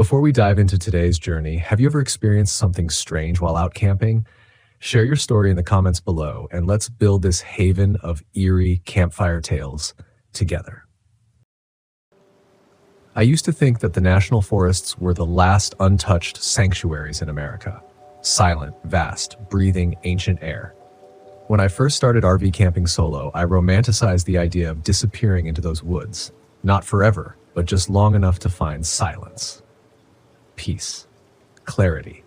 Before we dive into today's journey, have you ever experienced something strange while out camping? Share your story in the comments below, and let's build this haven of eerie campfire tales together. I used to think that the national forests were the last untouched sanctuaries in America. Silent, vast, breathing ancient air. When I first started RV camping solo, I romanticized the idea of disappearing into those woods. Not forever, but just long enough to find silence. Peace. Clarity.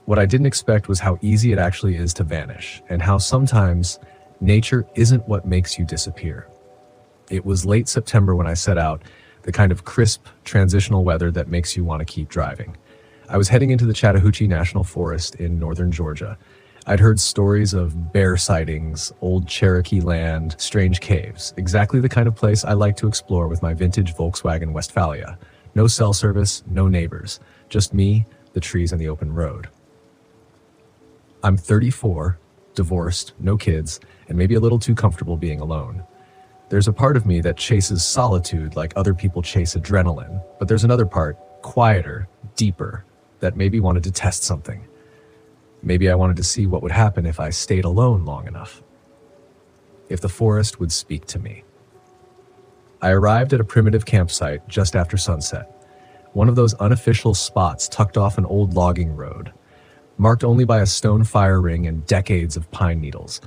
What I didn't expect was how easy it actually is to vanish, and how sometimes nature isn't what makes you disappear. It was late September when I set out, the kind of crisp, transitional weather that makes you want to keep driving. I was heading into the Chattahoochee National Forest in northern Georgia. I'd heard stories of bear sightings, old Cherokee land, strange caves, exactly the kind of place I like to explore with my vintage Volkswagen Westphalia. No cell service, no neighbors, just me, the trees, and the open road. I'm 34, divorced, no kids, and maybe a little too comfortable being alone. There's a part of me that chases solitude like other people chase adrenaline, but there's another part, quieter, deeper, that maybe wanted to test something. Maybe I wanted to see what would happen if I stayed alone long enough. If the forest would speak to me. I arrived at a primitive campsite just after sunset. One of those unofficial spots tucked off an old logging road, marked only by a stone fire ring and decades of pine needles.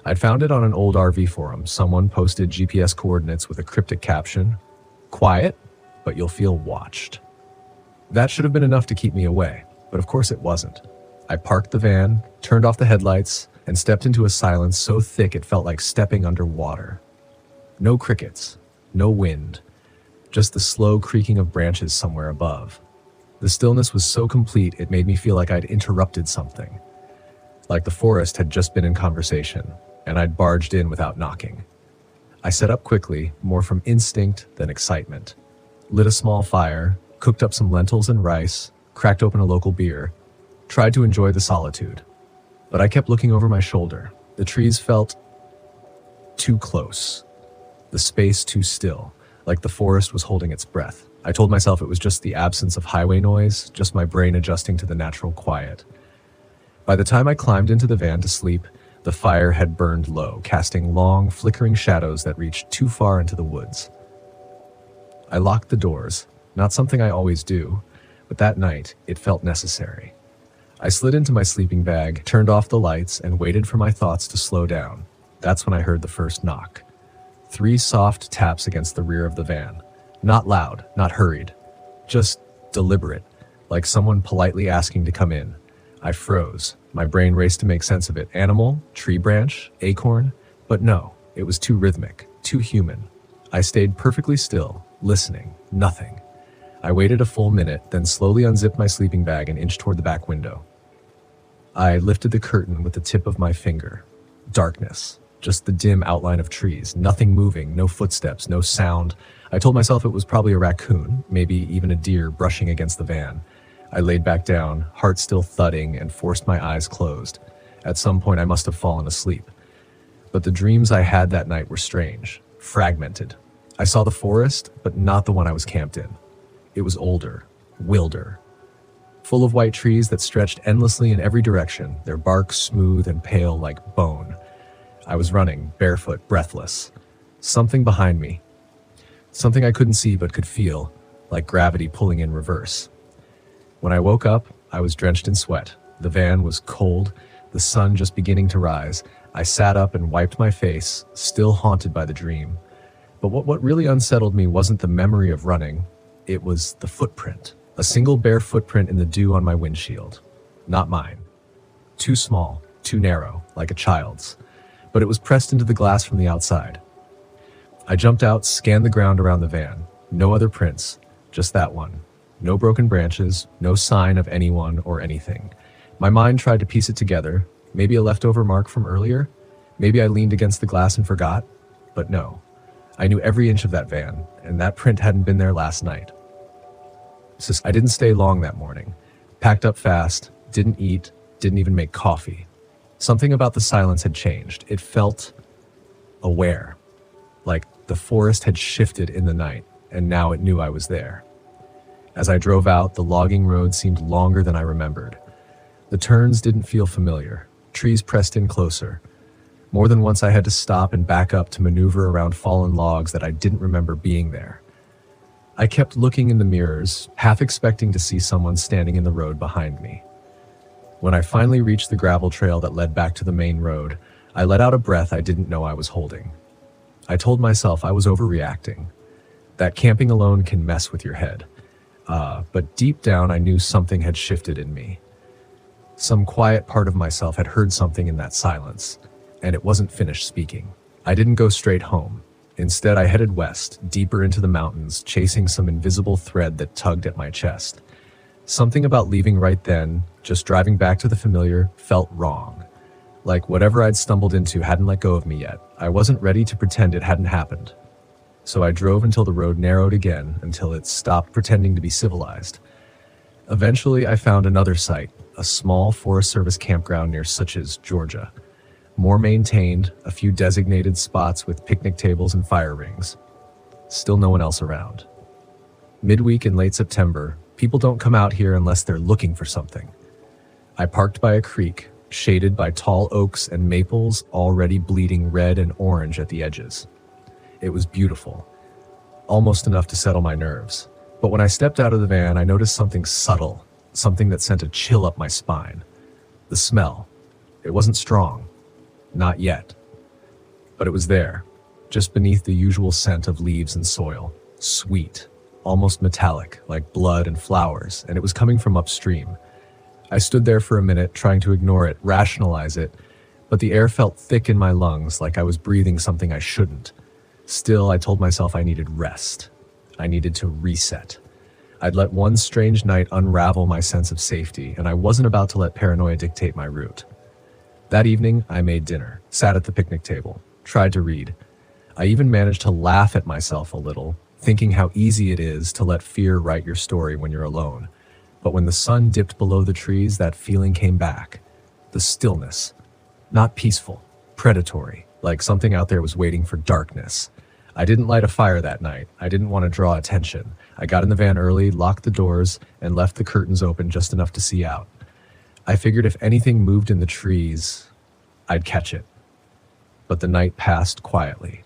I'd found it on an old RV forum. Someone posted GPS coordinates with a cryptic caption, "Quiet, but you'll feel watched." That should have been enough to keep me away, but of course it wasn't. I parked the van, turned off the headlights, and stepped into a silence so thick it felt like stepping underwater. No crickets, no wind, just the slow creaking of branches somewhere above. The stillness was so complete it made me feel like I'd interrupted something. Like the forest had just been in conversation, and I'd barged in without knocking. I set up quickly, more from instinct than excitement. Lit a small fire, cooked up some lentils and rice, cracked open a local beer, tried to enjoy the solitude. But I kept looking over my shoulder. The trees felt too close. The space too still, like the forest was holding its breath. I told myself it was just the absence of highway noise, just my brain adjusting to the natural quiet. By the time I climbed into the van to sleep, the fire had burned low, casting long, flickering shadows that reached too far into the woods. I locked the doors, not something I always do, but that night it felt necessary. I slid into my sleeping bag, turned off the lights, and waited for my thoughts to slow down. That's when I heard the first knock. 3 soft taps against the rear of the van. Not loud, not hurried, just deliberate, like someone politely asking to come in. I froze. My brain raced to make sense of it. Animal, tree branch, acorn, but no, it was too rhythmic, too human. I stayed perfectly still, listening, nothing. I waited a full minute, then slowly unzipped my sleeping bag and inched toward the back window. I lifted the curtain with the tip of my finger. Darkness, just the dim outline of trees, nothing moving, no footsteps, no sound. I told myself it was probably a raccoon, maybe even a deer brushing against the van. I laid back down, heart still thudding, and forced my eyes closed. At some point I must have fallen asleep. But the dreams I had that night were strange, fragmented. I saw the forest, but not the one I was camped in. It was older, wilder, full of white trees that stretched endlessly in every direction, their bark smooth and pale like bone. I was running, barefoot, breathless. Something behind me. Something I couldn't see but could feel, like gravity pulling in reverse. When I woke up, I was drenched in sweat. The van was cold, the sun just beginning to rise. I sat up and wiped my face, still haunted by the dream. But what really unsettled me wasn't the memory of running. It was the footprint. A single bare footprint in the dew on my windshield. Not mine. Too small, too narrow, like a child's. But it was pressed into the glass from the outside. I jumped out, scanned the ground around the van. No other prints, just that one. No broken branches, no sign of anyone or anything. My mind tried to piece it together. Maybe a leftover mark from earlier. Maybe I leaned against the glass and forgot. But no. I knew every inch of that van, and that print hadn't been there last night. I didn't stay long that morning. Packed up fast, didn't eat, didn't even make coffee. Something about the silence had changed. It felt aware, like the forest had shifted in the night, and now it knew I was there. As I drove out, the logging road seemed longer than I remembered. The turns didn't feel familiar. Trees pressed in closer. More than once I had to stop and back up to maneuver around fallen logs that I didn't remember being there. I kept looking in the mirrors, half expecting to see someone standing in the road behind me. When I finally reached the gravel trail that led back to the main road, I let out a breath I didn't know I was holding. I told myself I was overreacting, that camping alone can mess with your head. But deep down I knew something had shifted in me. Some quiet part of myself had heard something in that silence, and it wasn't finished speaking. I didn't go straight home. Instead, I headed west, deeper into the mountains, chasing some invisible thread that tugged at my chest. Something about leaving right then, just driving back to the familiar, felt wrong. Like whatever I'd stumbled into hadn't let go of me yet. I wasn't ready to pretend it hadn't happened. So I drove until the road narrowed again, until it stopped pretending to be civilized. Eventually, I found another site, a small Forest Service campground near Suches, Georgia. More maintained, a few designated spots with picnic tables and fire rings. Still no one else around. Midweek in late September, people don't come out here unless they're looking for something. I parked by a creek, shaded by tall oaks and maples already bleeding red and orange at the edges. It was beautiful, almost enough to settle my nerves. But when I stepped out of the van, I noticed something subtle, something that sent a chill up my spine. The smell. It wasn't strong. Not yet. But it was there, just beneath the usual scent of leaves and soil. Sweet, almost metallic, like blood and flowers, and it was coming from upstream. I stood there for a minute, trying to ignore it, rationalize it, but the air felt thick in my lungs, like I was breathing something I shouldn't. Still, I told myself I needed rest. I needed to reset. I'd let one strange night unravel my sense of safety, and I wasn't about to let paranoia dictate my route. That evening, I made dinner, sat at the picnic table, tried to read. I even managed to laugh at myself a little, thinking how easy it is to let fear write your story when you're alone. But when the sun dipped below the trees, that feeling came back. The stillness. Not peaceful, predatory, like something out there was waiting for darkness. I didn't light a fire that night. I didn't want to draw attention. I got in the van early, locked the doors, and left the curtains open just enough to see out. I figured if anything moved in the trees, I'd catch it. But the night passed quietly.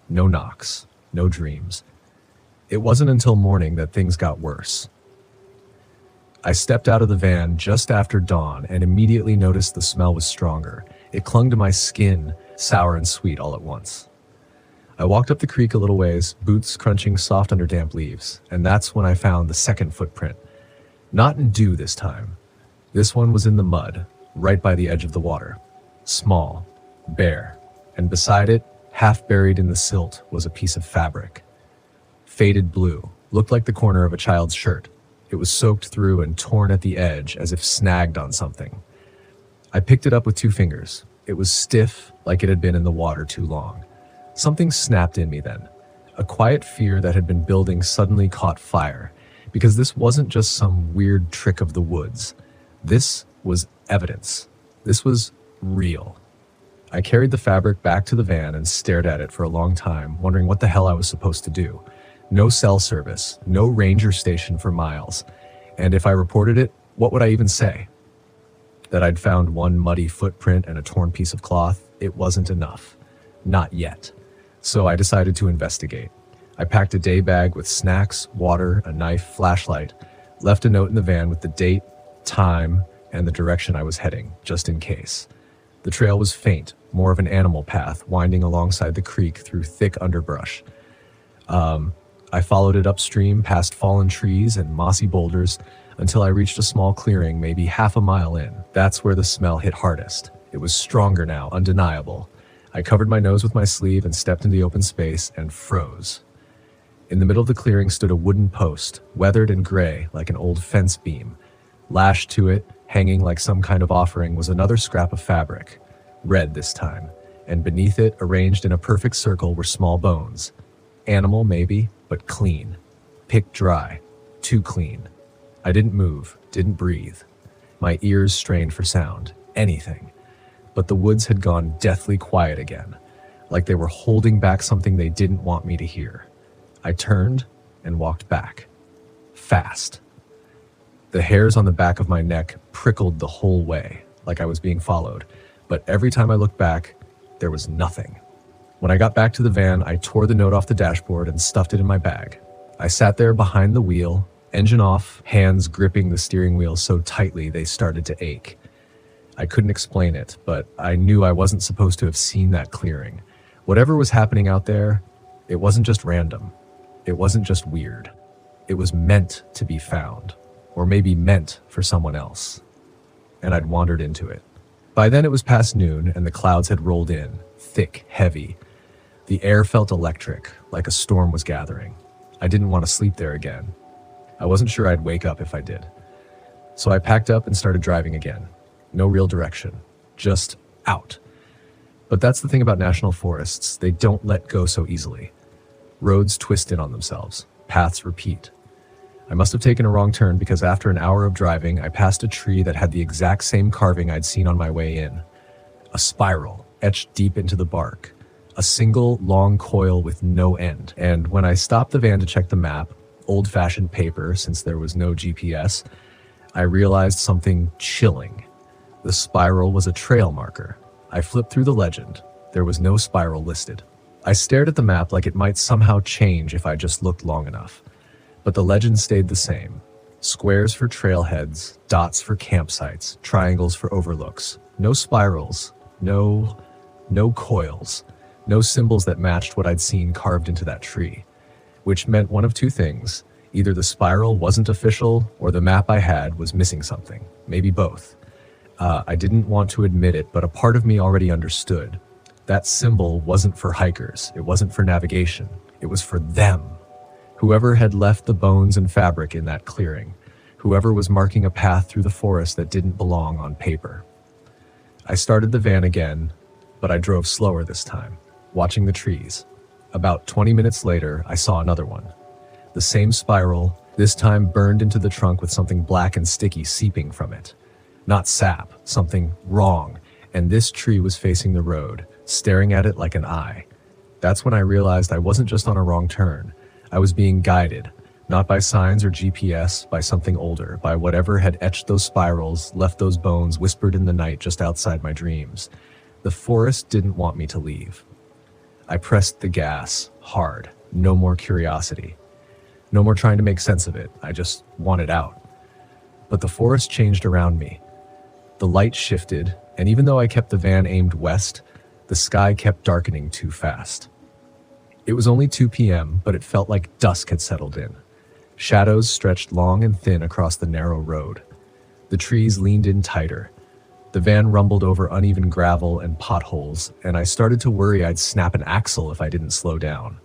No knocks, no dreams. It wasn't until morning that things got worse. I stepped out of the van just after dawn and immediately noticed the smell was stronger. It clung to my skin, sour and sweet all at once. I walked up the creek a little ways, boots crunching soft under damp leaves, and that's when I found the second footprint. Not in dew this time. This one was in the mud, right by the edge of the water. Small, bare, and beside it, half buried in the silt, was a piece of fabric. Faded blue, looked like the corner of a child's shirt. It was soaked through and torn at the edge as if snagged on something. I picked it up with 2 fingers. It was stiff, like it had been in the water too long. Something snapped in me then. A quiet fear that had been building suddenly caught fire, because this wasn't just some weird trick of the woods. This was evidence. This was real. I carried the fabric back to the van and stared at it for a long time, wondering what the hell I was supposed to do. No cell service, no ranger station for miles. And if I reported it, what would I even say? That I'd found one muddy footprint and a torn piece of cloth? It wasn't enough. Not yet. So I decided to investigate. I packed a day bag with snacks, water, a knife, flashlight, left a note in the van with the date, time, and the direction I was heading, just in case. The trail was faint, more of an animal path, winding alongside the creek through thick underbrush. I followed it upstream past fallen trees and mossy boulders until I reached a small clearing maybe half a mile in. That's where the smell hit hardest. It was stronger now, undeniable. I covered my nose with my sleeve and stepped into the open space and froze. In the middle of the clearing stood a wooden post, weathered and gray like an old fence beam. Lashed to it, hanging like some kind of offering, was another scrap of fabric, red this time, and beneath it, arranged in a perfect circle, were small bones. Animal, maybe, but clean. Picked dry. Too clean. I didn't move, didn't breathe. My ears strained for sound, anything. But the woods had gone deathly quiet again, like they were holding back something they didn't want me to hear. I turned and walked back. fast. The hairs on the back of my neck prickled the whole way, like I was being followed, but every time I looked back, there was nothing. When I got back to the van, I tore the note off the dashboard and stuffed it in my bag. I sat there behind the wheel, engine off, hands gripping the steering wheel so tightly they started to ache. I couldn't explain it, but I knew I wasn't supposed to have seen that clearing. Whatever was happening out there, it wasn't just random. It wasn't just weird. It was meant to be found, or maybe meant for someone else. And I'd wandered into it. By then it was past noon and the clouds had rolled in, thick, heavy. The air felt electric, like a storm was gathering. I didn't want to sleep there again. I wasn't sure I'd wake up if I did. So I packed up and started driving again. No real direction, just out. But that's the thing about national forests, they don't let go so easily. Roads twist in on themselves, paths repeat. I must have taken a wrong turn because after an hour of driving, I passed a tree that had the exact same carving I'd seen on my way in. A spiral etched deep into the bark. A single long coil with no end. And when I stopped the van to check the map, old-fashioned paper since there was no GPS, I realized something chilling. The spiral was a trail marker. I flipped through the legend. There was no spiral listed. I stared at the map like it might somehow change if I just looked long enough. But the legend stayed the same. Squares for trailheads, dots for campsites, triangles for overlooks. No spirals, no coils, no symbols that matched what I'd seen carved into that tree. Which meant one of two things. Either the spiral wasn't official or the map I had was missing something. Maybe both. I didn't want to admit it, but a part of me already understood. That symbol wasn't for hikers. It wasn't for navigation. It was for them. Whoever had left the bones and fabric in that clearing. Whoever was marking a path through the forest that didn't belong on paper. I started the van again, but I drove slower this time, watching the trees. About 20 minutes later, I saw another one. The same spiral, this time burned into the trunk with something black and sticky seeping from it. Not sap, something wrong, and this tree was facing the road, staring at it like an eye. That's when I realized I wasn't just on a wrong turn. I was being guided, not by signs or GPS, by something older, by whatever had etched those spirals, left those bones whispered in the night just outside my dreams. The forest didn't want me to leave. I pressed the gas, hard, no more curiosity. No more trying to make sense of it, I just wanted out. But the forest changed around me. The light shifted, and even though I kept the van aimed west, the sky kept darkening too fast. It was only 2 p.m., but it felt like dusk had settled in. Shadows stretched long and thin across the narrow road. The trees leaned in tighter. The van rumbled over uneven gravel and potholes, and I started to worry I'd snap an axle if I didn't slow down.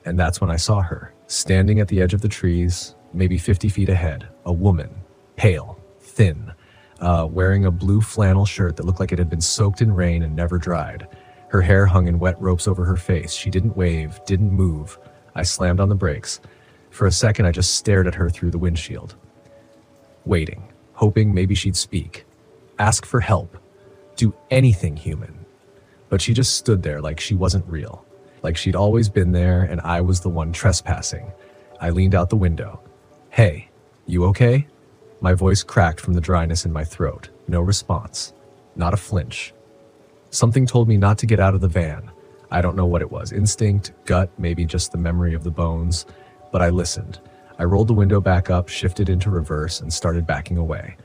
And that's when I saw her, standing at the edge of the trees, maybe 50 feet ahead, a woman, pale, thin, wearing a blue flannel shirt that looked like it had been soaked in rain and never dried. Her hair hung in wet ropes over her face. She didn't wave, didn't move. I slammed on the brakes. For a second, I just stared at her through the windshield. Waiting, hoping maybe she'd speak. Ask for help. Do anything human. But she just stood there like she wasn't real. Like she'd always been there and I was the one trespassing. I leaned out the window. Hey, you okay? My voice cracked from the dryness in my throat. No response. Not a flinch. Something told me not to get out of the van. I don't know what it was. Instinct, gut, maybe just the memory of the bones. But I listened. I rolled the window back up, shifted into reverse, and started backing away.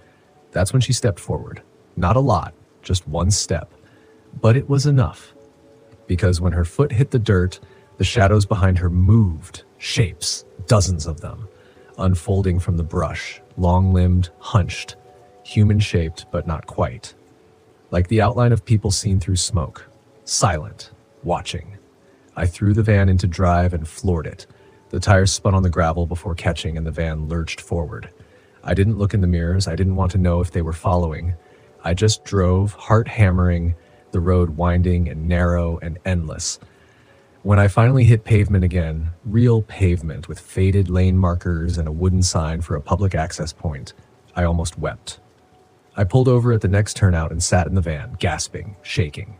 That's when she stepped forward. Not a lot, just one step. But it was enough. Because when her foot hit the dirt, the shadows behind her moved. Shapes, dozens of them. Unfolding from the brush, long-limbed, hunched. Human-shaped, but not quite. Like the outline of people seen through smoke. Silent, watching. I threw the van into drive and floored it. The tires spun on the gravel before catching and the van lurched forward. I didn't look in the mirrors. I didn't want to know if they were following. I just drove, heart hammering, the road winding and narrow and endless. When I finally hit pavement again, real pavement with faded lane markers and a wooden sign for a public access point, I almost wept. I pulled over at the next turnout and sat in the van, gasping, shaking.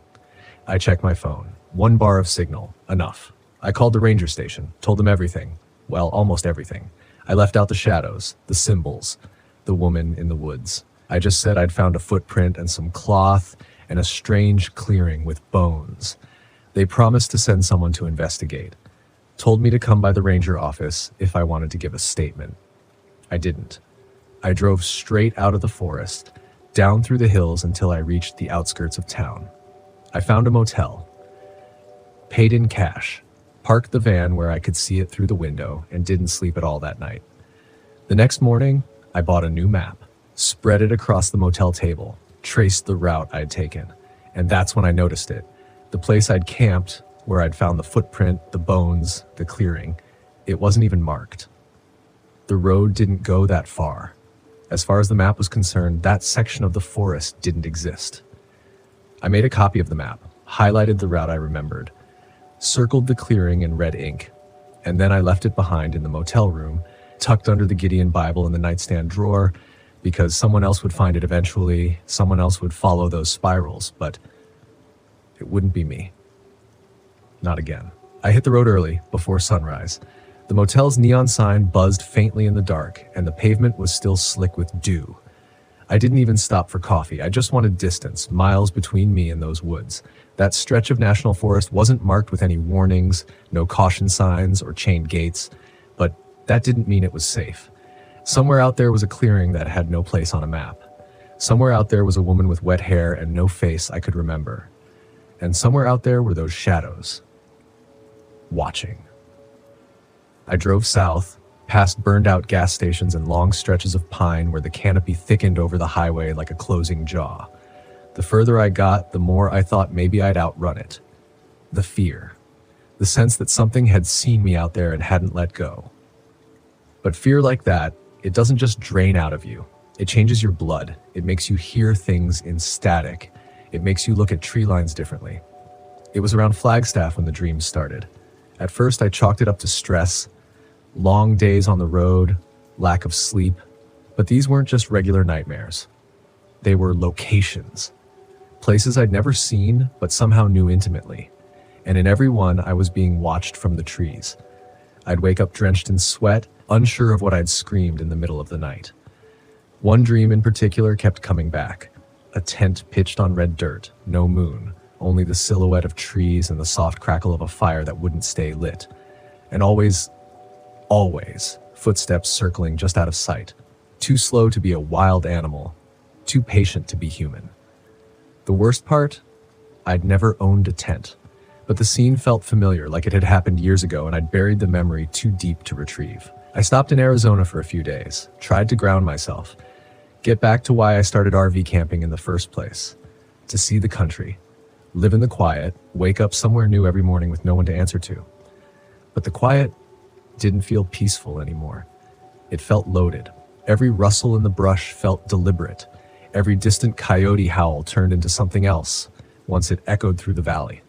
I checked my phone. 1 bar of signal. Enough. I called the ranger station, told them everything. Well, almost everything. I left out the shadows, the symbols, the woman in the woods. I just said I'd found a footprint and some cloth and a strange clearing with bones. They promised to send someone to investigate. Told me to come by the ranger office if I wanted to give a statement. I didn't. I drove straight out of the forest, down through the hills until I reached the outskirts of town. I found a motel, paid in cash, parked the van where I could see it through the window, and didn't sleep at all that night. The next morning, I bought a new map, spread it across the motel table, traced the route I'd taken, and that's when I noticed it. The place I'd camped, where I'd found the footprint, the bones, the clearing, it wasn't even marked. The road didn't go that far. As far as the map was concerned, that section of the forest didn't exist. I made a copy of the map, highlighted the route I remembered, circled the clearing in red ink, and then I left it behind in the motel room, tucked under the Gideon Bible in the nightstand drawer, because someone else would find it eventually, someone else would follow those spirals, but it wouldn't be me. Not again. I hit the road early, before sunrise. The motel's neon sign buzzed faintly in the dark, and the pavement was still slick with dew. I didn't even stop for coffee. I just wanted distance, miles between me and those woods. That stretch of national forest wasn't marked with any warnings, no caution signs or chained gates, but that didn't mean it was safe. Somewhere out there was a clearing that had no place on a map. Somewhere out there was a woman with wet hair and no face I could remember. And somewhere out there were those shadows. Watching. I drove south, past burned-out gas stations and long stretches of pine where the canopy thickened over the highway like a closing jaw. The further I got, the more I thought maybe I'd outrun it. The fear. The sense that something had seen me out there and hadn't let go. But fear like that, it doesn't just drain out of you. It changes your blood. It makes you hear things in static. It makes you look at tree lines differently. It was around Flagstaff when the dreams started. At first, I chalked it up to stress, long days on the road, lack of sleep. But these weren't just regular nightmares. They were locations. Places I'd never seen, but somehow knew intimately. And in every one, I was being watched from the trees. I'd wake up drenched in sweat, unsure of what I'd screamed in the middle of the night. One dream in particular kept coming back. A tent pitched on red dirt, no moon, only the silhouette of trees and the soft crackle of a fire that wouldn't stay lit. And always, footsteps circling just out of sight. Too slow to be a wild animal, too patient to be human. The worst part? I'd never owned a tent, but the scene felt familiar, like it had happened years ago, and I'd buried the memory too deep to retrieve. I stopped in Arizona for a few days, tried to ground myself, get back to why I started RV camping in the first place, to see the country, live in the quiet, wake up somewhere new every morning with no one to answer to. But the quiet didn't feel peaceful anymore. It felt loaded. Every rustle in the brush felt deliberate. Every distant coyote howl turned into something else once it echoed through the valley.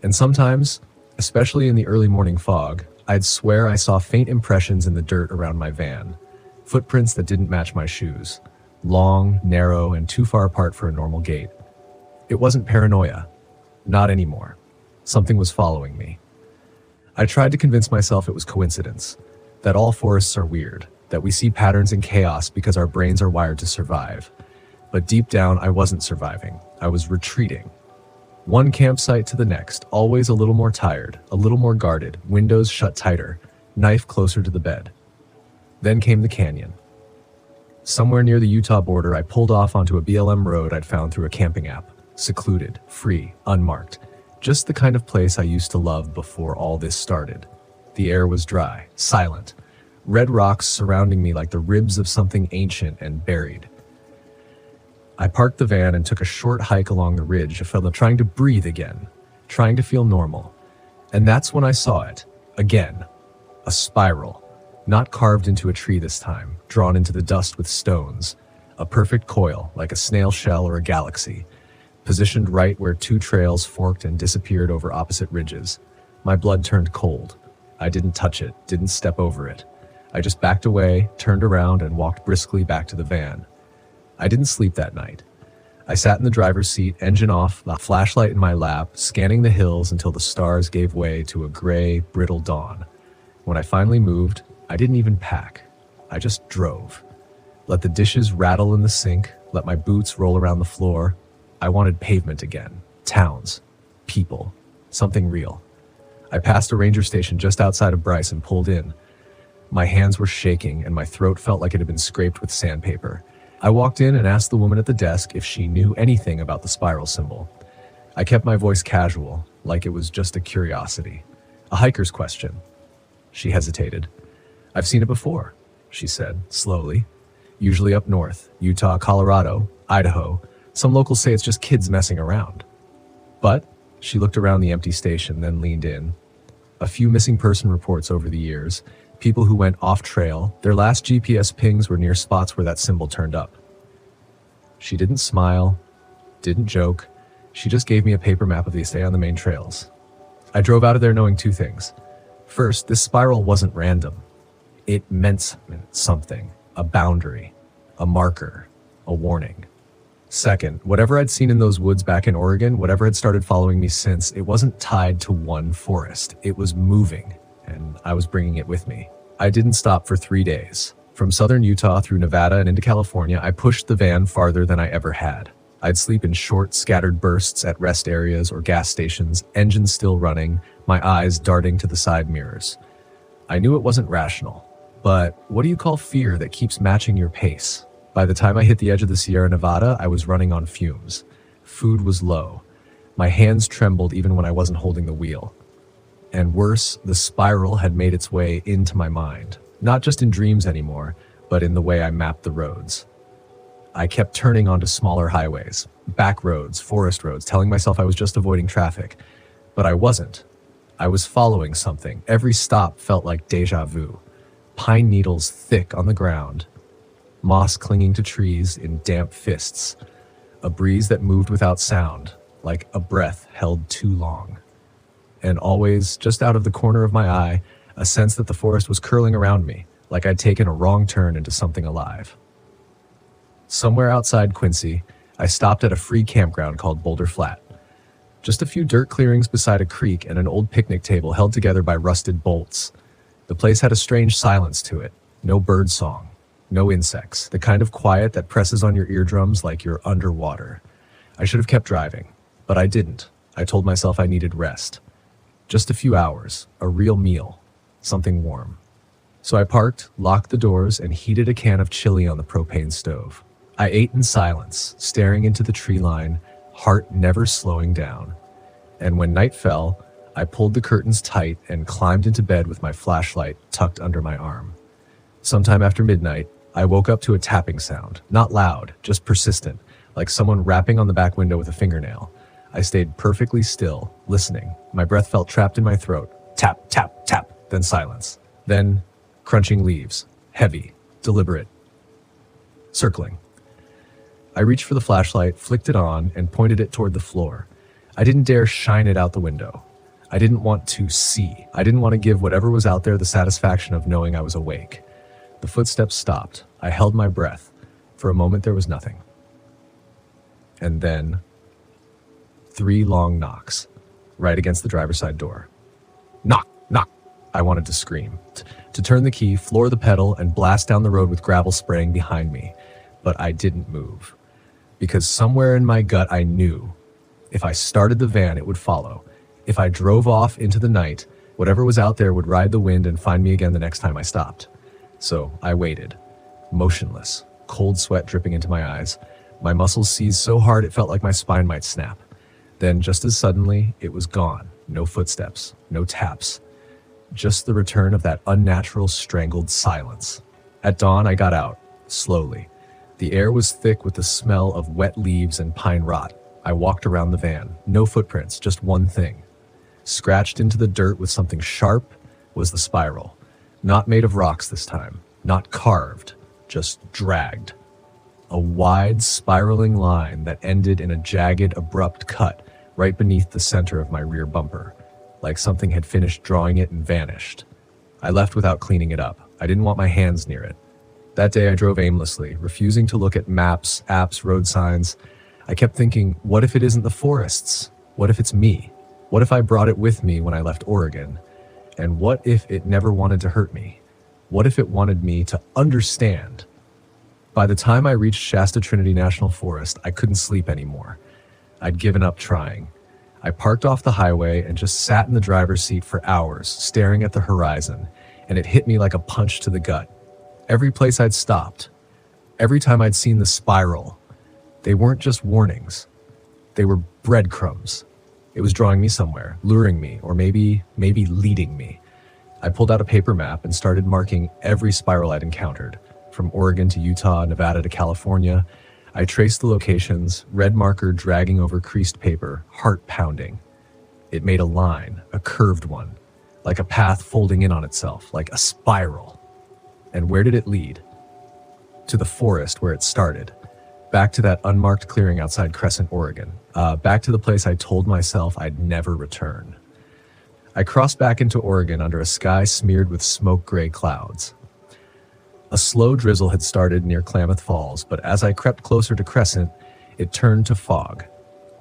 And sometimes, especially in the early morning fog, I'd swear I saw faint impressions in the dirt around my van, footprints that didn't match my shoes, long, narrow, and too far apart for a normal gait. It wasn't paranoia. Not anymore. Something was following me. I tried to convince myself it was coincidence, that all forests are weird, that we see patterns in chaos because our brains are wired to survive. But deep down, I wasn't surviving. I was retreating. One campsite to the next, always a little more tired, a little more guarded, windows shut tighter, knife closer to the bed. Then came the canyon. Somewhere near the Utah border, I pulled off onto a BLM road I'd found through a camping app. Secluded, free, unmarked. Just the kind of place I used to love before all this started. The air was dry, silent. Red rocks surrounding me like the ribs of something ancient and buried. I parked the van and took a short hike along the ridge, trying to breathe again, trying to feel normal. And that's when I saw it, again. A spiral, not carved into a tree this time, drawn into the dust with stones. A perfect coil, like a snail shell or a galaxy, positioned right where two trails forked and disappeared over opposite ridges. My blood turned cold. I didn't touch it, didn't step over it. I just backed away, turned around, and walked briskly back to the van. I didn't sleep that night. I sat in the driver's seat, engine off, a flashlight in my lap, scanning the hills until the stars gave way to a gray, brittle dawn. When I finally moved, I didn't even pack. I just drove. Let the dishes rattle in the sink, let my boots roll around the floor. I wanted pavement again, towns, people, something real. I passed a ranger station just outside of Bryce and pulled in. My hands were shaking and my throat felt like it had been scraped with sandpaper. I walked in and asked the woman at the desk if she knew anything about the spiral symbol. I kept my voice casual, like it was just a curiosity. A hiker's question. She hesitated. "I've seen it before," she said, slowly. "Usually up north, Utah, Colorado, Idaho. Some locals say it's just kids messing around." But she looked around the empty station, then leaned in. A few missing person reports over the years, people who went off trail, their last GPS pings were near spots where that symbol turned up. She didn't smile, didn't joke. She just gave me a paper map of the stay on the main trails. I drove out of there knowing two things. First, this spiral wasn't random. It meant something, a boundary, a marker, a warning. Second, whatever I'd seen in those woods back in Oregon, whatever had started following me since, it wasn't tied to one forest. It was moving, and I was bringing it with me. I didn't stop for 3 days. From southern Utah through Nevada and into California, I pushed the van farther than I ever had. I'd sleep in short, scattered bursts at rest areas or gas stations, engines still running, my eyes darting to the side mirrors. I knew it wasn't rational, but what do you call fear that keeps matching your pace? By the time I hit the edge of the Sierra Nevada, I was running on fumes. Food was low. My hands trembled even when I wasn't holding the wheel. And worse, the spiral had made its way into my mind, not just in dreams anymore, but in the way I mapped the roads. I kept turning onto smaller highways, back roads, forest roads, telling myself I was just avoiding traffic. But I wasn't. I was following something. Every stop felt like deja vu. Pine needles thick on the ground, moss clinging to trees in damp fists, a breeze that moved without sound, like a breath held too long. And always, just out of the corner of my eye, a sense that the forest was curling around me, like I'd taken a wrong turn into something alive. Somewhere outside Quincy, I stopped at a free campground called Boulder Flat. Just a few dirt clearings beside a creek and an old picnic table held together by rusted bolts. The place had a strange silence to it. No bird song, no insects, the kind of quiet that presses on your eardrums like you're underwater. I should have kept driving, but I didn't. I told myself I needed rest. Just a few hours, a real meal, something warm. So I parked, locked the doors, and heated a can of chili on the propane stove. I ate in silence, staring into the tree line, heart never slowing down. And when night fell, I pulled the curtains tight and climbed into bed with my flashlight tucked under my arm. Sometime after midnight, I woke up to a tapping sound, not loud, just persistent, like someone rapping on the back window with a fingernail. I stayed perfectly still, listening. My breath felt trapped in my throat. Tap, tap, tap, then silence. Then crunching leaves, heavy, deliberate, circling. I reached for the flashlight, flicked it on, and pointed it toward the floor. I didn't dare shine it out the window. I didn't want to see. I didn't want to give whatever was out there the satisfaction of knowing I was awake. The footsteps stopped. I held my breath. For a moment, there was nothing. And then 3 long knocks, right against the driver's side door. Knock, knock. I wanted to scream, to turn the key, floor the pedal, and blast down the road with gravel spraying behind me. But I didn't move. Because somewhere in my gut I knew, if I started the van, it would follow. If I drove off into the night, whatever was out there would ride the wind and find me again the next time I stopped. So I waited, motionless, cold sweat dripping into my eyes. My muscles seized so hard it felt like my spine might snap. Then, just as suddenly, it was gone. No footsteps, no taps. Just the return of that unnatural, strangled silence. At dawn, I got out, slowly. The air was thick with the smell of wet leaves and pine rot. I walked around the van. No footprints, just one thing. Scratched into the dirt with something sharp was the spiral. Not made of rocks this time. Not carved, just dragged. A wide, spiraling line that ended in a jagged, abrupt cut right beneath the center of my rear bumper, like something had finished drawing it and vanished. I left without cleaning it up. I didn't want my hands near it. That day I drove aimlessly, refusing to look at maps, apps, road signs. I kept thinking, what if it isn't the forests? What if it's me? What if I brought it with me when I left Oregon? And what if it never wanted to hurt me? What if it wanted me to understand? By the time I reached Shasta Trinity National Forest, I couldn't sleep anymore. I'd given up trying. I parked off the highway and just sat in the driver's seat for hours, staring at the horizon, and it hit me like a punch to the gut. Every place I'd stopped, every time I'd seen the spiral, they weren't just warnings. They were breadcrumbs. It was drawing me somewhere, luring me, or maybe leading me. I pulled out a paper map and started marking every spiral I'd encountered. From Oregon to Utah, Nevada to California, I traced the locations, red marker dragging over creased paper, heart pounding. It made a line, a curved one, like a path folding in on itself, like a spiral. And where did it lead? To the forest where it started. Back to that unmarked clearing outside Crescent, Oregon. Back to the place I told myself I'd never return. I crossed back into Oregon under a sky smeared with smoke-gray clouds. A slow drizzle had started near Klamath Falls, but as I crept closer to Crescent, it turned to fog.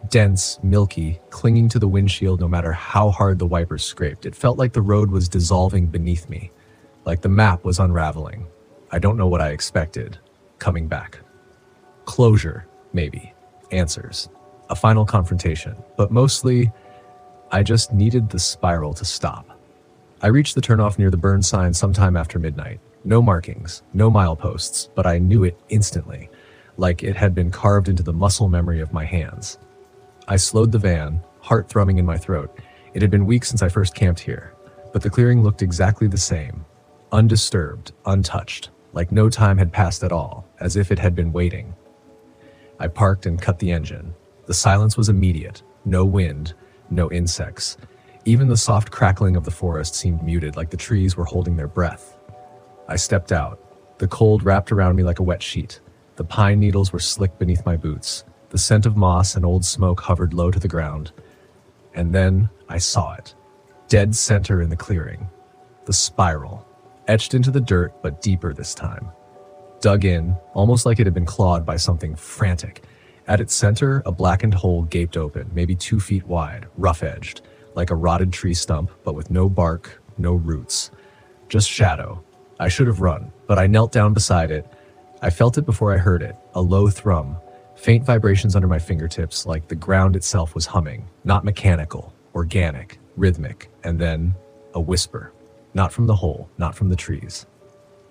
Dense, milky, clinging to the windshield no matter how hard the wipers scraped. It felt like the road was dissolving beneath me, like the map was unraveling. I don't know what I expected. Coming back. Closure, maybe. Answers. A final confrontation. But mostly, I just needed the spiral to stop. I reached the turnoff near the burn sign sometime after midnight. No markings, no mileposts, but I knew it instantly, like it had been carved into the muscle memory of my hands. I slowed the van, heart thrumming in my throat. It had been weeks since I first camped here, but the clearing looked exactly the same. Undisturbed, untouched, like no time had passed at all, as if it had been waiting. I parked and cut the engine. The silence was immediate. No wind, no insects. Even the soft crackling of the forest seemed muted, like the trees were holding their breath. I stepped out. The cold wrapped around me like a wet sheet. The pine needles were slick beneath my boots. The scent of moss and old smoke hovered low to the ground. And then I saw it. Dead center in the clearing. The spiral. Etched into the dirt, but deeper this time. Dug in, almost like it had been clawed by something frantic. At its center, a blackened hole gaped open, maybe 2 feet wide, rough-edged, like a rotted tree stump, but with no bark, no roots. Just shadow. I should have run, but I knelt down beside it. I felt it before I heard it, a low thrum, faint vibrations under my fingertips, like the ground itself was humming, not mechanical, organic, rhythmic, and then a whisper. Not from the hole, not from the trees.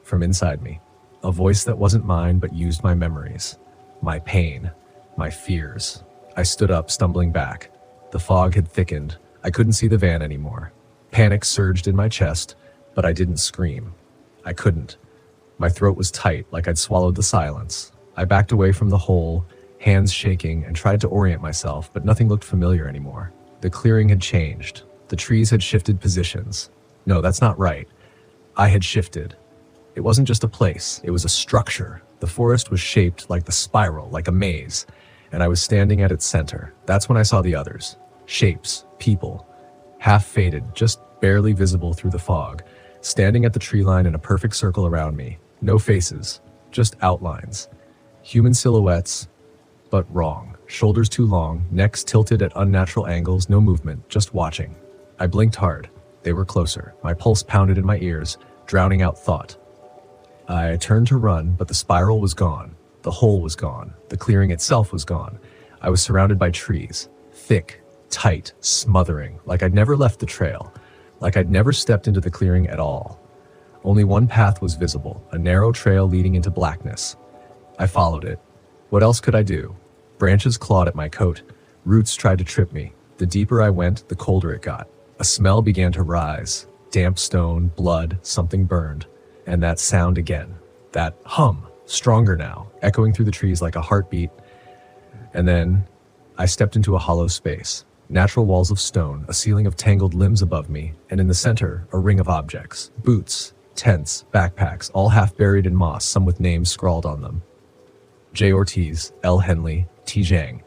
From inside me. A voice that wasn't mine but used my memories, my pain, my fears. I stood up, stumbling back. The fog had thickened. I couldn't see the van anymore. Panic surged in my chest, but I didn't scream. I couldn't. My throat was tight, like I'd swallowed the silence. I backed away from the hole, hands shaking, and tried to orient myself, but nothing looked familiar anymore. The clearing had changed. The trees had shifted positions. No, that's not right. I had shifted. It wasn't just a place, it was a structure. The forest was shaped like the spiral, like a maze, and I was standing at its center. That's when I saw the others. Shapes, people, half faded, just barely visible through the fog, standing at the tree line in a perfect circle around me. No faces, just outlines. Human silhouettes, but wrong. Shoulders too long, necks tilted at unnatural angles, no movement, just watching. I blinked hard. They were closer. My pulse pounded in my ears, drowning out thought. I turned to run, but the spiral was gone. The hole was gone. The clearing itself was gone. I was surrounded by trees. Thick, tight, smothering, like I'd never left the trail. Like I'd never stepped into the clearing at all. Only one path was visible, a narrow trail leading into blackness. I followed it. What else could I do? Branches clawed at my coat. Roots tried to trip me. The deeper I went, the colder it got. A smell began to rise. Damp stone, blood, something burned. And that sound again. That hum, stronger now, echoing through the trees like a heartbeat. And then I stepped into a hollow space. Natural walls of stone, a ceiling of tangled limbs above me, and in the center, a ring of objects. Boots, tents, backpacks, all half buried in moss, some with names scrawled on them. J. Ortiz, L. Henley, T. Zhang.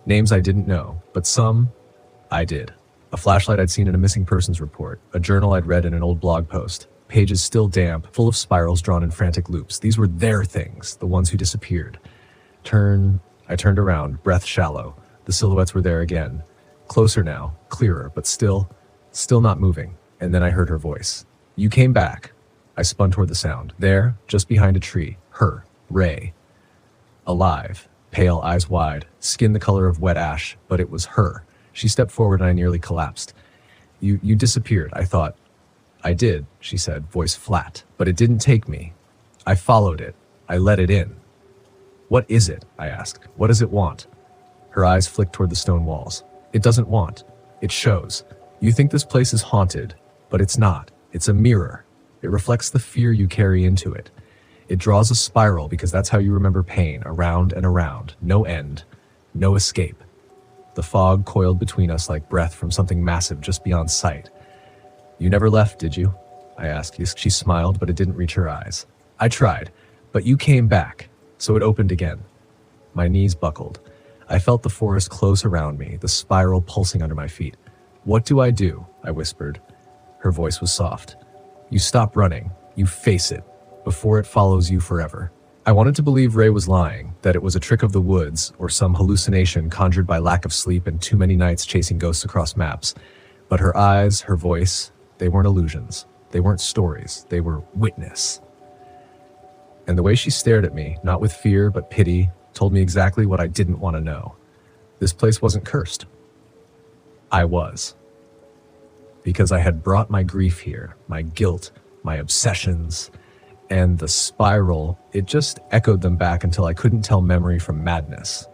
Names I didn't know, but some I did. A flashlight I'd seen in a missing persons report, a journal I'd read in an old blog post, pages still damp, full of spirals drawn in frantic loops. These were their things, the ones who disappeared. I turned around, breath shallow. The silhouettes were there again. Closer now, clearer, but still not moving. And then I heard her voice. You came back. I spun toward the sound. There, just behind a tree, her, Ray. Alive, pale, eyes wide, skin the color of wet ash, but it was her. She stepped forward and I nearly collapsed. You disappeared, I thought. I did, she said, voice flat, but it didn't take me. I followed it. I let it in. What is it? I asked. What does it want? Her eyes flicked toward the stone walls. It doesn't want. It shows. You think this place is haunted, but it's not. It's a mirror. It reflects the fear you carry into it. It draws a spiral because that's how you remember pain, around and around. No end. No escape. The fog coiled between us like breath from something massive just beyond sight. You never left, did you? I asked. She smiled, but it didn't reach her eyes. I tried, but you came back, so it opened again. My knees buckled. I felt the forest close around me, the spiral pulsing under my feet. What do? I whispered. Her voice was soft. You stop running. You face it, before it follows you forever. I wanted to believe Ray was lying, that it was a trick of the woods or some hallucination conjured by lack of sleep and too many nights chasing ghosts across maps. But her eyes, her voice, they weren't illusions. They weren't stories. They were witness. And the way she stared at me, not with fear but pity, told me exactly what I didn't want to know. This place wasn't cursed. I was. Because I had brought my grief here, my guilt, my obsessions, and the spiral, it just echoed them back until I couldn't tell memory from madness.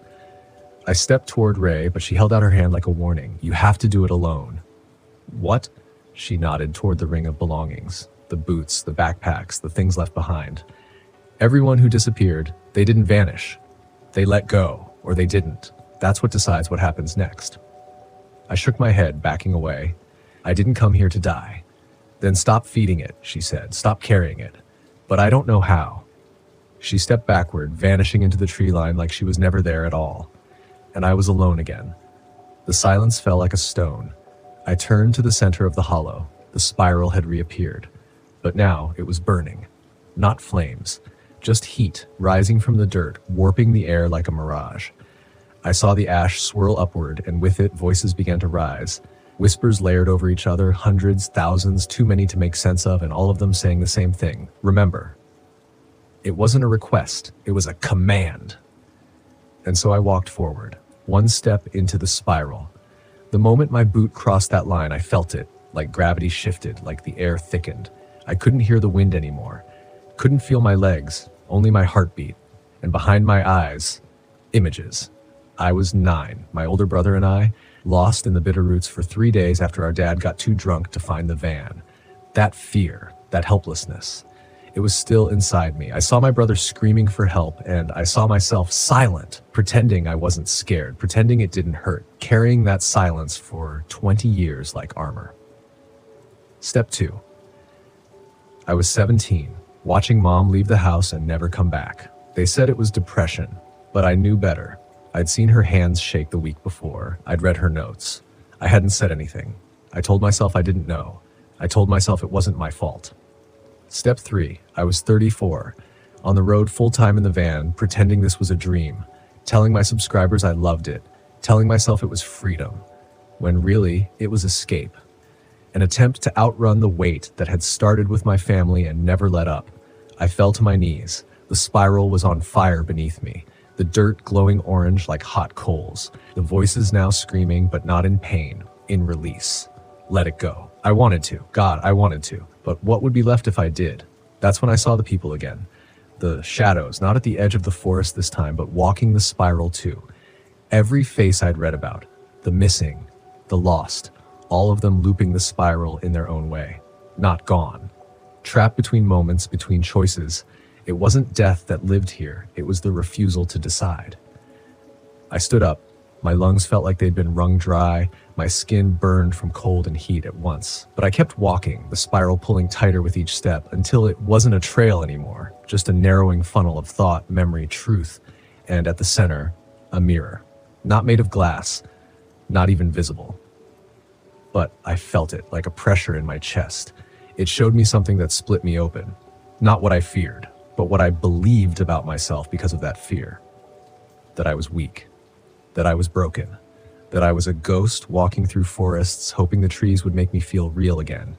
I stepped toward Ray, but she held out her hand like a warning. You have to do it alone. What? She nodded toward the ring of belongings, the boots, the backpacks, the things left behind. Everyone who disappeared, they didn't vanish. They let go, or they didn't. That's what decides what happens next. I shook my head, backing away. I didn't come here to die. Then stop feeding it, she said. Stop carrying it. But I don't know how. She stepped backward, vanishing into the tree line like she was never there at all. And I was alone again. The silence fell like a stone. I turned to the center of the hollow. The spiral had reappeared. But now it was burning. Not flames. Just heat, rising from the dirt, warping the air like a mirage. I saw the ash swirl upward, and with it, voices began to rise. Whispers layered over each other, hundreds, thousands, too many to make sense of, and all of them saying the same thing. Remember. It wasn't a request, it was a command. And so I walked forward, one step into the spiral. The moment my boot crossed that line, I felt it, like gravity shifted, like the air thickened. I couldn't hear the wind anymore. Couldn't feel my legs, only my heartbeat. And behind my eyes, images. I was 9, my older brother and I, lost in the Bitterroots for 3 days after our dad got too drunk to find the van. That fear, that helplessness, it was still inside me. I saw my brother screaming for help, and I saw myself silent, pretending I wasn't scared, pretending it didn't hurt, carrying that silence for 20 years like armor. Step 2. I was 17, watching Mom leave the house and never come back. They said it was depression, but I knew better. I'd seen her hands shake the week before. I'd read her notes. I hadn't said anything. I told myself I didn't know. I told myself it wasn't my fault. Step 3. I was 34, on the road full-time in the van, pretending this was a dream, telling my subscribers I loved it, telling myself it was freedom, when really it was escape. An attempt to outrun the weight that had started with my family and never let up. I fell to my knees. The spiral was on fire beneath me. The dirt glowing orange like hot coals. The voices now screaming, but not in pain, in release. Let it go. I wanted to. God, I wanted to. But what would be left if I did? That's when I saw the people again. The shadows, not at the edge of the forest this time, but walking the spiral too. Every face I'd read about. The missing, the lost, all of them looping the spiral in their own way. Not gone. Trapped between moments, between choices. It wasn't death that lived here, it was the refusal to decide. I stood up. My lungs felt like they'd been wrung dry, my skin burned from cold and heat at once. But I kept walking, the spiral pulling tighter with each step, until it wasn't a trail anymore, just a narrowing funnel of thought, memory, truth, and at the center, a mirror. Not made of glass, not even visible. But I felt it, like a pressure in my chest. It showed me something that split me open. Not what I feared, but what I believed about myself because of that fear. That I was weak. That I was broken. That I was a ghost walking through forests, hoping the trees would make me feel real again.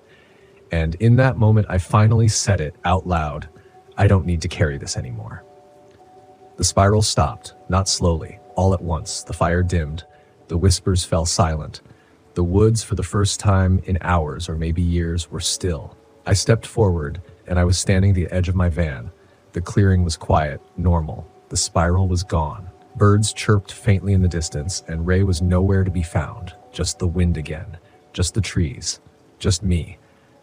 And in that moment, I finally said it out loud. I don't need to carry this anymore. The spiral stopped, not slowly, all at once. The fire dimmed. The whispers fell silent. The woods, for the first time in hours or maybe years, were still. I stepped forward, and I was standing at the edge of my van. The clearing was quiet, normal. The spiral was gone. Birds chirped faintly in the distance, and Ray was nowhere to be found. Just the wind again. Just the trees. Just me.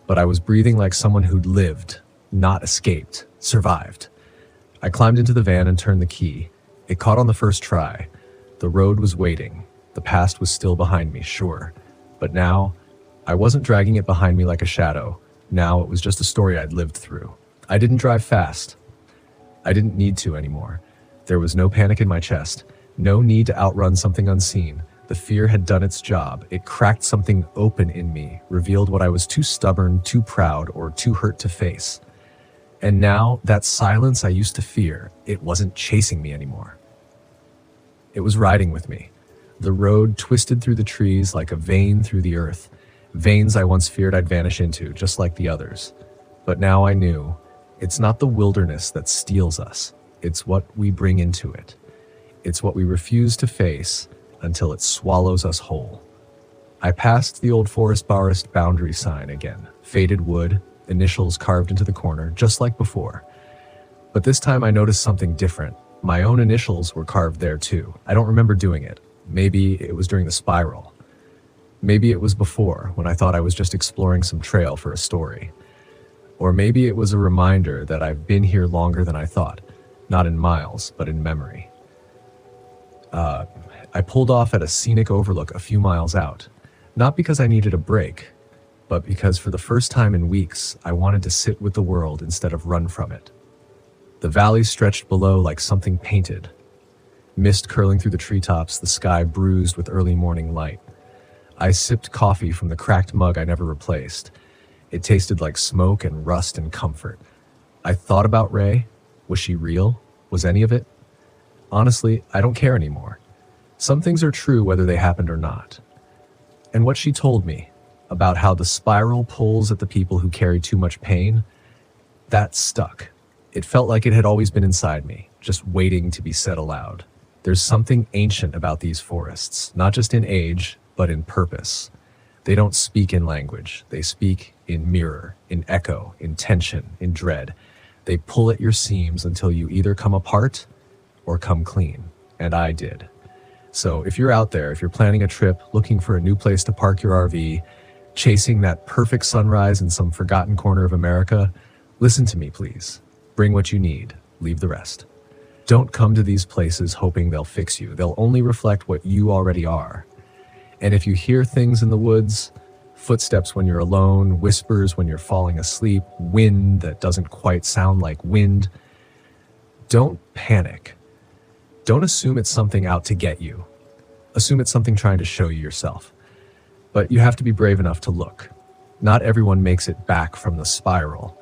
But I was breathing like someone who'd lived, not escaped, survived. I climbed into the van and turned the key. It caught on the first try. The road was waiting. The past was still behind me, sure. But now, I wasn't dragging it behind me like a shadow. Now it was just a story I'd lived through. I didn't drive fast. I didn't need to anymore. There was no panic in my chest. No need to outrun something unseen. The fear had done its job. It cracked something open in me, revealed what I was too stubborn, too proud, or too hurt to face. And now, that silence I used to fear, it wasn't chasing me anymore. It was riding with me. The road twisted through the trees like a vein through the earth. Veins I once feared I'd vanish into, just like the others. But now I knew, it's not the wilderness that steals us. It's what we bring into it. It's what we refuse to face until it swallows us whole. I passed the old forest boundary sign again. Faded wood, initials carved into the corner, just like before. But this time I noticed something different. My own initials were carved there too. I don't remember doing it. Maybe it was during the spiral. Maybe it was before, when I thought I was just exploring some trail for a story. Or maybe it was a reminder that I've been here longer than I thought. Not in miles, but in memory. I pulled off at a scenic overlook a few miles out. Not because I needed a break, but because for the first time in weeks, I wanted to sit with the world instead of run from it. The valley stretched below like something painted. Mist curling through the treetops, the sky bruised with early morning light. I sipped coffee from the cracked mug I never replaced. It tasted like smoke and rust and comfort. I thought about Ray. Was she real? Was any of it? Honestly, I don't care anymore. Some things are true whether they happened or not. And what she told me about how the spiral pulls at the people who carry too much pain, that stuck. It felt like it had always been inside me, just waiting to be said aloud. There's something ancient about these forests, not just in age, but in purpose. They don't speak in language. They speak in mirror, in echo, in tension, in dread. They pull at your seams until you either come apart or come clean. And I did. So if you're out there, if you're planning a trip, looking for a new place to park your RV, chasing that perfect sunrise in some forgotten corner of America, listen to me, please. Bring what you need. Leave the rest. Don't come to these places hoping they'll fix you. They'll only reflect what you already are. And if you hear things in the woods, footsteps when you're alone, whispers when you're falling asleep, wind that doesn't quite sound like wind, don't panic. Don't assume it's something out to get you. Assume it's something trying to show you yourself. But you have to be brave enough to look. Not everyone makes it back from the spiral,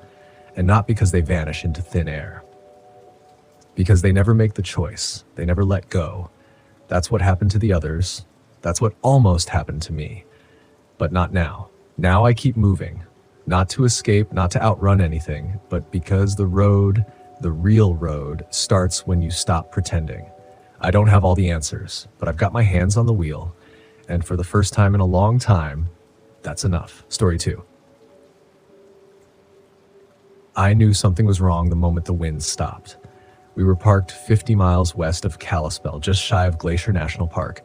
and not because they vanish into thin air. Because they never make the choice. They never let go. That's what happened to the others. That's what almost happened to me. But not now. Now I keep moving. Not to escape, not to outrun anything, but because the road, the real road, starts when you stop pretending. I don't have all the answers, but I've got my hands on the wheel, and for the first time in a long time, that's enough. Story 2. I knew something was wrong the moment the wind stopped. We were parked 50 miles west of Kalispell, just shy of Glacier National Park,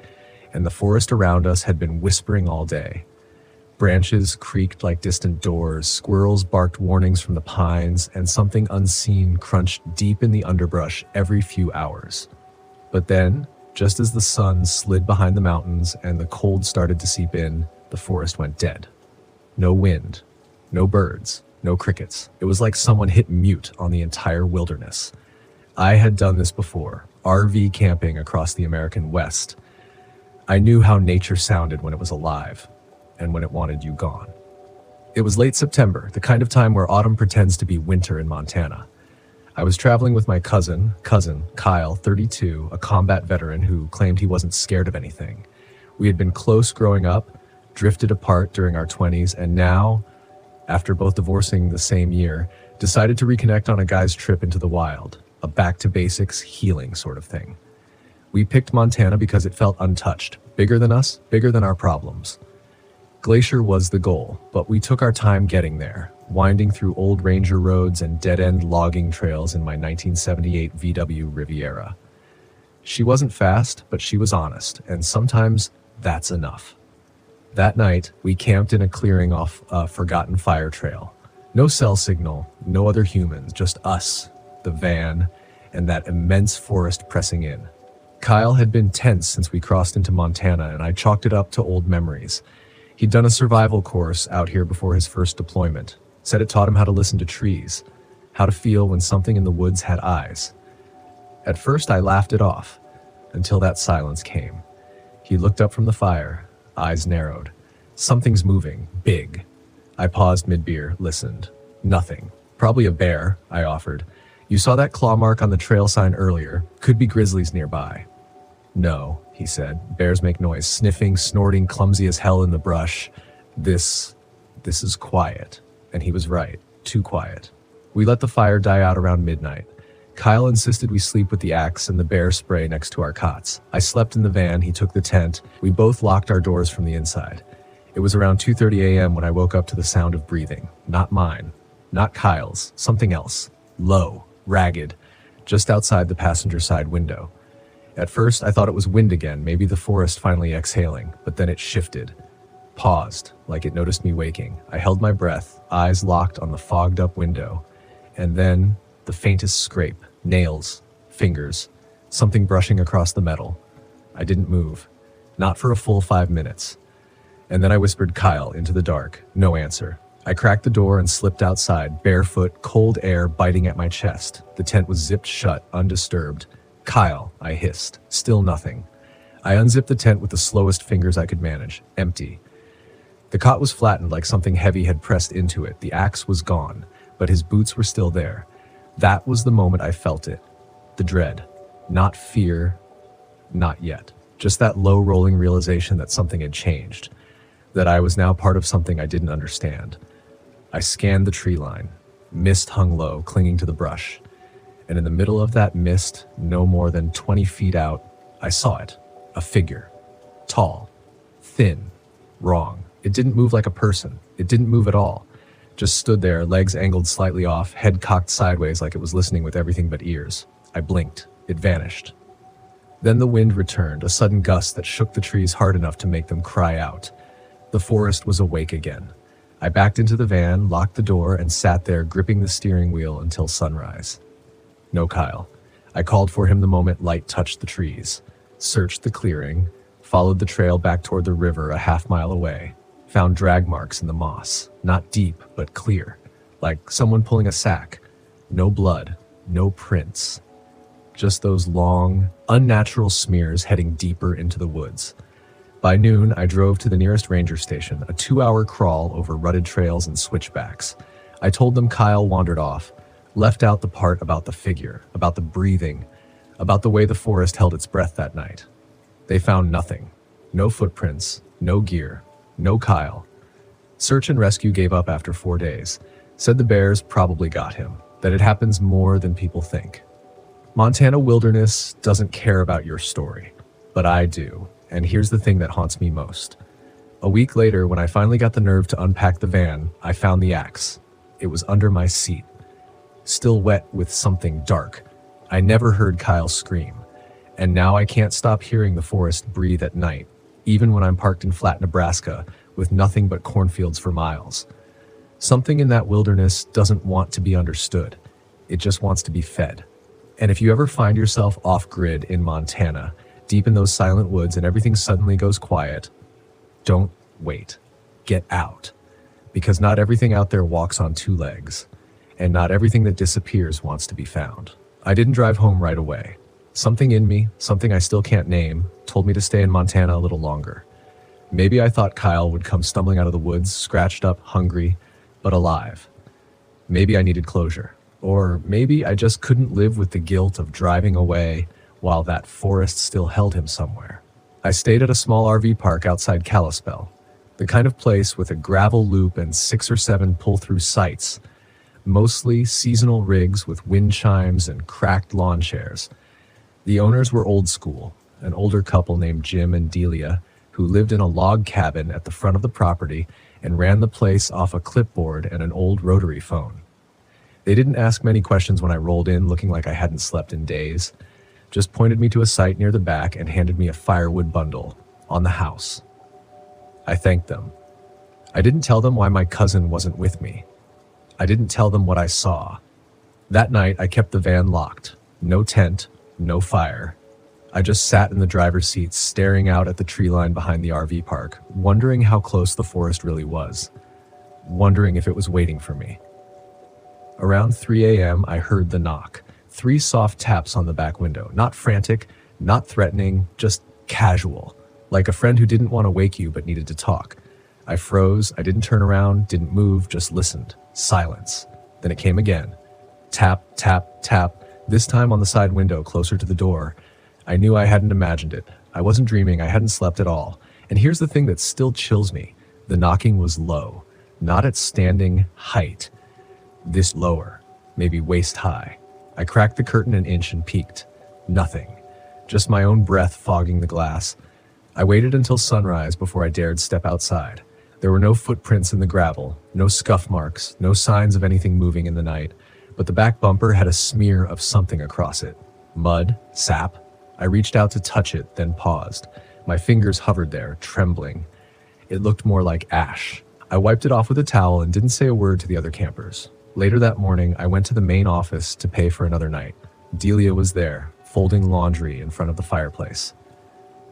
and the forest around us had been whispering all day. Branches creaked like distant doors, squirrels barked warnings from the pines, and something unseen crunched deep in the underbrush every few hours. But then, just as the sun slid behind the mountains and the cold started to seep in, the forest went dead. No wind, no birds, no crickets. It was like someone hit mute on the entire wilderness. I had done this before, RV camping across the American West. I knew how nature sounded when it was alive, and when it wanted you gone. It was late September, the kind of time where autumn pretends to be winter in Montana. I was traveling with my cousin, Kyle, 32, a combat veteran who claimed he wasn't scared of anything. We had been close growing up, drifted apart during our 20s, and now after both divorcing the same year, decided to reconnect on a guy's trip into the wild, a back-to-basics healing sort of thing. We picked Montana because it felt untouched, bigger than us, bigger than our problems. Glacier was the goal, but we took our time getting there, winding through old ranger roads and dead-end logging trails in my 1978 VW Riviera. She wasn't fast, but she was honest, and sometimes that's enough. That night, we camped in a clearing off a forgotten fire trail. No cell signal, no other humans, just us, the van, and that immense forest pressing in. Kyle had been tense since we crossed into Montana, and I chalked it up to old memories. He'd done a survival course out here before his first deployment. Said it taught him how to listen to trees, how to feel when something in the woods had eyes. At first, I laughed it off, until that silence came. He looked up from the fire, eyes narrowed. Something's moving, big. I paused mid-beer, listened. Nothing. Probably a bear, I offered. You saw that claw mark on the trail sign earlier. Could be grizzlies nearby. No, he said. Bears make noise, sniffing, snorting, clumsy as hell in the brush. This is quiet. And he was right. Too quiet. We let the fire die out around midnight. Kyle insisted we sleep with the axe and the bear spray next to our cots. I slept in the van, he took the tent. We both locked our doors from the inside. It was around 2:30 a.m. when I woke up to the sound of breathing. Not mine. Not Kyle's. Something else. Low. Ragged. Just outside the passenger side window. At first, I thought it was wind again, maybe the forest finally exhaling, but then it shifted. Paused, like it noticed me waking. I held my breath, eyes locked on the fogged-up window. And then, the faintest scrape. Nails. Fingers. Something brushing across the metal. I didn't move. Not for a full 5 minutes. And then I whispered Kyle into the dark. No answer. I cracked the door and slipped outside, barefoot, cold air biting at my chest. The tent was zipped shut, undisturbed. Kyle, I hissed. Still nothing. I unzipped the tent with the slowest fingers I could manage. Empty. The cot was flattened like something heavy had pressed into it. The axe was gone, but his boots were still there. That was the moment I felt it. The dread. Not fear. Not yet. Just that low rolling realization that something had changed. That I was now part of something I didn't understand. I scanned the tree line. Mist hung low, clinging to the brush. And in the middle of that mist, no more than 20 feet out, I saw it. A figure. Tall. Thin. Wrong. It didn't move like a person. It didn't move at all. Just stood there, legs angled slightly off, head cocked sideways like it was listening with everything but ears. I blinked. It vanished. Then the wind returned, a sudden gust that shook the trees hard enough to make them cry out. The forest was awake again. I backed into the van, locked the door, and sat there gripping the steering wheel until sunrise. No Kyle. I called for him the moment light touched the trees. Searched the clearing, followed the trail back toward the river a half-mile away. Found drag marks in the moss. Not deep, but clear. Like someone pulling a sack. No blood. No prints. Just those long, unnatural smears heading deeper into the woods. By noon, I drove to the nearest ranger station, a 2-hour crawl over rutted trails and switchbacks. I told them Kyle wandered off, left out the part about the figure, about the breathing, about the way the forest held its breath that night. They found nothing. No footprints, no gear, no Kyle. Search and rescue gave up after 4 days. Said the bears probably got him, that it happens more than people think. Montana wilderness doesn't care about your story, but I do. And here's the thing that haunts me most. A week later, when I finally got the nerve to unpack the van, I found the axe. It was under my seat, still wet with something dark. I never heard Kyle scream, and now I can't stop hearing the forest breathe at night, even when I'm parked in flat Nebraska with nothing but cornfields for miles. Something in that wilderness doesn't want to be understood. It just wants to be fed. And if you ever find yourself off-grid in Montana, deep in those silent woods and everything suddenly goes quiet, don't wait. Get out. Because not everything out there walks on 2 legs, and not everything that disappears wants to be found. I didn't drive home right away. Something in me, something I still can't name, told me to stay in Montana a little longer. Maybe I thought Kyle would come stumbling out of the woods, scratched up, hungry, but alive. Maybe I needed closure. Or maybe I just couldn't live with the guilt of driving away while that forest still held him somewhere. I stayed at a small RV park outside Kalispell. The kind of place with a gravel loop and 6 or 7 pull-through sites, mostly seasonal rigs with wind chimes and cracked lawn chairs. The owners were old school, an older couple named Jim and Delia, who lived in a log cabin at the front of the property and ran the place off a clipboard and an old rotary phone. They didn't ask many questions when I rolled in looking like I hadn't slept in days, just pointed me to a site near the back and handed me a firewood bundle on the house. I thanked them. I didn't tell them why my cousin wasn't with me. I didn't tell them what I saw. That night, I kept the van locked. No tent, no fire. I just sat in the driver's seat staring out at the tree line behind the RV park, wondering how close the forest really was, wondering if it was waiting for me. Around 3 a.m., I heard the knock. 3 soft taps on the back window. Not frantic, not threatening, just casual. Like a friend who didn't want to wake you but needed to talk. I froze, I didn't turn around, didn't move, just listened. Silence. Then it came again. Tap, tap, tap, this time on the side window closer to the door. I knew I hadn't imagined it. I wasn't dreaming, I hadn't slept at all. And here's the thing that still chills me. The knocking was low, not at standing height. This lower, maybe waist high. I cracked the curtain an inch and peeked. Nothing. Just my own breath fogging the glass. I waited until sunrise before I dared step outside. There were no footprints in the gravel, no scuff marks, no signs of anything moving in the night, but the back bumper had a smear of something across it. Mud, sap. I reached out to touch it, then paused. My fingers hovered there, trembling. It looked more like ash. I wiped it off with a towel and didn't say a word to the other campers. Later that morning, I went to the main office to pay for another night. Delia was there, folding laundry in front of the fireplace.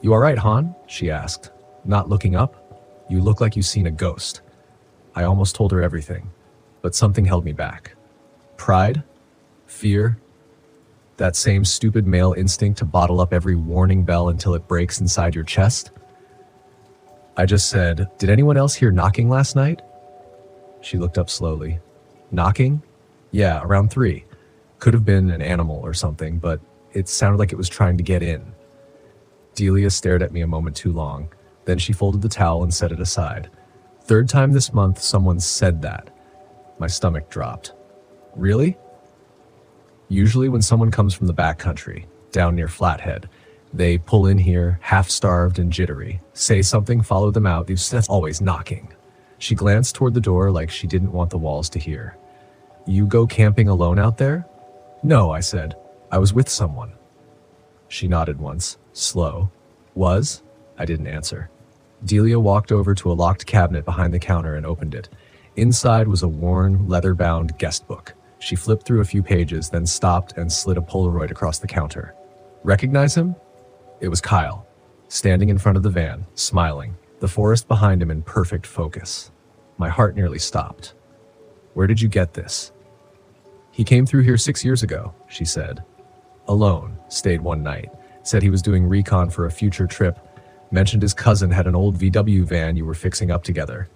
"You all right, Han?" she asked, not looking up. "You look like you've seen a ghost." I almost told her everything, but something held me back. Pride? Fear? That same stupid male instinct to bottle up every warning bell until it breaks inside your chest? I just said, "Did anyone else hear knocking last night?" She looked up slowly. "Knocking? Yeah, around 3. Could have been an animal or something, but it sounded like it was trying to get in." Delia stared at me a moment too long. Then she folded the towel and set it aside. 3rd time this month someone said that. My stomach dropped. Really? Usually when someone comes from the backcountry, down near Flathead, they pull in here, half-starved and jittery, say something, follow them out. That's always knocking. She glanced toward the door like she didn't want the walls to hear. "You go camping alone out there?" "No," I said. "I was with someone." She nodded once, slow. "Was?" I didn't answer. Delia walked over to a locked cabinet behind the counter and opened it. Inside was a worn, leather-bound guest book. She flipped through a few pages, then stopped and slid a Polaroid across the counter. "Recognize him?" It was Kyle, standing in front of the van, smiling, the forest behind him in perfect focus. My heart nearly stopped. "Where did you get this?" "He came through here 6 years ago," she said. "Alone, stayed one night, said he was doing recon for a future trip, mentioned his cousin had an old VW van you were fixing up together."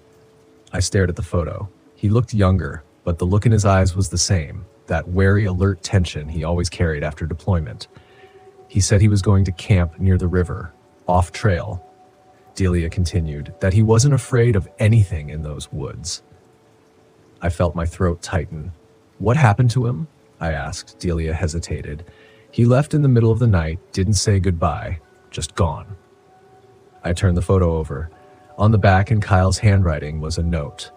I stared at the photo. He looked younger, but the look in his eyes was the same, that wary, alert tension he always carried after deployment. He said he was going to camp near the river, off trail. Delia continued, that he wasn't afraid of anything in those woods. I felt my throat tighten. "What happened to him?" I asked. Delia hesitated. "He left in the middle of the night, didn't say goodbye, just gone." I turned the photo over. On the back in Kyle's handwriting was a note.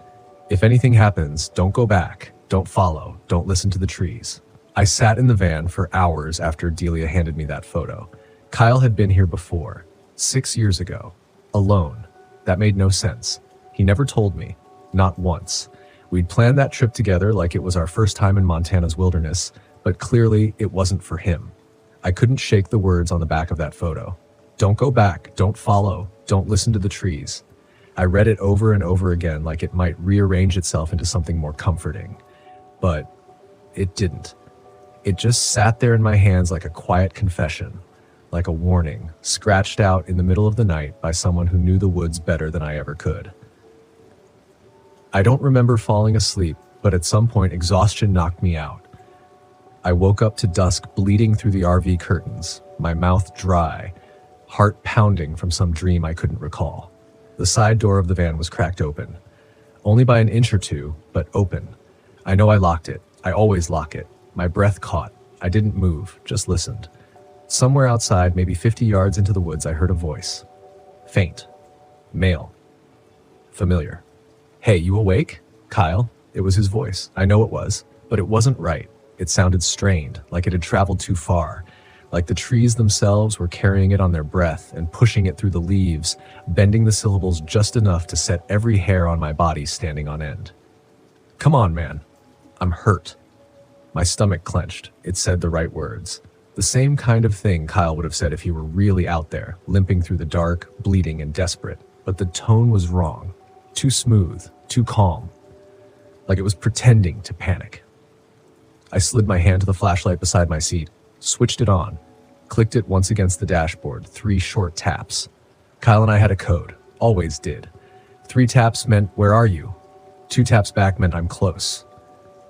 "If anything happens, don't go back, don't follow, don't listen to the trees." I sat in the van for hours after Delia handed me that photo. Kyle had been here before, 6 years ago, alone. That made no sense. He never told me, not once. We'd planned that trip together like it was our first time in Montana's wilderness, but clearly it wasn't for him. I couldn't shake the words on the back of that photo. "Don't go back, don't follow, don't listen to the trees." I read it over and over again like it might rearrange itself into something more comforting. But it didn't. It just sat there in my hands like a quiet confession, like a warning, scratched out in the middle of the night by someone who knew the woods better than I ever could. I don't remember falling asleep, but at some point exhaustion knocked me out. I woke up to dusk bleeding through the RV curtains, my mouth dry, heart pounding from some dream I couldn't recall. The side door of the van was cracked open. Only by an inch or two, but open. I know I locked it. I always lock it. My breath caught. I didn't move, just listened. Somewhere outside, maybe 50 yards into the woods, I heard a voice. Faint. Male. Familiar. Hey, you awake? Kyle. It was his voice. I know it was, but it wasn't right. It sounded strained, like it had traveled too far, like the trees themselves were carrying it on their breath and pushing it through the leaves, bending the syllables just enough to set every hair on my body standing on end. Come on, man. I'm hurt. My stomach clenched. It said the right words. The same kind of thing Kyle would have said if he were really out there, limping through the dark, bleeding and desperate. But the tone was wrong. Too smooth, too calm. Like it was pretending to panic. I slid my hand to the flashlight beside my seat, switched it on, clicked it once against the dashboard, 3 short taps. Kyle and I had a code, always did. 3 taps meant, where are you? 2 taps back meant I'm close.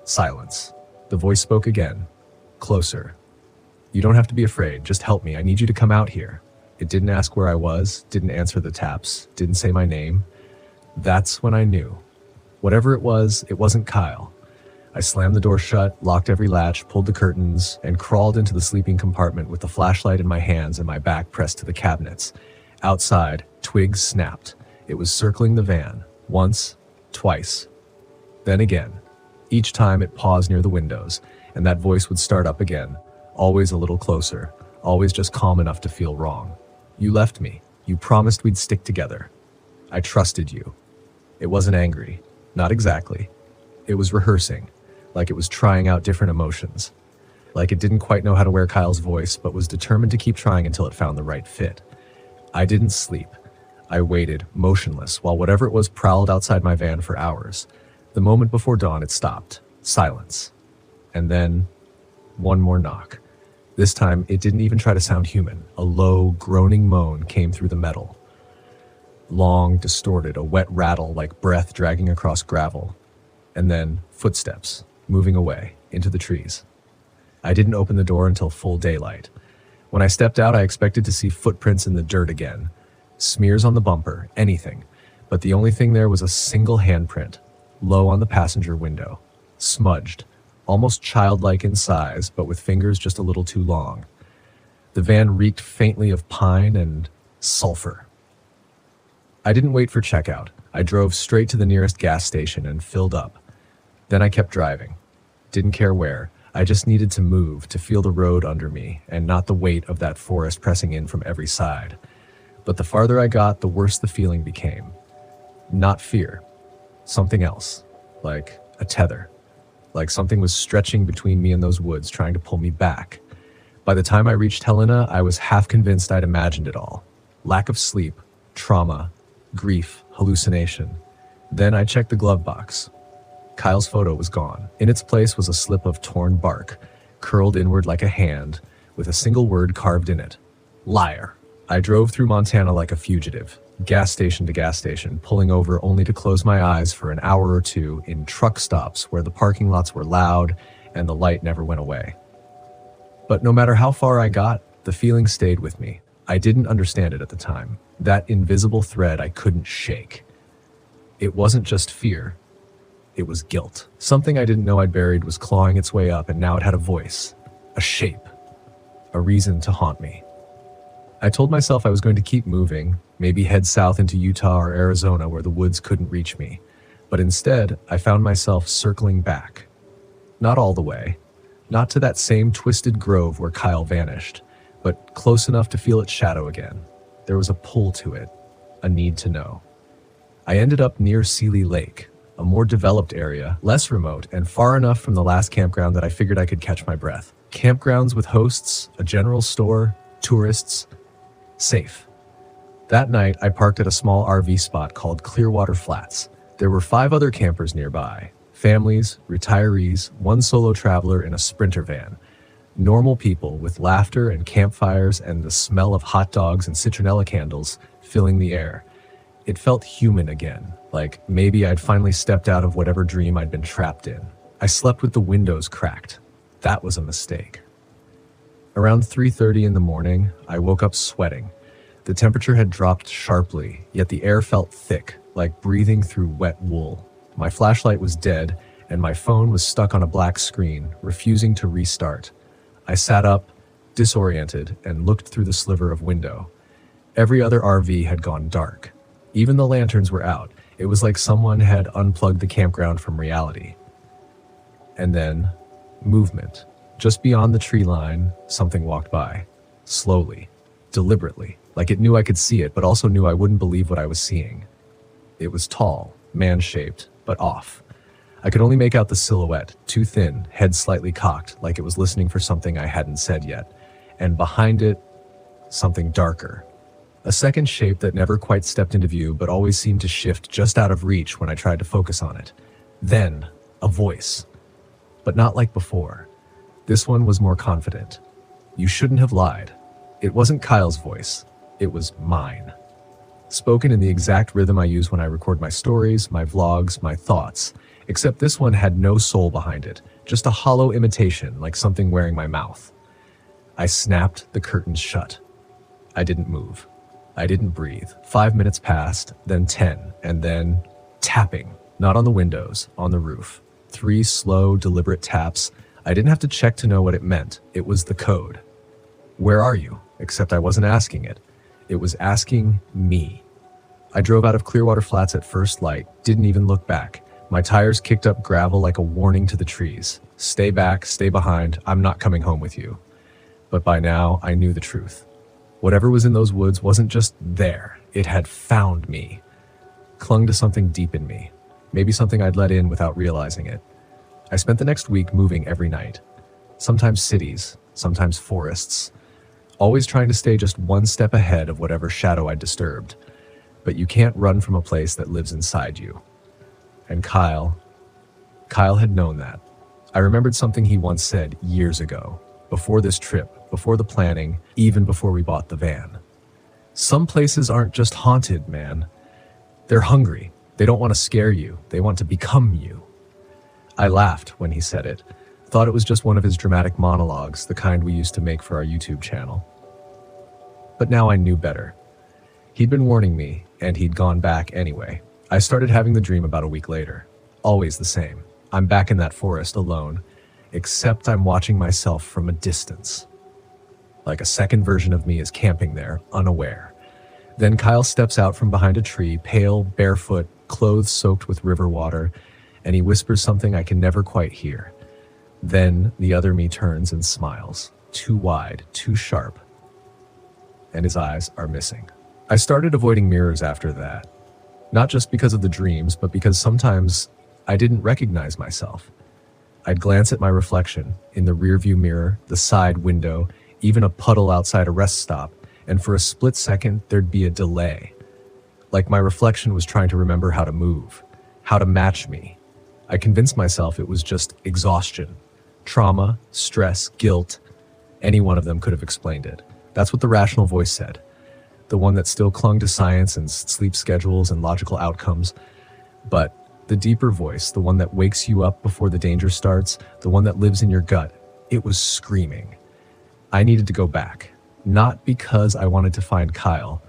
Silence. The voice spoke again. Closer. You don't have to be afraid, just help me, I need you to come out here. It didn't ask where I was, didn't answer the taps, didn't say my name. That's when I knew. Whatever it wasn't Kyle. I slammed the door shut, locked every latch, pulled the curtains, and crawled into the sleeping compartment with the flashlight in my hands and my back pressed to the cabinets. Outside, twigs snapped. It was circling the van. Once, twice. Then again. Each time it paused near the windows, and that voice would start up again, always a little closer, always just calm enough to feel wrong. You left me. You promised we'd stick together. I trusted you. It wasn't angry. Not exactly. It was rehearsing. Like it was trying out different emotions. Like it didn't quite know how to wear Kyle's voice, but was determined to keep trying until it found the right fit. I didn't sleep. I waited, motionless, while whatever it was prowled outside my van for hours. The moment before dawn, it stopped. Silence. And then, one more knock. This time, it didn't even try to sound human. A low, groaning moan came through the metal. Long, distorted, a wet rattle like breath dragging across gravel. And then, footsteps, moving away, into the trees. I didn't open the door until full daylight. When I stepped out, I expected to see footprints in the dirt again. Smears on the bumper, anything. But the only thing there was a single handprint, low on the passenger window. Smudged, almost childlike in size, but with fingers just a little too long. The van reeked faintly of pine and sulfur. I didn't wait for checkout. I drove straight to the nearest gas station and filled up. Then I kept driving. Didn't care where. I just needed to move, to feel the road under me, and not the weight of that forest pressing in from every side. But the farther I got, the worse the feeling became. Not fear. Something else. Like a tether. Like something was stretching between me and those woods, trying to pull me back. By the time I reached Helena, I was half convinced I'd imagined it all. Lack of sleep, trauma, grief, hallucination. Then I checked the glove box. Kyle's photo was gone. In its place was a slip of torn bark, curled inward like a hand, with a single word carved in it. Liar. I drove through Montana like a fugitive, gas station to gas station, pulling over only to close my eyes for an hour or two in truck stops where the parking lots were loud and the light never went away. But no matter how far I got, the feeling stayed with me. I didn't understand it at the time. That invisible thread I couldn't shake. It wasn't just fear. It was guilt. Something I didn't know I'd buried was clawing its way up, and now it had a voice, a shape, a reason to haunt me. I told myself I was going to keep moving, maybe head south into Utah or Arizona where the woods couldn't reach me. But instead, I found myself circling back. Not all the way. Not to that same twisted grove where Kyle vanished, but close enough to feel its shadow again. There was a pull to it, a need to know. I ended up near Seeley Lake, a more developed area, less remote, and far enough from the last campground that I figured I could catch my breath. Campgrounds with hosts, a general store, tourists, safe. That night, I parked at a small RV spot called Clearwater Flats. There were 5 other campers nearby. Families, retirees, one solo traveler in a Sprinter van. Normal people with laughter and campfires and the smell of hot dogs and citronella candles filling the air. It felt human again, like maybe I'd finally stepped out of whatever dream I'd been trapped in. I slept with the windows cracked. That was a mistake. Around 3:30 in the morning, I woke up sweating. The temperature had dropped sharply, yet the air felt thick, like breathing through wet wool. My flashlight was dead, and my phone was stuck on a black screen, refusing to restart. I sat up, disoriented, and looked through the sliver of window. Every other RV had gone dark. Even the lanterns were out. It was like someone had unplugged the campground from reality. And then, movement. Just beyond the tree line, something walked by. Slowly, deliberately, like it knew I could see it, but also knew I wouldn't believe what I was seeing. It was tall, man-shaped, but off. I could only make out the silhouette, too thin, head slightly cocked, like it was listening for something I hadn't said yet. And behind it, something darker. A second shape that never quite stepped into view, but always seemed to shift just out of reach when I tried to focus on it. Then, a voice. But not like before. This one was more confident. You shouldn't have lied. It wasn't Kyle's voice. It was mine. Spoken in the exact rhythm I use when I record my stories, my vlogs, my thoughts. Except this one had no soul behind it, just a hollow imitation, like something wearing my mouth. I snapped the curtains shut. I didn't move. I didn't breathe. 5 minutes passed, then 10, and then tapping. Not on the windows, on the roof. 3 slow, deliberate taps. I didn't have to check to know what it meant. It was the code. Where are you? Except I wasn't asking it. It was asking me. I drove out of Clearwater Flats at first light, didn't even look back. My tires kicked up gravel like a warning to the trees. Stay back, stay behind, I'm not coming home with you. But by now, I knew the truth. Whatever was in those woods wasn't just there. It had found me. Clung to something deep in me. Maybe something I'd let in without realizing it. I spent the next week moving every night. Sometimes cities, sometimes forests. Always trying to stay just one step ahead of whatever shadow I'd disturbed. But you can't run from a place that lives inside you. And Kyle had known that. I remembered something he once said years ago, before this trip, before the planning, even before we bought the van. Some places aren't just haunted, man. They're hungry. They don't want to scare you. They want to become you. I laughed when he said it. Thought it was just one of his dramatic monologues, the kind we used to make for our YouTube channel. But now I knew better. He'd been warning me, and he'd gone back anyway. I started having the dream about a week later. Always the same. I'm back in that forest alone, except I'm watching myself from a distance. Like a second version of me is camping there, unaware. Then Kyle steps out from behind a tree, pale, barefoot, clothes soaked with river water, and he whispers something I can never quite hear. Then the other me turns and smiles, too wide, too sharp, and his eyes are missing. I started avoiding mirrors after that. Not just because of the dreams, but because sometimes I didn't recognize myself. I'd glance at my reflection in the rearview mirror, the side window, even a puddle outside a rest stop, and for a split second, there'd be a delay. Like my reflection was trying to remember how to move, how to match me. I convinced myself it was just exhaustion, trauma, stress, guilt. Any one of them could have explained it. That's what the rational voice said. The one that still clung to science and sleep schedules and logical outcomes. But the deeper voice, the one that wakes you up before the danger starts, the one that lives in your gut, it was screaming. I needed to go back, not because I wanted to find Kyle,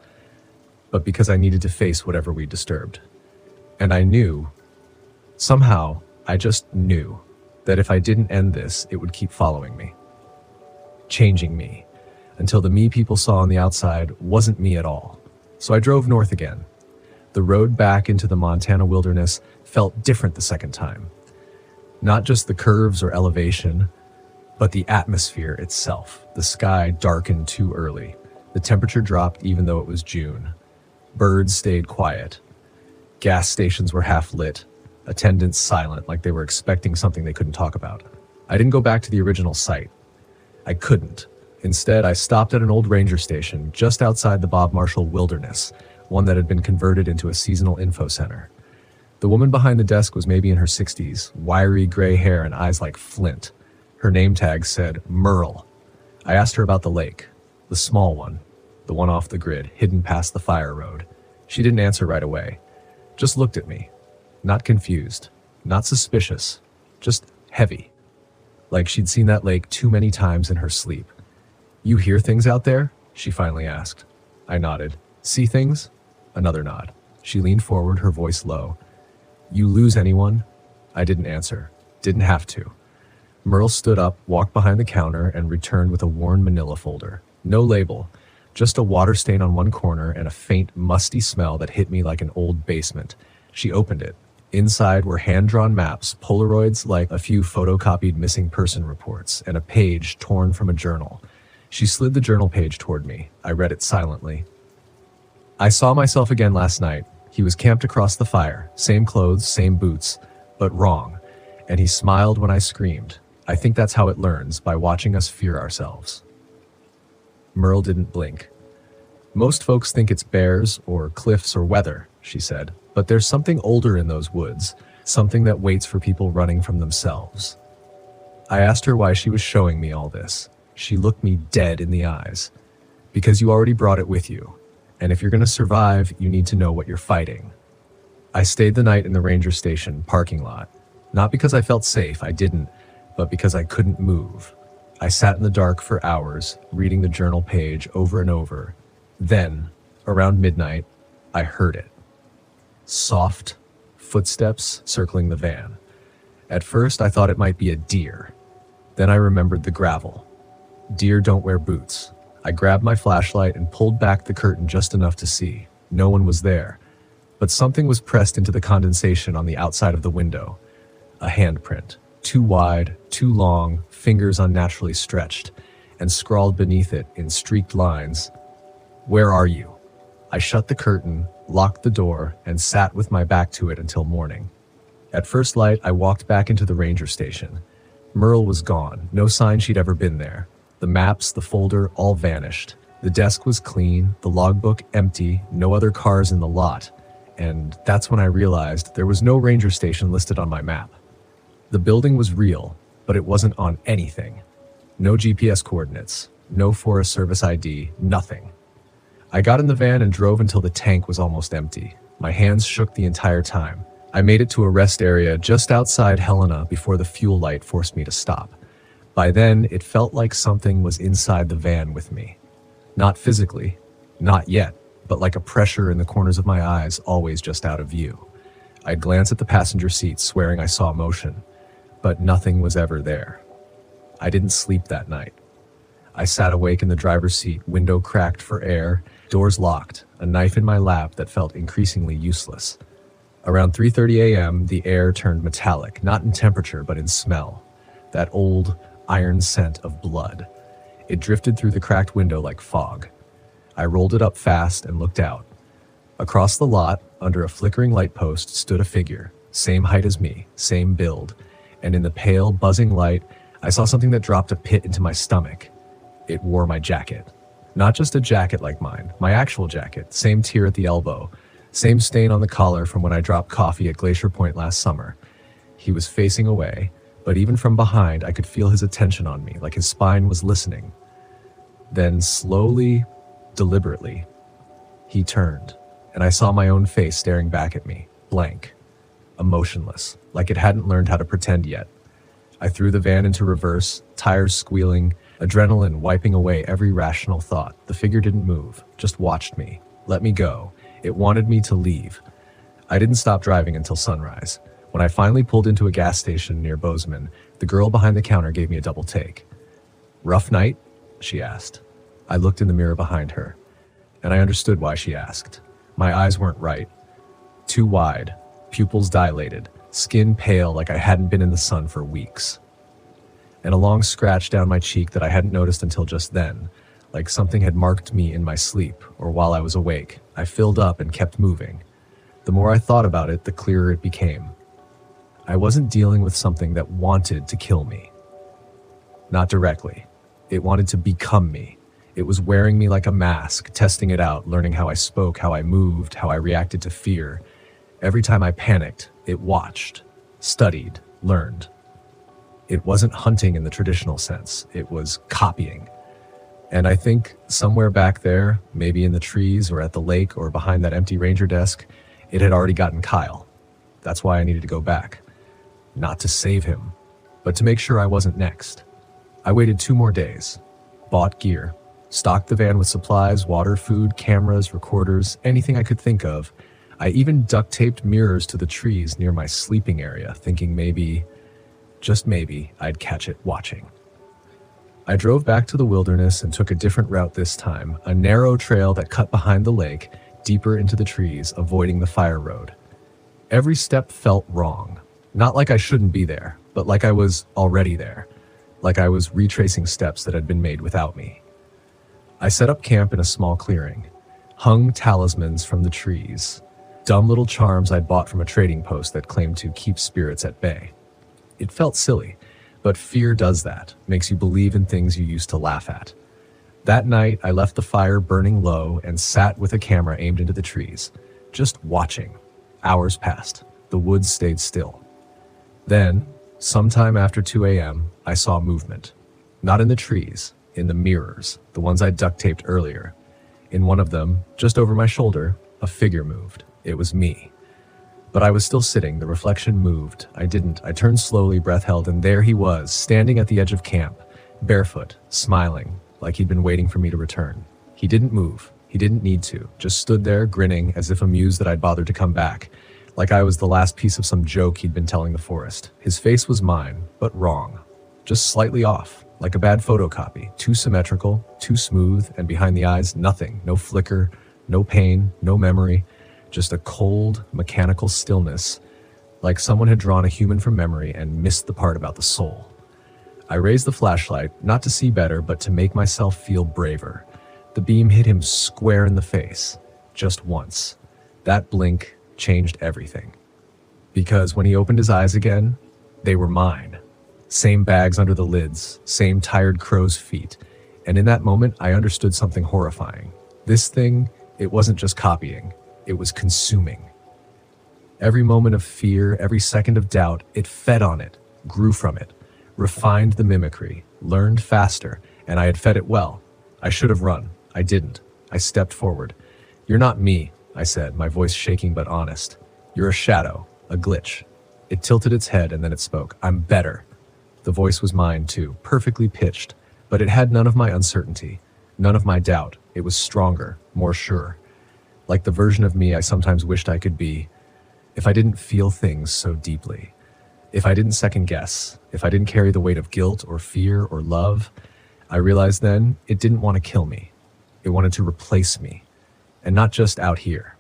but because I needed to face whatever we disturbed. And I knew, somehow, I just knew, that if I didn't end this, it would keep following me. Changing me. Until the me people saw on the outside wasn't me at all. So I drove north again. The road back into the Montana wilderness felt different the second time. Not just the curves or elevation, but the atmosphere itself. The sky darkened too early. The temperature dropped even though it was June. Birds stayed quiet. Gas stations were half lit. Attendants silent, like they were expecting something they couldn't talk about. I didn't go back to the original site. I couldn't. Instead, I stopped at an old ranger station just outside the Bob Marshall Wilderness, one that had been converted into a seasonal info center. The woman behind the desk was maybe in her 60s, wiry gray hair and eyes like flint. Her name tag said Merle. I asked her about the lake, the small one, the one off the grid, hidden past the fire road. She didn't answer right away, just looked at me. Not confused, not suspicious, just heavy. Like she'd seen that lake too many times in her sleep. You hear things out there? She finally asked. I nodded. See things? Another nod. She leaned forward, her voice low. You lose anyone? I didn't answer. Didn't have to. Merle stood up, walked behind the counter, and returned with a worn manila folder. No label, just a water stain on one corner and a faint, musty smell that hit me like an old basement. She opened it. Inside were hand-drawn maps, Polaroids like a few photocopied missing person reports, and a page torn from a journal. She slid the journal page toward me. I read it silently. I saw myself again last night. He was camped across the fire, same clothes, same boots, but wrong. And he smiled when I screamed. I think that's how it learns, by watching us fear ourselves. Merle didn't blink. Most folks think it's bears or cliffs or weather, she said, but there's something older in those woods, something that waits for people running from themselves. I asked her why she was showing me all this. She looked me dead in the eyes. Because you already brought it with you. And if you're going to survive, you need to know what you're fighting. I stayed the night in the ranger station parking lot. Not because I felt safe, I didn't, but because I couldn't move. I sat in the dark for hours, reading the journal page over and over. Then, around midnight, I heard it. Soft footsteps circling the van. At first, I thought it might be a deer. Then I remembered the gravel. Deer don't wear boots. I grabbed my flashlight and pulled back the curtain just enough to see. No one was there. But something was pressed into the condensation on the outside of the window. A handprint. Too wide, too long, fingers unnaturally stretched, and scrawled beneath it in streaked lines, "Where are you?" I shut the curtain, locked the door, and sat with my back to it until morning. At first light, I walked back into the ranger station. Merle was gone, no sign she'd ever been there. The maps, the folder, all vanished. The desk was clean, the logbook empty, no other cars in the lot. And that's when I realized there was no ranger station listed on my map. The building was real, but it wasn't on anything. No GPS coordinates, no Forest Service ID, nothing. I got in the van and drove until the tank was almost empty. My hands shook the entire time. I made it to a rest area just outside Helena before the fuel light forced me to stop. By then, it felt like something was inside the van with me. Not physically, not yet, but like a pressure in the corners of my eyes, always just out of view. I'd glance at the passenger seat, swearing I saw motion, but nothing was ever there. I didn't sleep that night. I sat awake in the driver's seat, window cracked for air, doors locked, a knife in my lap that felt increasingly useless. Around 3:30 a.m., the air turned metallic, not in temperature, but in smell. That old, iron scent of blood. It drifted through the cracked window like fog. I rolled it up fast and looked out. Across the lot, under a flickering light post, stood a figure, same height as me, same build, and in the pale, buzzing light, I saw something that dropped a pit into my stomach. It wore my jacket. Not just a jacket like mine, my actual jacket, same tear at the elbow, same stain on the collar from when I dropped coffee at Glacier Point last summer. He was facing away, but even from behind, I could feel his attention on me, like his spine was listening. Then slowly, deliberately, he turned, and I saw my own face staring back at me, blank, emotionless, like it hadn't learned how to pretend yet. I threw the van into reverse, tires squealing, adrenaline wiping away every rational thought. The figure didn't move, just watched me, let me go. It wanted me to leave. I didn't stop driving until sunrise. When I finally pulled into a gas station near Bozeman, the girl behind the counter gave me a double take. "Rough night?" she asked. I looked in the mirror behind her, and I understood why she asked. My eyes weren't right. Too wide, pupils dilated, skin pale like I hadn't been in the sun for weeks. And a long scratch down my cheek that I hadn't noticed until just then, like something had marked me in my sleep or while I was awake. I filled up and kept moving. The more I thought about it, the clearer it became. I wasn't dealing with something that wanted to kill me. Not directly. It wanted to become me. It was wearing me like a mask, testing it out, learning how I spoke, how I moved, how I reacted to fear. Every time I panicked, it watched, studied, learned. It wasn't hunting in the traditional sense. It was copying. And I think somewhere back there, maybe in the trees or at the lake or behind that empty ranger desk, it had already gotten Kyle. That's why I needed to go back. Not to save him, but to make sure I wasn't next. I waited 2 more days, bought gear, Stocked the van with supplies, water, food, cameras, recorders, anything I could think of. I even duct taped mirrors to the trees near my sleeping area, thinking maybe, just maybe, I'd catch it watching. I drove back to the wilderness and took a different route this time, a narrow trail that cut behind the lake, deeper into the trees, avoiding the fire road. Every step felt wrong. Not like I shouldn't be there, but like I was already there. Like I was retracing steps that had been made without me. I set up camp in a small clearing, hung talismans from the trees, dumb little charms I'd bought from a trading post that claimed to keep spirits at bay. It felt silly, but fear does that, makes you believe in things you used to laugh at. That night, I left the fire burning low and sat with a camera aimed into the trees, just watching. Hours passed. The woods stayed still. Then, sometime after 2 a.m., I saw movement. Not in the trees, in the mirrors, the ones I duct taped earlier. In one of them, just over my shoulder, a figure moved. It was me. But I was still sitting, the reflection moved. I turned slowly, breath held, and there he was, standing at the edge of camp, barefoot, smiling, like he'd been waiting for me to return. He didn't move. He didn't need to, just stood there, grinning, as if amused that I'd bothered to come back, like I was the last piece of some joke he'd been telling the forest. His face was mine, but wrong. Just slightly off, like a bad photocopy, too symmetrical, too smooth, and behind the eyes, nothing, no flicker, no pain, no memory, just a cold, mechanical stillness, like someone had drawn a human from memory and missed the part about the soul. I raised the flashlight, not to see better, but to make myself feel braver. The beam hit him square in the face, just once. That blink changed everything. Because when he opened his eyes again, they were mine. Same bags under the lids, same tired crow's feet. And in that moment, I understood something horrifying. This thing, it wasn't just copying, it was consuming. Every moment of fear, every second of doubt, it fed on it, grew from it, refined the mimicry, learned faster, and I had fed it well. I should have run. I didn't. I stepped forward. "You're not me," I said, my voice shaking but honest. "You're a shadow, a glitch." It tilted its head and then it spoke. "I'm better." The voice was mine too, perfectly pitched, but it had none of my uncertainty, none of my doubt. It was stronger, more sure. Like the version of me I sometimes wished I could be, if I didn't feel things so deeply. If I didn't second guess, if I didn't carry the weight of guilt or fear or love. I realized then it didn't want to kill me. It wanted to replace me. And not just out here.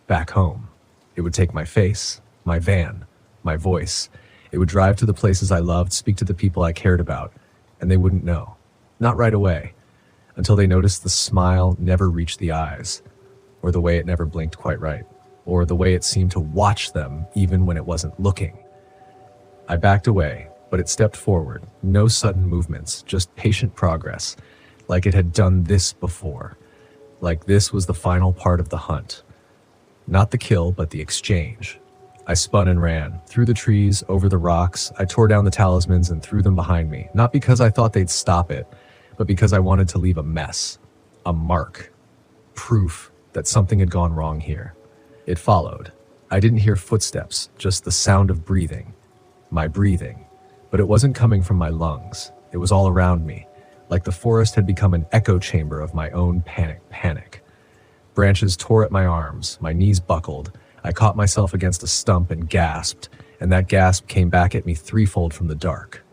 Back home. It would take my face, my van, my voice. It would drive to the places I loved, speak to the people I cared about, and they wouldn't know. Not right away. Until they noticed the smile never reached the eyes, or the way it never blinked quite right, or the way it seemed to watch them even when it wasn't looking. I backed away, but it stepped forward. No sudden movements, just patient progress, like it had done this before. Like this was the final part of the hunt. Not the kill, but the exchange. I spun and ran, through the trees, over the rocks. I tore down the talismans and threw them behind me, not because I thought they'd stop it, but because I wanted to leave a mess, a mark, proof that something had gone wrong here. It followed. I didn't hear footsteps, just the sound of breathing. My breathing. But it wasn't coming from my lungs. It was all around me, like the forest had become an echo chamber of my own panic. Branches tore at my arms, my knees buckled. I caught myself against a stump and gasped, and that gasp came back at me threefold from the dark.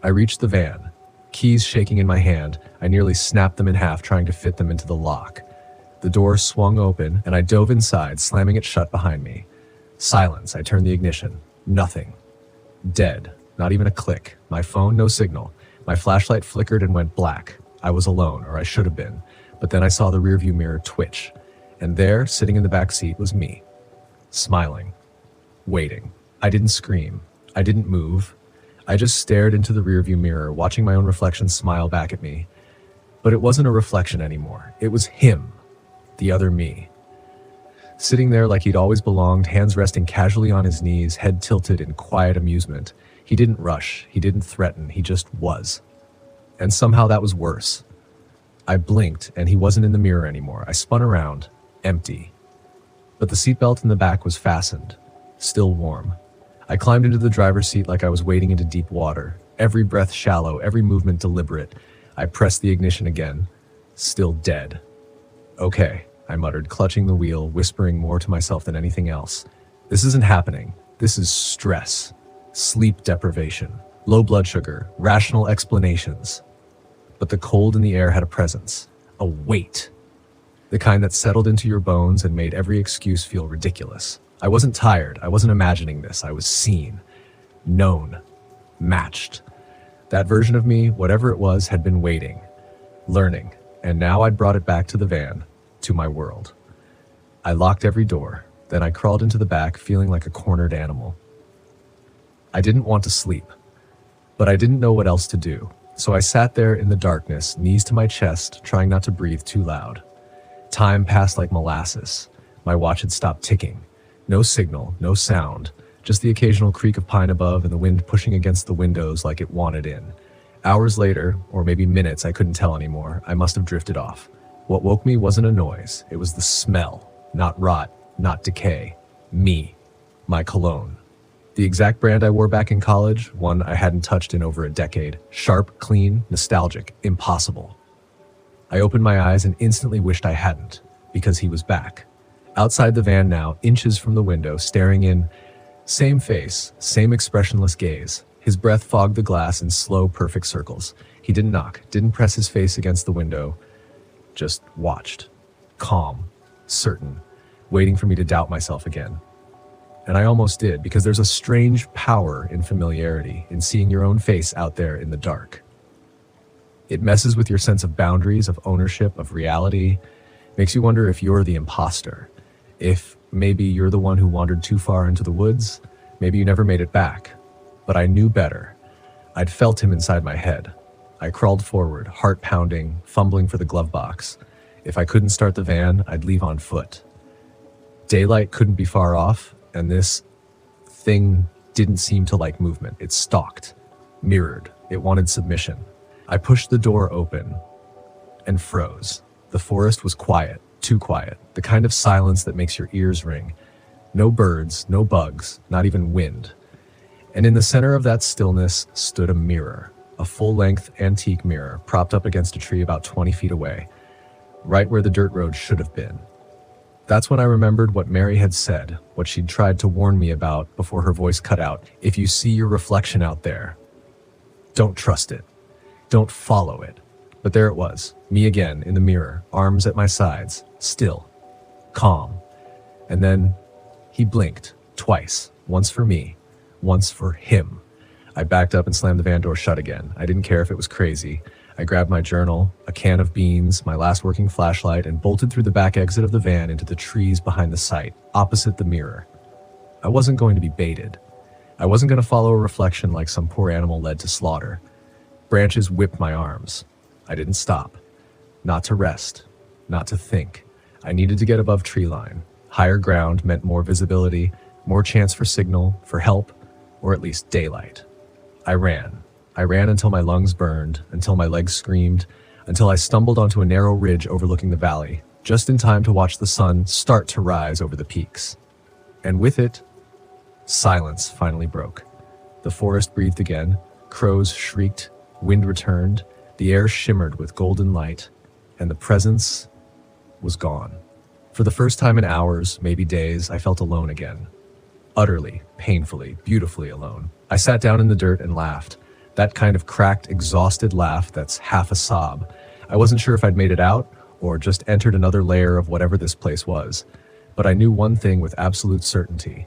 I reached the van, keys shaking in my hand. I nearly snapped them in half trying to fit them into the lock. The door swung open, and I dove inside, slamming it shut behind me. Silence. I turned the ignition. Nothing. Dead. Not even a click. My phone, no signal. My flashlight flickered and went black. I was alone, or I should have been. But then I saw the rearview mirror twitch. And there, sitting in the back seat, was me. Smiling. Waiting. I didn't scream. I didn't move. I just stared into the rearview mirror, watching my own reflection smile back at me. But it wasn't a reflection anymore. It was him. The other me. Sitting there like he'd always belonged, hands resting casually on his knees, head tilted in quiet amusement. He didn't rush. He didn't threaten. He just was. And somehow that was worse. I blinked, and he wasn't in the mirror anymore. I spun around, empty. But the seatbelt in the back was fastened, still warm. I climbed into the driver's seat like I was wading into deep water, every breath shallow, every movement deliberate. I pressed the ignition again, still dead. Okay, I muttered, clutching the wheel, whispering more to myself than anything else. This isn't happening. This is stress, sleep deprivation, low blood sugar, rational explanations. But the cold in the air had a presence, a weight, the kind that settled into your bones and made every excuse feel ridiculous. I wasn't tired. I wasn't imagining this. I was seen, known, matched. That version of me, whatever it was, had been waiting, learning, and now I'd brought it back to the van, to my world. I locked every door. Then I crawled into the back, feeling like a cornered animal. I didn't want to sleep, but I didn't know what else to do. So I sat there in the darkness, knees to my chest, trying not to breathe too loud. Time passed like molasses. My watch had stopped ticking. No signal, no sound, just the occasional creak of pine above and the wind pushing against the windows like it wanted in. Hours later, or maybe minutes, I couldn't tell anymore, I must have drifted off. What woke me wasn't a noise, it was the smell. Not rot, not decay. Me. My cologne. The exact brand I wore back in college, one I hadn't touched in over a decade. Sharp, clean, nostalgic, impossible. I opened my eyes and instantly wished I hadn't, because he was back. Outside the van now, inches from the window, staring in. Same face, same expressionless gaze. His breath fogged the glass in slow, perfect circles. He didn't knock, didn't press his face against the window. Just watched. Calm, certain, waiting for me to doubt myself again. And I almost did, because there's a strange power in familiarity, in seeing your own face out there in the dark. It messes with your sense of boundaries, of ownership, of reality. Makes you wonder if you're the imposter. If maybe you're the one who wandered too far into the woods. Maybe you never made it back. But I knew better. I'd felt him inside my head. I crawled forward, heart pounding, fumbling for the glove box. If I couldn't start the van, I'd leave on foot. Daylight couldn't be far off, and this thing didn't seem to like movement. It stalked, mirrored. It wanted submission. I pushed the door open and froze. The forest was quiet, too quiet, the kind of silence that makes your ears ring. No birds, no bugs, not even wind. And in the center of that stillness stood a mirror, a full-length antique mirror propped up against a tree about 20 feet away, right where the dirt road should have been. That's when I remembered what Mary had said, what she'd tried to warn me about before her voice cut out. If you see your reflection out there, don't trust it. Don't follow it. But there it was, me again in the mirror, arms at my sides, still, calm. And then he blinked, twice, once for me, once for him. I backed up and slammed the van door shut again. I didn't care if it was crazy. I grabbed my journal, a can of beans, my last working flashlight, and bolted through the back exit of the van into the trees behind the site, opposite the mirror. I wasn't going to be baited. I wasn't going to follow a reflection like some poor animal led to slaughter. Branches whipped my arms. I didn't stop. Not to rest. Not to think. I needed to get above tree line. Higher ground meant more visibility, more chance for signal, for help, or at least daylight. I ran. I ran until my lungs burned, until my legs screamed, until I stumbled onto a narrow ridge overlooking the valley, just in time to watch the sun start to rise over the peaks. And with it, silence finally broke. The forest breathed again, crows shrieked, wind returned, the air shimmered with golden light, and the presence was gone. For the first time in hours, maybe days, I felt alone again. Utterly, painfully, beautifully alone. I sat down in the dirt and laughed. That kind of cracked, exhausted laugh that's half a sob. I wasn't sure if I'd made it out, or just entered another layer of whatever this place was. But I knew one thing with absolute certainty.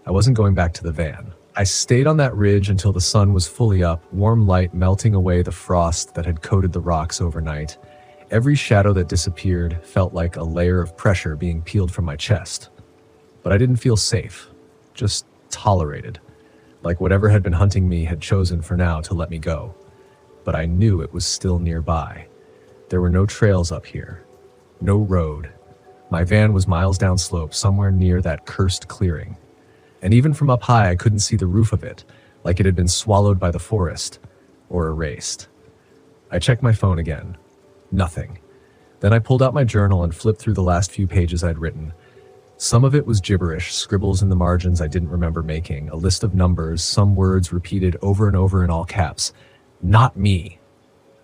I wasn't going back to the van. I stayed on that ridge until the sun was fully up, warm light melting away the frost that had coated the rocks overnight. Every shadow that disappeared felt like a layer of pressure being peeled from my chest. But I didn't feel safe, just tolerated. Like whatever had been hunting me had chosen for now to let me go. But I knew it was still nearby. There were no trails up here. No road. My van was miles downslope, somewhere near that cursed clearing. And even from up high, I couldn't see the roof of it, like it had been swallowed by the forest, or erased. I checked my phone again. Nothing. Then I pulled out my journal and flipped through the last few pages I'd written. Some of it was gibberish, scribbles in the margins I didn't remember making, a list of numbers, some words repeated over and over in all caps. Not me.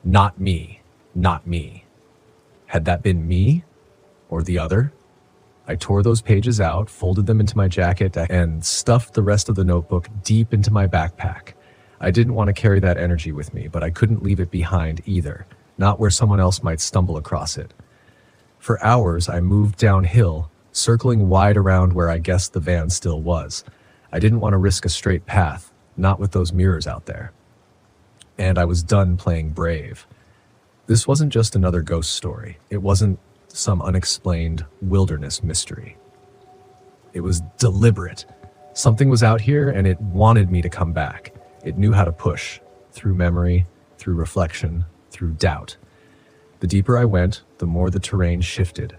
Not me. Not me. Had that been me? Or the other? I tore those pages out, folded them into my jacket, and stuffed the rest of the notebook deep into my backpack. I didn't want to carry that energy with me, but I couldn't leave it behind either, not where someone else might stumble across it. For hours, I moved downhill, circling wide around where I guessed the van still was. I didn't want to risk a straight path, not with those mirrors out there. And I was done playing brave. This wasn't just another ghost story. It wasn't some unexplained wilderness mystery. It was deliberate. Something was out here and it wanted me to come back. It knew how to push, through memory, through reflection, through doubt. The deeper I went, the more the terrain shifted.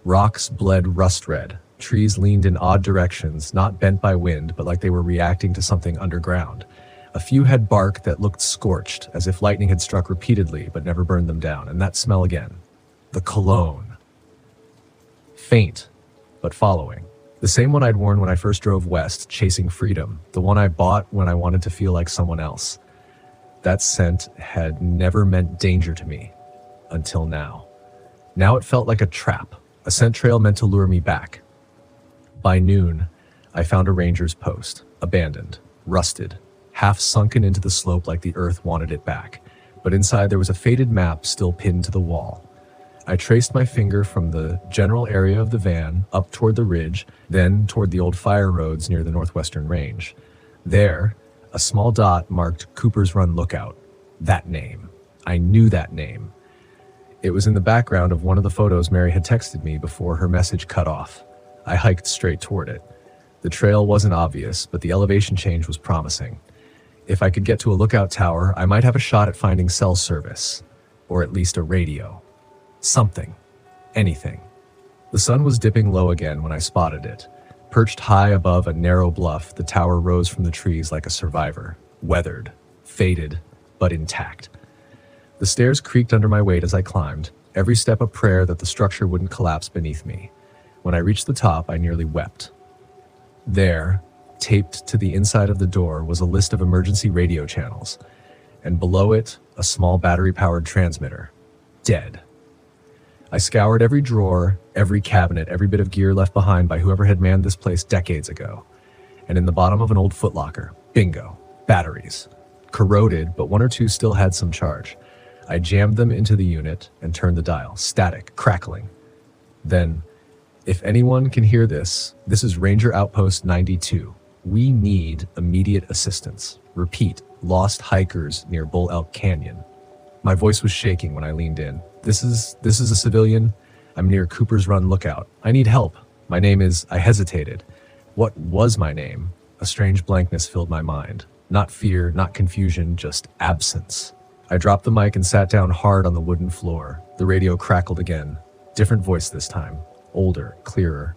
Rocks bled rust red. Trees leaned in odd directions, not bent by wind, but like they were reacting to something underground. A few had bark that looked scorched, as if lightning had struck repeatedly but never burned them down, and that smell again. The cologne. Faint, but following. The same one I'd worn when I first drove west, chasing freedom. The one I bought when I wanted to feel like someone else. That scent had never meant danger to me, until now. Now it felt like a trap, a scent trail meant to lure me back. By noon, I found a ranger's post, abandoned, rusted, half sunken into the slope like the earth wanted it back. But inside there was a faded map still pinned to the wall. I traced my finger from the general area of the van up toward the ridge, then toward the old fire roads near the northwestern range. There, a small dot marked Cooper's Run Lookout. That name. I knew that name. It was in the background of one of the photos Mary had texted me before her message cut off. I hiked straight toward it. The trail wasn't obvious, but the elevation change was promising. If I could get to a lookout tower, I might have a shot at finding cell service, or at least a radio. Something. Anything. The sun was dipping low again when I spotted it. Perched high above a narrow bluff, the tower rose from the trees like a survivor, weathered, faded, but intact. The stairs creaked under my weight as I climbed, every step a prayer that the structure wouldn't collapse beneath me. When I reached the top, I nearly wept. There, taped to the inside of the door, was a list of emergency radio channels, and below it, a small battery-powered transmitter. Dead. I scoured every drawer, every cabinet, every bit of gear left behind by whoever had manned this place decades ago. And in the bottom of an old footlocker, bingo, batteries. Corroded, but one or two still had some charge. I jammed them into the unit and turned the dial, static, crackling. Then, if anyone can hear this, this is Ranger Outpost 92. We need immediate assistance. Repeat, lost hikers near Bull Elk Canyon. My voice was shaking when I leaned in. This is a civilian. I'm near Cooper's Run Lookout. I need help. My name is... I hesitated. What was my name? A strange blankness filled my mind. Not fear, not confusion, just absence. I dropped the mic and sat down hard on the wooden floor. The radio crackled again. Different voice this time. Older, clearer.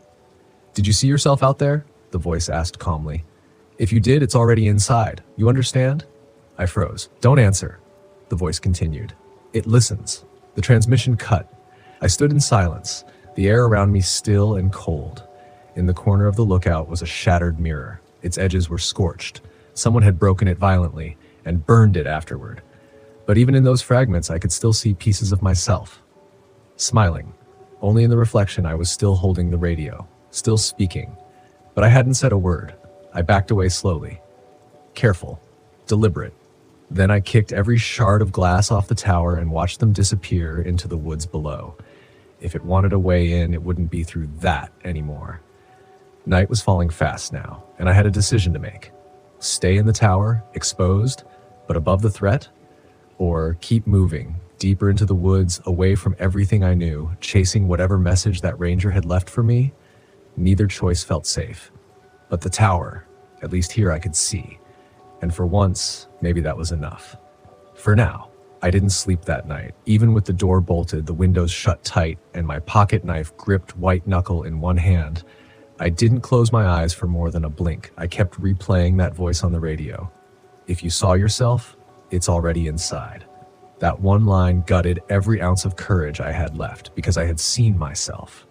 Did you see yourself out there? The voice asked calmly. If you did, it's already inside. You understand? I froze. Don't answer. The voice continued. It listens. The transmission cut. I stood in silence, the air around me still and cold. In the corner of the lookout was a shattered mirror. Its edges were scorched. Someone had broken it violently and burned it afterward. But even in those fragments, I could still see pieces of myself. Smiling. Only in the reflection I was still holding the radio, still speaking. But I hadn't said a word. I backed away slowly. Careful. Deliberate. Then I kicked every shard of glass off the tower and watched them disappear into the woods below. If it wanted a way in, it wouldn't be through that anymore. Night was falling fast now, and I had a decision to make. Stay in the tower, exposed, but above the threat? Or keep moving, deeper into the woods, away from everything I knew, chasing whatever message that ranger had left for me? Neither choice felt safe. But the tower, at least here I could see. And for once, maybe that was enough. For now, I didn't sleep that night, even with the door bolted, the windows shut tight, and my pocket knife gripped white knuckle in one hand. I didn't close my eyes for more than a blink. I kept replaying that voice on the radio. If you saw yourself, it's already inside. That one line gutted every ounce of courage I had left, because I had seen myself.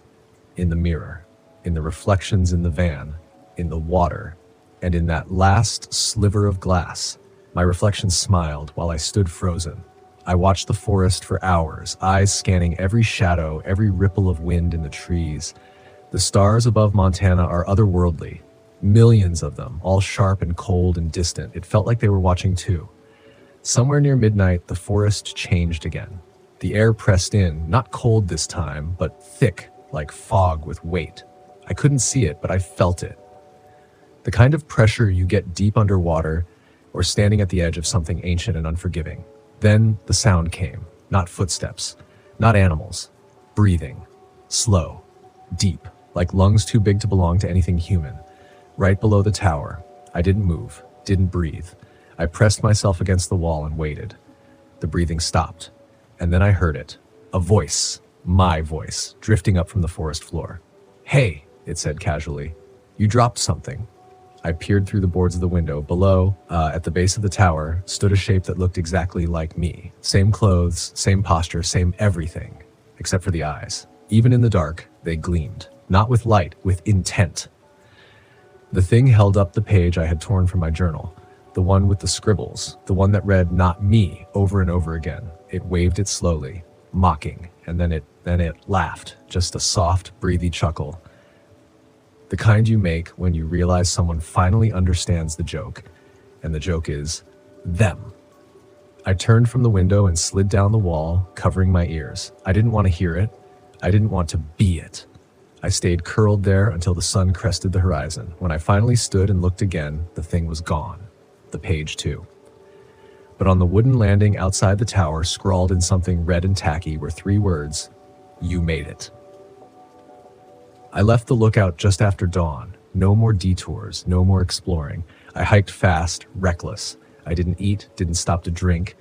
In the mirror, in the reflections in the van, in the water, and in that last sliver of glass. My reflection smiled while I stood frozen, I watched the forest for hours, eyes scanning every shadow, every ripple of wind in the trees. The stars above Montana are otherworldly. Millions of them, all sharp and cold and distant. It felt like they were watching too. Somewhere near midnight, the forest changed again. The air pressed in, not cold this time, but thick, like fog with weight. I couldn't see it, but I felt it. The kind of pressure you get deep underwater or standing at the edge of something ancient and unforgiving. Then the sound came. Not footsteps, not animals. Breathing. Slow. Deep, like lungs too big to belong to anything human. Right below the tower. I didn't move, didn't breathe. I pressed myself against the wall and waited. The breathing stopped. And then I heard it. A voice. My voice, drifting up from the forest floor. "Hey," it said casually. "You dropped something." I peered through the boards of the window. Below, at the base of the tower, stood a shape that looked exactly like me. Same clothes, same posture, same everything. Except for the eyes. Even in the dark, they gleamed. Not with light, with intent. The thing held up the page I had torn from my journal. The one with the scribbles. The one that read, "Not me," over and over again. It waved it slowly, mocking, and then it laughed. Just a soft, breathy chuckle. The kind you make when you realize someone finally understands the joke, and the joke is them. I turned from the window and slid down the wall, covering my ears. I didn't want to hear it. I didn't want to be it. I stayed curled there until the sun crested the horizon. When I finally stood and looked again, the thing was gone. The page too. But on the wooden landing outside the tower, scrawled in something red and tacky, were 3 words: "You made it." I left the lookout just after dawn. No more detours, no more exploring. I hiked fast, reckless. I didn't eat, didn't stop to drink.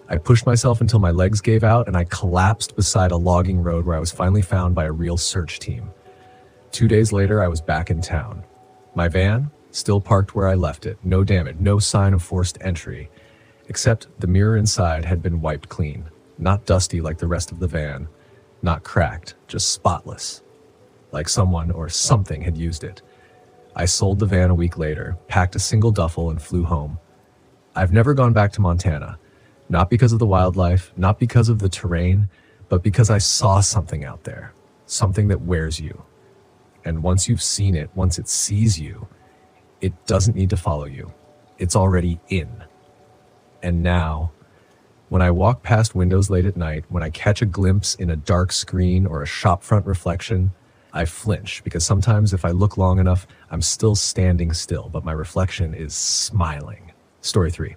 I pushed myself until my legs gave out, and I collapsed beside a logging road where I was finally found by a real search team. 2 days later, I was back in town. My van, still parked where I left it. No damage, no sign of forced entry. Except the mirror inside had been wiped clean. Not dusty like the rest of the van. Not cracked, just spotless. Like someone or something had used it. I sold the van a week later, packed a single duffel, and flew home. I've never gone back to Montana. Not because of the wildlife, not because of the terrain, but because I saw something out there. Something that wears you. And once you've seen it, once it sees you, it doesn't need to follow you. It's already in. And now, when I walk past windows late at night, when I catch a glimpse in a dark screen or a shopfront reflection, I flinch, because sometimes if I look long enough, I'm still standing still, but my reflection is smiling. Story 3.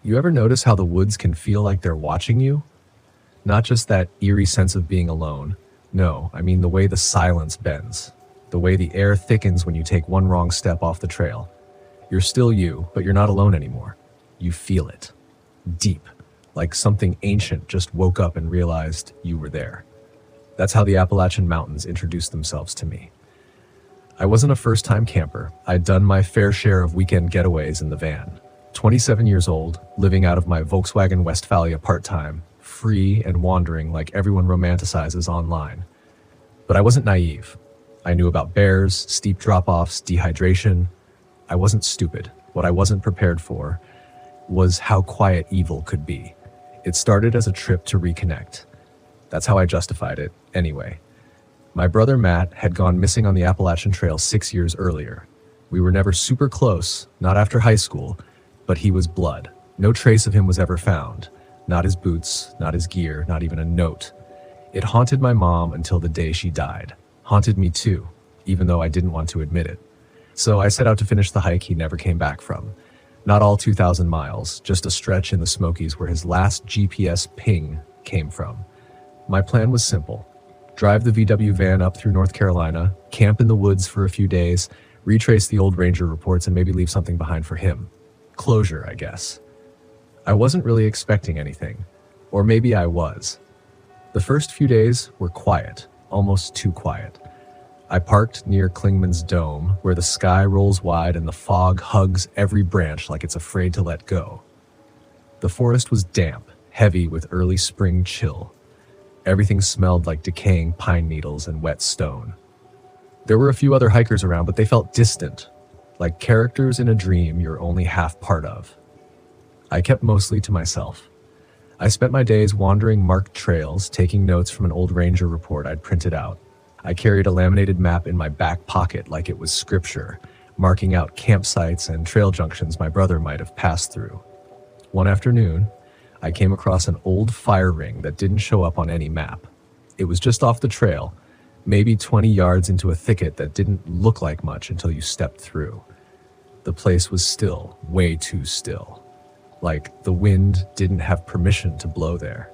You ever notice how the woods can feel like they're watching you? Not just that eerie sense of being alone. No, I mean the way the silence bends. The way the air thickens when you take one wrong step off the trail. You're still you, but you're not alone anymore. You feel it. Deep. Like something ancient just woke up and realized you were there. That's how the Appalachian Mountains introduced themselves to me. I wasn't a first-time camper. I'd done my fair share of weekend getaways in the van. 27 years old, living out of my Volkswagen Westphalia part-time, free and wandering like everyone romanticizes online. But I wasn't naive. I knew about bears, steep drop-offs, dehydration. I wasn't stupid. What I wasn't prepared for was how quiet evil could be. It started as a trip to reconnect. That's how I justified it, anyway. My brother Matt had gone missing on the Appalachian Trail 6 years earlier. We were never super close, not after high school, but he was blood. No trace of him was ever found. Not his boots, not his gear, not even a note. It haunted my mom until the day she died. Haunted me too, even though I didn't want to admit it. So I set out to finish the hike he never came back from. Not all 2,000 miles, just a stretch in the Smokies where his last GPS ping came from. My plan was simple. Drive the VW van up through North Carolina, camp in the woods for a few days, retrace the old ranger reports, and maybe leave something behind for him. Closure, I guess. I wasn't really expecting anything. Or maybe I was. The first few days were quiet, almost too quiet. I parked near Klingman's Dome, where the sky rolls wide and the fog hugs every branch like it's afraid to let go. The forest was damp, heavy with early spring chill. Everything smelled like decaying pine needles and wet stone. There were a few other hikers around, but they felt distant, like characters in a dream you're only half part of. I kept mostly to myself. I spent my days wandering marked trails, taking notes from an old ranger report I'd printed out. I carried a laminated map in my back pocket like it was scripture, marking out campsites and trail junctions my brother might have passed through. One afternoon, I came across an old fire ring that didn't show up on any map. It was just off the trail, maybe 20 yards into a thicket that didn't look like much until you stepped through. The place was still, way too still. Like the wind didn't have permission to blow there.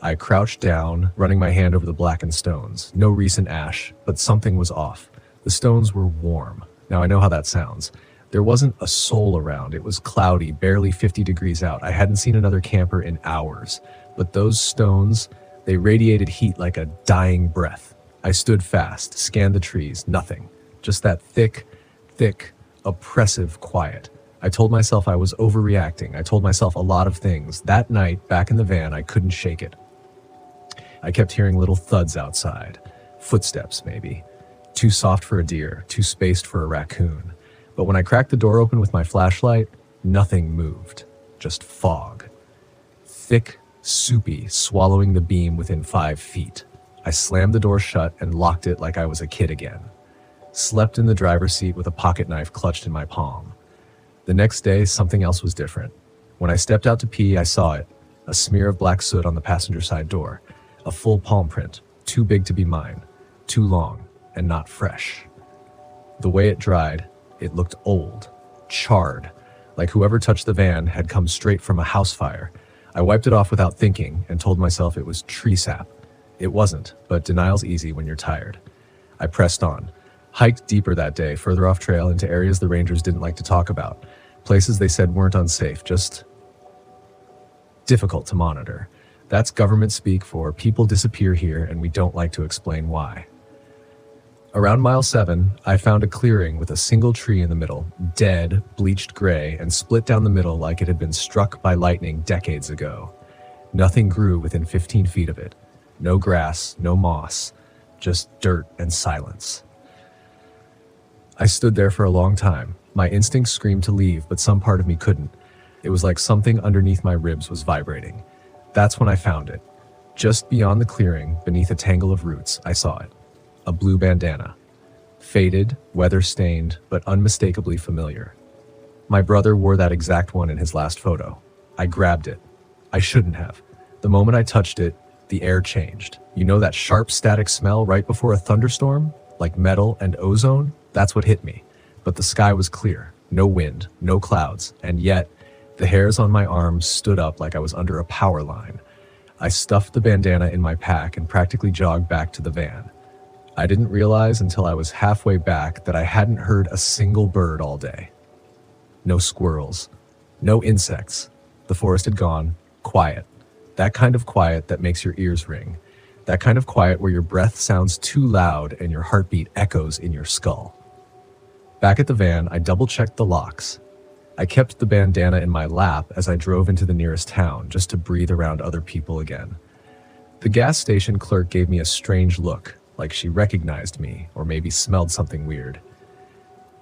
I crouched down, running my hand over the blackened stones. No recent ash, but something was off. The stones were warm. Now I know how that sounds. There wasn't a soul around. It was cloudy, barely 50 degrees out. I hadn't seen another camper in hours. But those stones, they radiated heat like a dying breath. I stood fast, scanned the trees, nothing. Just that thick, oppressive quiet. I told myself I was overreacting. I told myself a lot of things. That night, back in the van, I couldn't shake it. I kept hearing little thuds outside. Footsteps, maybe. Too soft for a deer, too spaced for a raccoon. But when I cracked the door open with my flashlight, nothing moved. Just fog. Thick, soupy, swallowing the beam within 5 feet. I slammed the door shut and locked it like I was a kid again. Slept in the driver's seat with a pocket knife clutched in my palm. The next day, something else was different. When I stepped out to pee, I saw it. A smear of black soot on the passenger side door. A full palm print, too big to be mine. Too long, and not fresh. The way it dried, it looked old, charred, like whoever touched the van had come straight from a house fire. I wiped it off without thinking and told myself it was tree sap. It wasn't, but denial's easy when you're tired. I pressed on, hiked deeper that day, further off trail into areas the rangers didn't like to talk about. Places they said weren't unsafe, just difficult to monitor. That's government speak for people disappear here and we don't like to explain why. Around mile 7, I found a clearing with a single tree in the middle, dead, bleached gray, and split down the middle like it had been struck by lightning decades ago. Nothing grew within 15 feet of it. No grass, no moss, just dirt and silence. I stood there for a long time. My instincts screamed to leave, but some part of me couldn't. It was like something underneath my ribs was vibrating. That's when I found it. Just beyond the clearing, beneath a tangle of roots, I saw it. A blue bandana. Faded, weather-stained, but unmistakably familiar. My brother wore that exact one in his last photo. I grabbed it. I shouldn't have. The moment I touched it, the air changed. You know that sharp static smell right before a thunderstorm? Like metal and ozone? That's what hit me. But the sky was clear. No wind, no clouds, and yet, the hairs on my arms stood up like I was under a power line. I stuffed the bandana in my pack and practically jogged back to the van. I didn't realize until I was halfway back that I hadn't heard a single bird all day. No squirrels, no insects. The forest had gone. Quiet. That kind of quiet that makes your ears ring. That kind of quiet where your breath sounds too loud and your heartbeat echoes in your skull. Back at the van, I double-checked the locks. I kept the bandana in my lap as I drove into the nearest town just to breathe around other people again. The gas station clerk gave me a strange look, like she recognized me or maybe smelled something weird.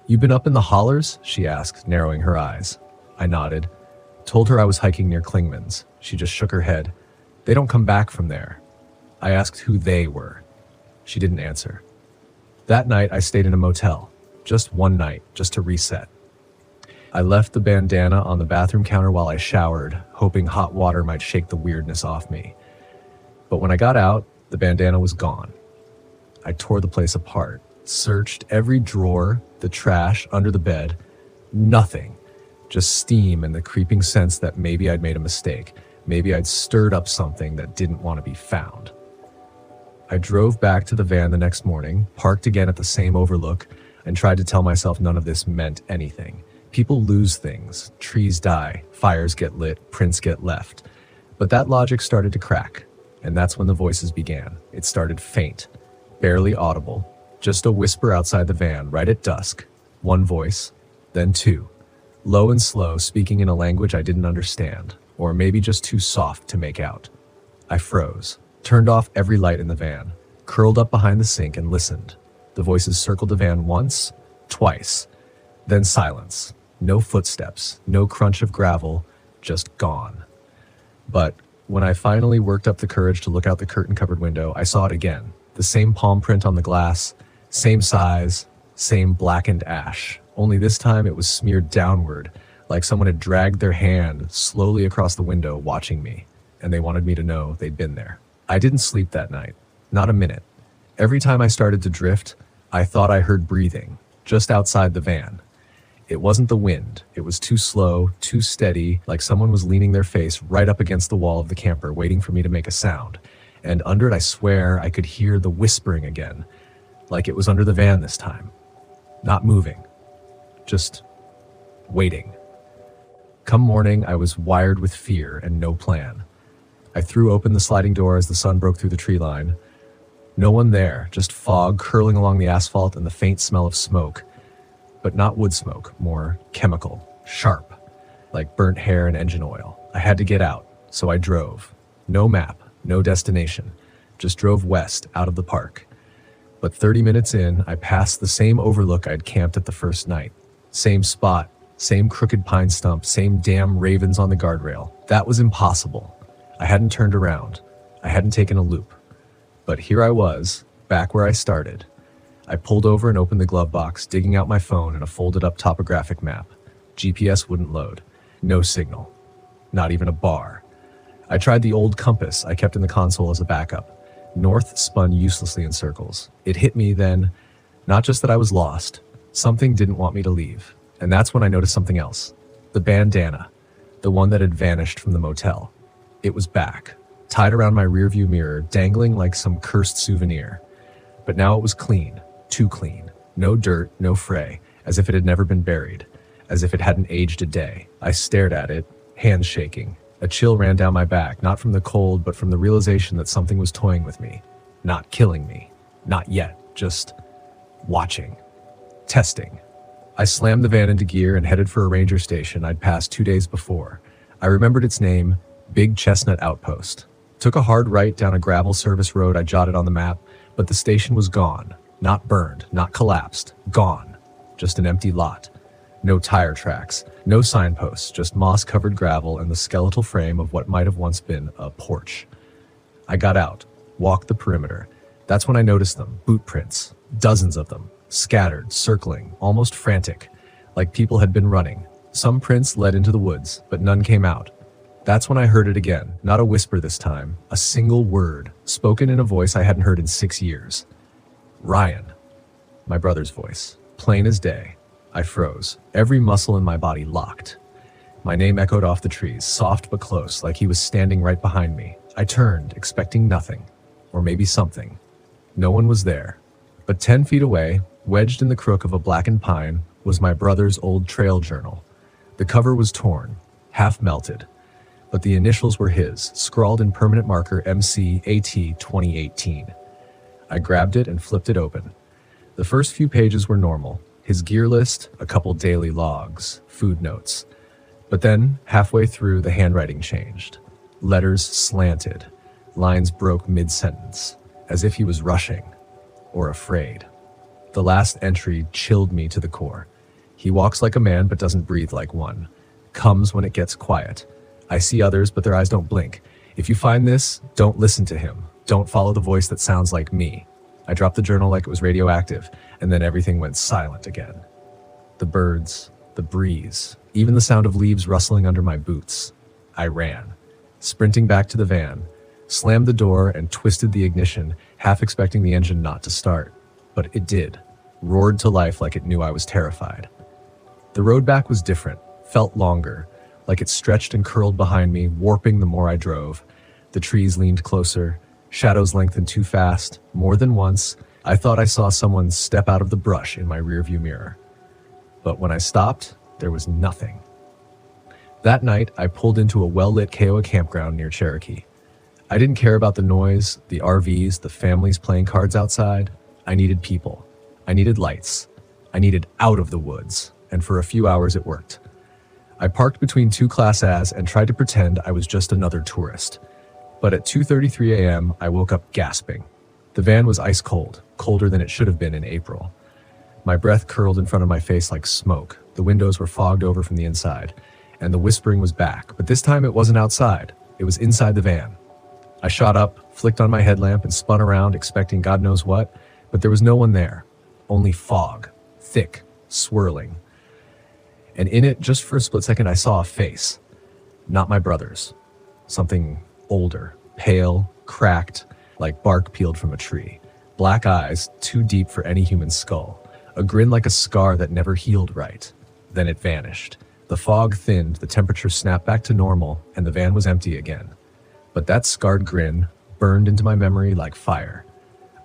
"You been up in the hollers?" she asked, narrowing her eyes. I nodded. Told her I was hiking near Klingman's. She just shook her head. "They don't come back from there." I asked who they were. She didn't answer. That night, I stayed in a motel. Just one night, just to reset. I left the bandana on the bathroom counter while I showered, hoping hot water might shake the weirdness off me. But when I got out, the bandana was gone. I tore the place apart, searched every drawer, the trash, under the bed. Nothing. Just steam and the creeping sense that maybe I'd made a mistake. Maybe I'd stirred up something that didn't want to be found. I drove back to the van the next morning, parked again at the same overlook, and tried to tell myself none of this meant anything. People lose things, trees die, fires get lit, prints get left. But that logic started to crack, and that's when the voices began. It started faint, barely audible, just a whisper outside the van right at dusk. One voice, then two, low and slow, speaking in a language I didn't understand, or maybe just too soft to make out. I froze, turned off every light in the van, curled up behind the sink and listened. The voices circled the van once, twice, then silence. No footsteps, no crunch of gravel, just gone. But when I finally worked up the courage to look out the curtain-covered window, I saw it again. The same palm print on the glass, same size, same blackened ash. Only this time it was smeared downward, like someone had dragged their hand slowly across the window watching me, and they wanted me to know they'd been there. I didn't sleep that night. Not a minute. Every time I started to drift, I thought I heard breathing, just outside the van. It wasn't the wind. It was too slow, too steady, like someone was leaning their face right up against the wall of the camper, waiting for me to make a sound. And under it, I swear, I could hear the whispering again, like it was under the van this time. Not moving. Just waiting. Come morning, I was wired with fear and no plan. I threw open the sliding door as the sun broke through the tree line. No one there, just fog curling along the asphalt and the faint smell of smoke. But not wood smoke, more chemical, sharp, like burnt hair and engine oil. I had to get out, so I drove. No map, no destination, just drove west out of the park. But 30 minutes in, I passed the same overlook I'd camped at the first night. Same spot, same crooked pine stump, same damn ravens on the guardrail. That was impossible. I hadn't turned around. I hadn't taken a loop. But here I was, back where I started. I pulled over and opened the glove box, digging out my phone and a folded-up topographic map. GPS wouldn't load. No signal. Not even a bar. I tried the old compass I kept in the console as a backup. North spun uselessly in circles. It hit me then, not just that I was lost. Something didn't want me to leave. And that's when I noticed something else. The bandana. The one that had vanished from the motel. It was back, tied around my rearview mirror, dangling like some cursed souvenir. But now it was clean. Too clean. No dirt, no fray, as if it had never been buried, as if it hadn't aged a day. I stared at it, hands shaking. A chill ran down my back, not from the cold, but from the realization that something was toying with me. Not killing me. Not yet. Just watching. Testing. I slammed the van into gear and headed for a ranger station I'd passed 2 days before. I remembered its name, Big Chestnut Outpost. Took a hard right down a gravel service road I jotted on the map, but the station was gone. Not burned, not collapsed. Gone. Just an empty lot. No tire tracks, no signposts, just moss-covered gravel and the skeletal frame of what might have once been a porch. I got out, walked the perimeter. That's when I noticed them, boot prints, dozens of them, scattered, circling, almost frantic, like people had been running. Some prints led into the woods, but none came out. That's when I heard it again, not a whisper this time, a single word, spoken in a voice I hadn't heard in 6 years. Ryan. My brother's voice, plain as day. I froze, every muscle in my body locked. My name echoed off the trees, soft but close, like he was standing right behind me. I turned, expecting nothing, or maybe something. No one was there. But 10 feet away, wedged in the crook of a blackened pine, was my brother's old trail journal. The cover was torn, half melted, but the initials were his, scrawled in permanent marker MCAT 2018. I grabbed it and flipped it open. The first few pages were normal. His gear list, a couple daily logs, food notes. But then, halfway through, the handwriting changed. Letters slanted. Lines broke mid-sentence, as if he was rushing, or afraid. The last entry chilled me to the core. He walks like a man but doesn't breathe like one. Comes when it gets quiet. I see others, but their eyes don't blink. If you find this, don't listen to him. Don't follow the voice that sounds like me. I dropped the journal like it was radioactive, and then everything went silent again. The birds, the breeze, even the sound of leaves rustling under my boots. I ran, sprinting back to the van, slammed the door and twisted the ignition, half expecting the engine not to start. But it did, roared to life like it knew I was terrified. The road back was different, felt longer, like it stretched and curled behind me, warping the more I drove. The trees leaned closer, shadows lengthened too fast. More than once, I thought I saw someone step out of the brush in my rearview mirror. But when I stopped, there was nothing. That night, I pulled into a well-lit Kiowa campground near Cherokee. I didn't care about the noise, the RVs, the families playing cards outside. I needed people. I needed lights. I needed out of the woods, and for a few hours it worked. I parked between two Class A's and tried to pretend I was just another tourist. But at 2:33 a.m., I woke up gasping. The van was ice cold, colder than it should have been in April. My breath curled in front of my face like smoke. The windows were fogged over from the inside. And the whispering was back, but this time it wasn't outside. It was inside the van. I shot up, flicked on my headlamp, and spun around, expecting God knows what, but there was no one there. Only fog, thick, swirling. And in it, just for a split second, I saw a face. Not my brother's. Something older, pale, cracked, like bark peeled from a tree. Black eyes, too deep for any human skull. A grin like a scar that never healed right. Then it vanished. The fog thinned, the temperature snapped back to normal, and the van was empty again. But that scarred grin burned into my memory like fire.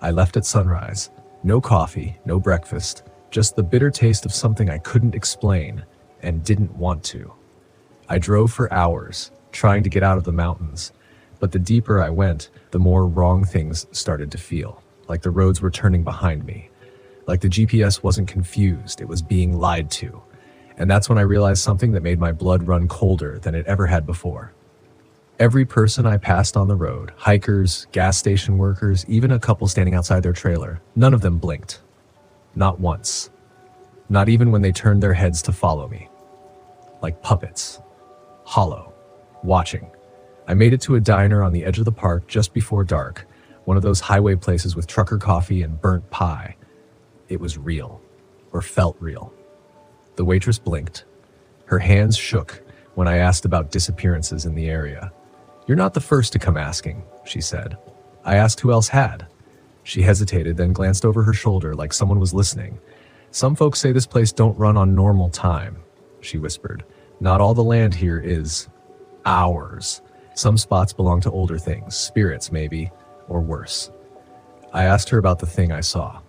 I left at sunrise. No coffee, no breakfast, just the bitter taste of something I couldn't explain and didn't want to. I drove for hours, trying to get out of the mountains, but the deeper I went, the more wrong things started to feel, like the roads were turning behind me, like the GPS wasn't confused, it was being lied to. And that's when I realized something that made my blood run colder than it ever had before. Every person I passed on the road, hikers, gas station workers, even a couple standing outside their trailer, none of them blinked. Not once. Not even when they turned their heads to follow me. Like puppets. Hollow. Watching. I made it to a diner on the edge of the park just before dark, one of those highway places with trucker coffee and burnt pie. It was real. Or felt real. The waitress blinked. Her hands shook when I asked about disappearances in the area. "You're not the first to come asking," she said. I asked who else had. She hesitated, then glanced over her shoulder like someone was listening. "Some folks say this place don't run on normal time," she whispered. "Not all the land here is ours. Some spots belong to older things, spirits maybe, or worse." I asked her about the thing I saw.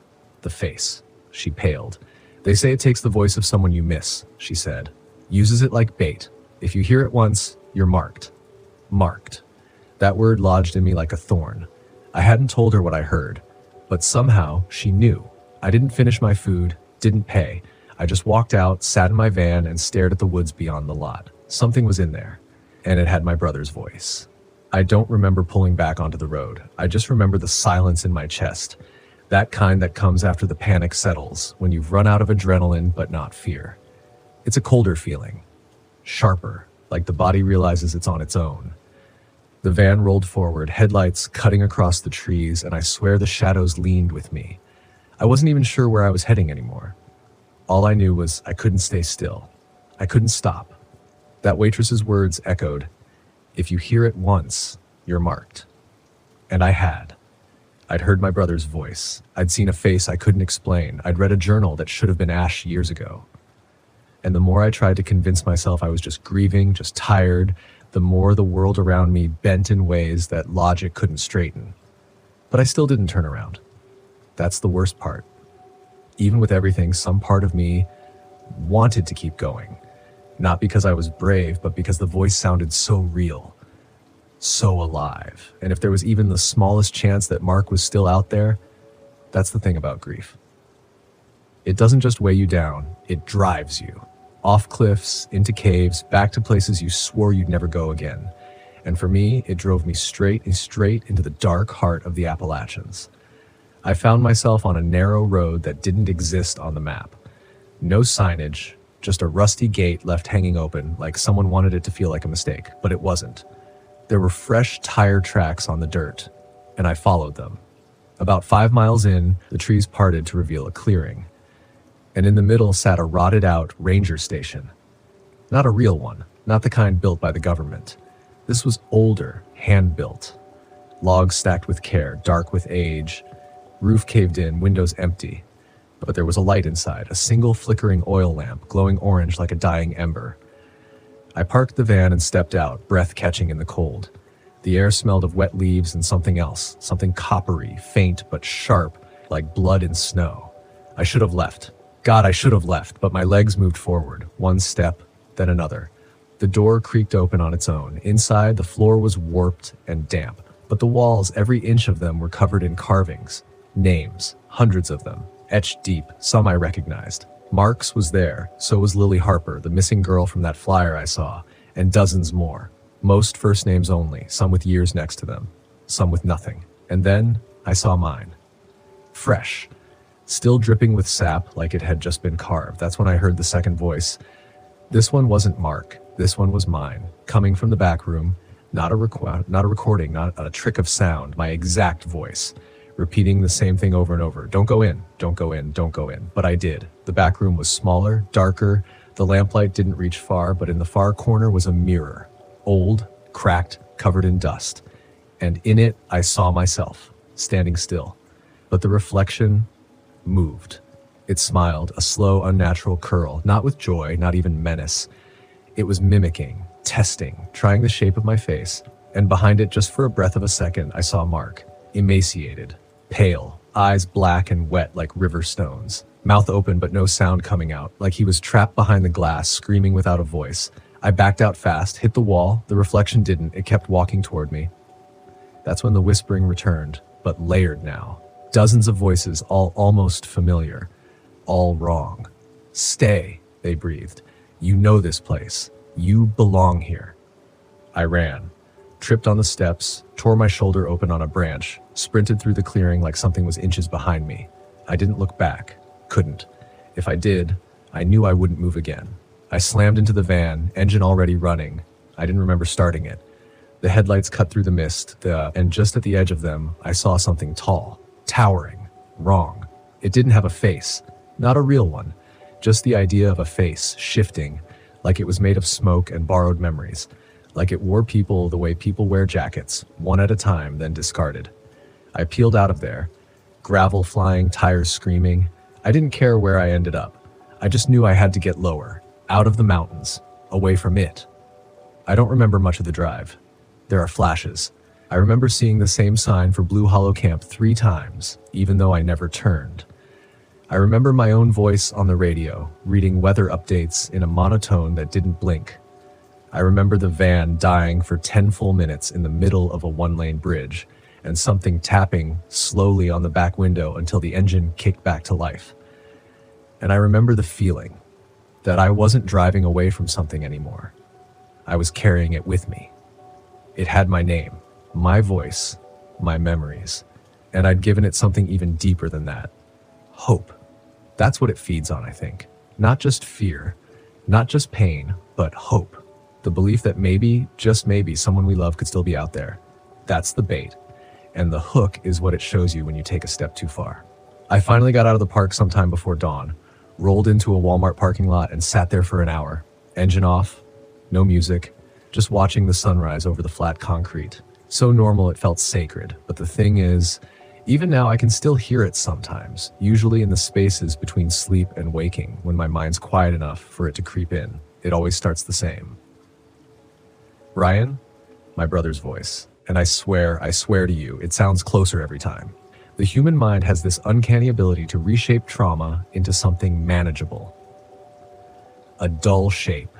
The face. She paled. "They say it takes the voice of someone you miss," she said. "Uses it like bait. If you hear it once, you're marked." Marked. That word lodged in me like a thorn. I hadn't told her what I heard, but somehow she knew. I didn't finish my food, didn't pay. I just walked out, sat in my van, and stared at the woods beyond the lot. Something was in there, and it had my brother's voice. I don't remember pulling back onto the road. I just remember the silence in my chest. That kind that comes after the panic settles, when you've run out of adrenaline but not fear. It's a colder feeling. Sharper, like the body realizes it's on its own. The van rolled forward, headlights cutting across the trees, and I swear the shadows leaned with me. I wasn't even sure where I was heading anymore. All I knew was I couldn't stay still. I couldn't stop. That waitress's words echoed, "If you hear it once, you're marked." And I had. I'd heard my brother's voice. I'd seen a face I couldn't explain. I'd read a journal that should have been ash years ago. And the more I tried to convince myself I was just grieving, just tired, the more the world around me bent in ways that logic couldn't straighten. But I still didn't turn around. That's the worst part. Even with everything, some part of me wanted to keep going. Not because I was brave, but because the voice sounded so real. So alive. And if there was even the smallest chance that Mark was still out there, that's the thing about grief. It doesn't just weigh you down, it drives you. Off cliffs, into caves, back to places you swore you'd never go again. And for me, it drove me straight into the dark heart of the Appalachians. I found myself on a narrow road that didn't exist on the map. No signage, just a rusty gate left hanging open, like someone wanted it to feel like a mistake, but it wasn't. There were fresh tire tracks on the dirt, and I followed them. About 5 miles in, the trees parted to reveal a clearing. And in the middle sat a rotted-out ranger station. Not a real one, not the kind built by the government. This was older, hand-built. Logs stacked with care, dark with age. Roof caved in, windows empty. But there was a light inside, a single flickering oil lamp, glowing orange like a dying ember. I parked the van and stepped out, breath catching in the cold. The air smelled of wet leaves and something else, something coppery, faint but sharp, like blood in snow. I should have left. God, I should have left, but my legs moved forward, one step, then another. The door creaked open on its own. Inside, the floor was warped and damp, but the walls, every inch of them, were covered in carvings. Names, hundreds of them, etched deep, some I recognized. Mark's was there, so was Lily Harper, the missing girl from that flyer I saw, and dozens more. Most first names only, some with years next to them, some with nothing. And then I saw mine. Fresh. Still dripping with sap like it had just been carved. That's when I heard the second voice. This one wasn't Mark. This one was mine, coming from the back room, not a recording, not a trick of sound, my exact voice, repeating the same thing over and over. Don't go in, don't go in, don't go in. But I did. The back room was smaller, darker. The lamplight didn't reach far, but in the far corner was a mirror, old, cracked, covered in dust. And in it, I saw myself, standing still. But the reflection moved. It smiled, a slow, unnatural curl, not with joy, not even menace. It was mimicking, testing, trying the shape of my face. And behind it, just for a breath of a second, I saw Mark, emaciated, pale, eyes black and wet like river stones, mouth open but no sound coming out, like he was trapped behind the glass, screaming without a voice. I backed out fast, hit the wall. The reflection didn't. It kept walking toward me. That's when the whispering returned, but layered now. Dozens of voices, all almost familiar, all wrong. Stay, they breathed. You know this place. You belong here. I ran, tripped on the steps, tore my shoulder open on a branch, sprinted through the clearing like something was inches behind me. I didn't look back. Couldn't. If I did, I knew I wouldn't move again. I slammed into the van, engine already running. I didn't remember starting it. The headlights cut through the mist, and just at the edge of them, I saw something tall, towering, wrong. It didn't have a face, not a real one, just the idea of a face, shifting, like it was made of smoke and borrowed memories, like it wore people the way people wear jackets, one at a time, then discarded. I peeled out of there, gravel flying, tires screaming. I didn't care where I ended up. I just knew I had to get lower, out of the mountains, away from it. I don't remember much of the drive. There are flashes. I remember seeing the same sign for Blue Hollow Camp 3 times, even though I never turned. I remember my own voice on the radio, reading weather updates in a monotone that didn't blink. I remember the van dying for 10 full minutes in the middle of a 1-lane bridge, and something tapping slowly on the back window until the engine kicked back to life. And I remember the feeling that I wasn't driving away from something anymore. I was carrying it with me. It had my name, my voice, my memories, and I'd given it something even deeper than that. Hope. That's what it feeds on, I think. Not just fear, not just pain, but hope. The belief that maybe, just maybe, someone we love could still be out there. That's the bait. And the hook is what it shows you when you take a step too far. I finally got out of the park sometime before dawn, rolled into a Walmart parking lot and sat there for an hour. Engine off, no music, just watching the sunrise over the flat concrete. So normal it felt sacred, but the thing is, even now I can still hear it sometimes, usually in the spaces between sleep and waking, when my mind's quiet enough for it to creep in. It always starts the same. Ryan? My brother's voice. And I swear to you, it sounds closer every time. The human mind has this uncanny ability to reshape trauma into something manageable. A dull shape,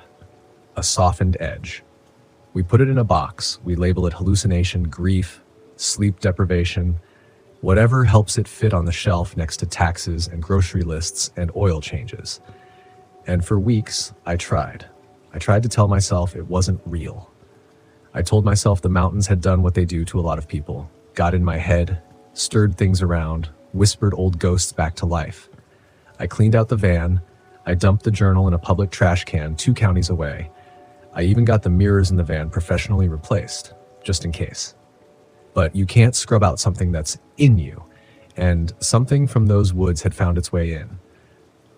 a softened edge. We put it in a box, we label it hallucination, grief, sleep deprivation, whatever helps it fit on the shelf next to taxes and grocery lists and oil changes. And for weeks, I tried to tell myself it wasn't real. I told myself the mountains had done what they do to a lot of people, got in my head, stirred things around, whispered old ghosts back to life. I cleaned out the van, I dumped the journal in a public trash can 2 counties away. I even got the mirrors in the van professionally replaced, just in case. But you can't scrub out something that's in you, and something from those woods had found its way in.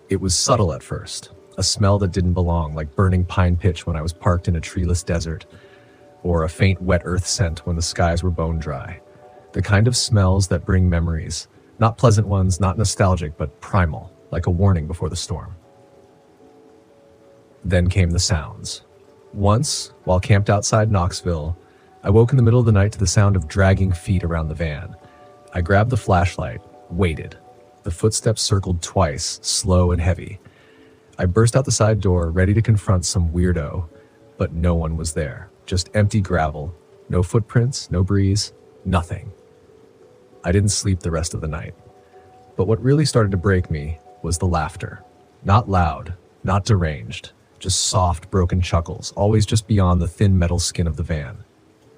It was subtle at first, a smell that didn't belong, like burning pine pitch when I was parked in a treeless desert, or a faint wet earth scent when the skies were bone dry. The kind of smells that bring memories, not pleasant ones, not nostalgic, but primal, like a warning before the storm. Then came the sounds. Once, while camped outside Knoxville, I woke in the middle of the night to the sound of dragging feet around the van. I grabbed the flashlight, waited. The footsteps circled twice, slow and heavy. I burst out the side door, ready to confront some weirdo, but no one was there. Just empty gravel. No footprints, no breeze, nothing. I didn't sleep the rest of the night. But what really started to break me was the laughter. Not loud, not deranged, just soft, broken chuckles, always just beyond the thin metal skin of the van.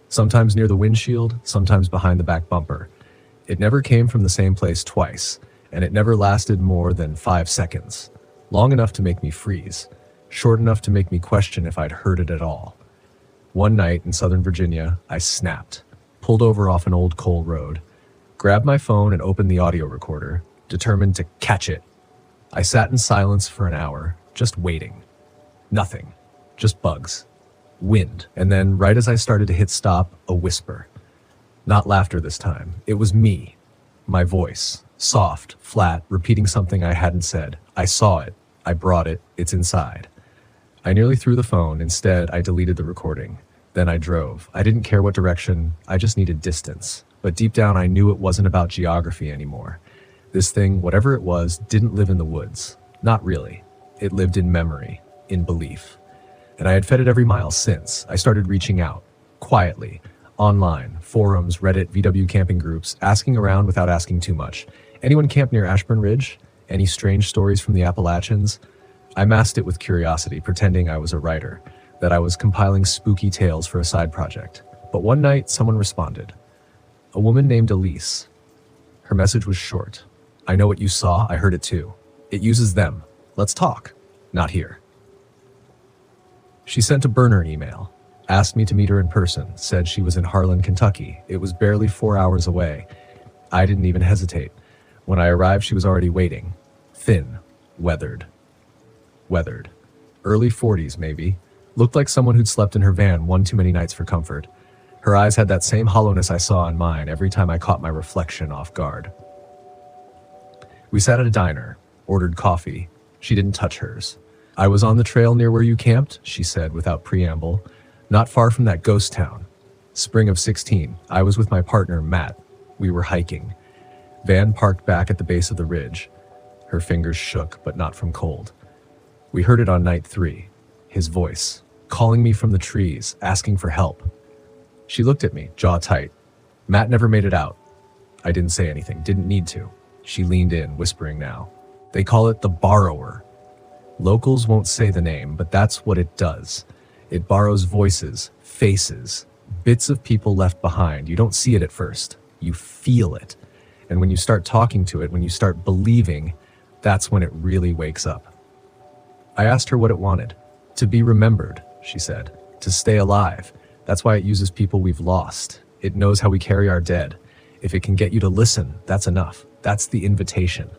Sometimes near the windshield, sometimes behind the back bumper. It never came from the same place twice, and it never lasted more than 5 seconds, long enough to make me freeze. short enough to make me question if I'd heard it at all. One night in Southern Virginia, I snapped, pulled over off an old coal road, grabbed my phone and opened the audio recorder, determined to catch it. I sat in silence for an hour, just waiting. Nothing. Just bugs. Wind. And then, right as I started to hit stop, a whisper. Not laughter this time. It was me. My voice. Soft, flat, repeating something I hadn't said. I saw it. I brought it. It's inside. I nearly threw the phone. Instead, I deleted the recording. Then I drove. I didn't care what direction. I just needed distance. But deep down, I knew it wasn't about geography anymore. This thing, whatever it was, didn't live in the woods. Not really. It lived in memory, in belief. And I had fed it every mile since. I started reaching out, quietly, online, forums, Reddit, VW camping groups, asking around without asking too much. Anyone camp near Ashburn Ridge? Any strange stories from the Appalachians? I masked it with curiosity, pretending I was a writer, that I was compiling spooky tales for a side project. But one night, someone responded. A woman named Elise. Her message was short. I know what you saw, I heard it too. It uses them. Let's talk. Not here. She sent a burner email, asked me to meet her in person, said she was in Harlan, Kentucky. It was barely 4 hours away. I didn't even hesitate. When I arrived, she was already waiting. Thin, weathered. Early 40s, maybe. Looked like someone who'd slept in her van one too many nights for comfort. Her eyes had that same hollowness I saw in mine every time I caught my reflection off guard. We sat at a diner, ordered coffee. She didn't touch hers. I was on the trail near where you camped, she said without preamble, not far from that ghost town. Spring of 16, I was with my partner, Matt. We were hiking. Van parked back at the base of the ridge. Her fingers shook, but not from cold. We heard it on night 3. His voice, calling me from the trees, asking for help. She looked at me, jaw tight. Matt never made it out. I didn't say anything, didn't need to. She leaned in, whispering now. They call it the borrower. Locals won't say the name, but that's what it does. It borrows voices, faces, bits of people left behind. You don't see it at first. You feel it. And when you start talking to it, when you start believing, that's when it really wakes up. I asked her what it wanted. To be remembered, she said. To stay alive. That's why it uses people we've lost. It knows how we carry our dead. If it can get you to listen, that's enough. That's the invitation.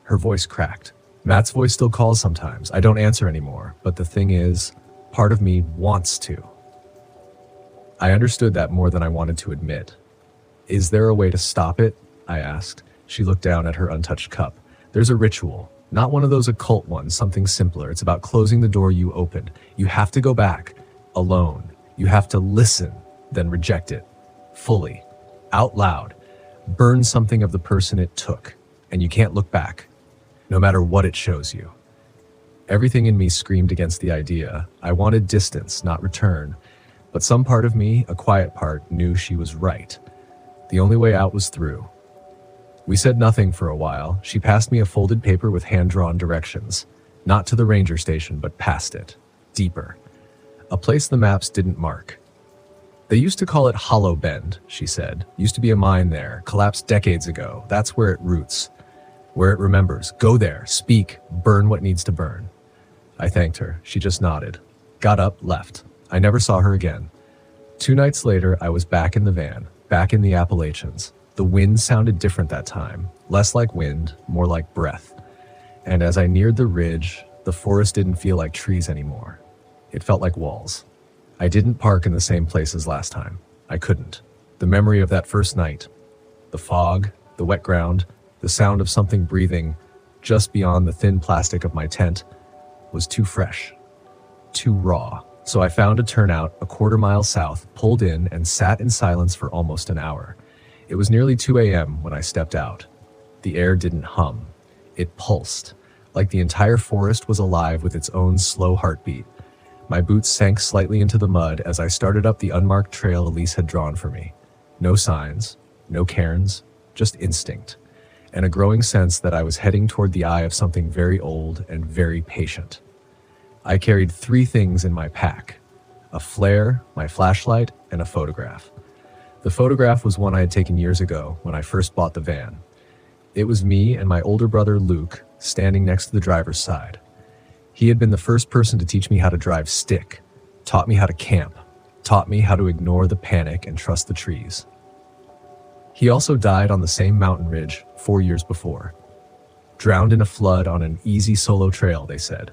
Her voice cracked. Matt's voice still calls sometimes. I don't answer anymore. But the thing is, part of me wants to. I understood that more than I wanted to admit. Is there a way to stop it? I asked. She looked down at her untouched cup. There's a ritual. Not one of those occult ones, something simpler. It's about closing the door you opened. You have to go back, alone. You have to listen, then reject it. Fully. Out loud. Burn something of the person it took. And you can't look back. No matter what it shows you. Everything in me screamed against the idea. I wanted distance, not return. But some part of me, a quiet part, knew she was right. The only way out was through. We said nothing for a while. She passed me a folded paper with hand-drawn directions. Not to the ranger station, but past it. Deeper. A place the maps didn't mark. They used to call it Hollow Bend, she said. Used to be a mine there, collapsed decades ago. That's where it roots. Where it remembers. Go there, speak, burn what needs to burn. I thanked her. She just nodded. Got up, left. I never saw her again. 2 nights later, I was back in the van, back in the Appalachians. The wind sounded different that time, less like wind, more like breath. And as I neared the ridge, the forest didn't feel like trees anymore. It felt like walls. I didn't park in the same place as last time. I couldn't. The memory of that first night, the fog, the wet ground, the sound of something breathing just beyond the thin plastic of my tent was too fresh, too raw. So I found a turnout a 1/4 mile south, pulled in, and sat in silence for almost an hour. It was nearly 2 a.m. when I stepped out. The air didn't hum. It pulsed, like the entire forest was alive with its own slow heartbeat. My boots sank slightly into the mud as I started up the unmarked trail Elise had drawn for me. No signs, no cairns, just instinct, and a growing sense that I was heading toward the eye of something very old and very patient. I carried 3 things in my pack: a flare, my flashlight, and a photograph. The photograph was one I had taken years ago when I first bought the van. It was me and my older brother Luke standing next to the driver's side. He had been the first person to teach me how to drive stick, taught me how to camp, taught me how to ignore the panic and trust the trees. He also died on the same mountain ridge 4 years before. Drowned in a flood on an easy solo trail, they said.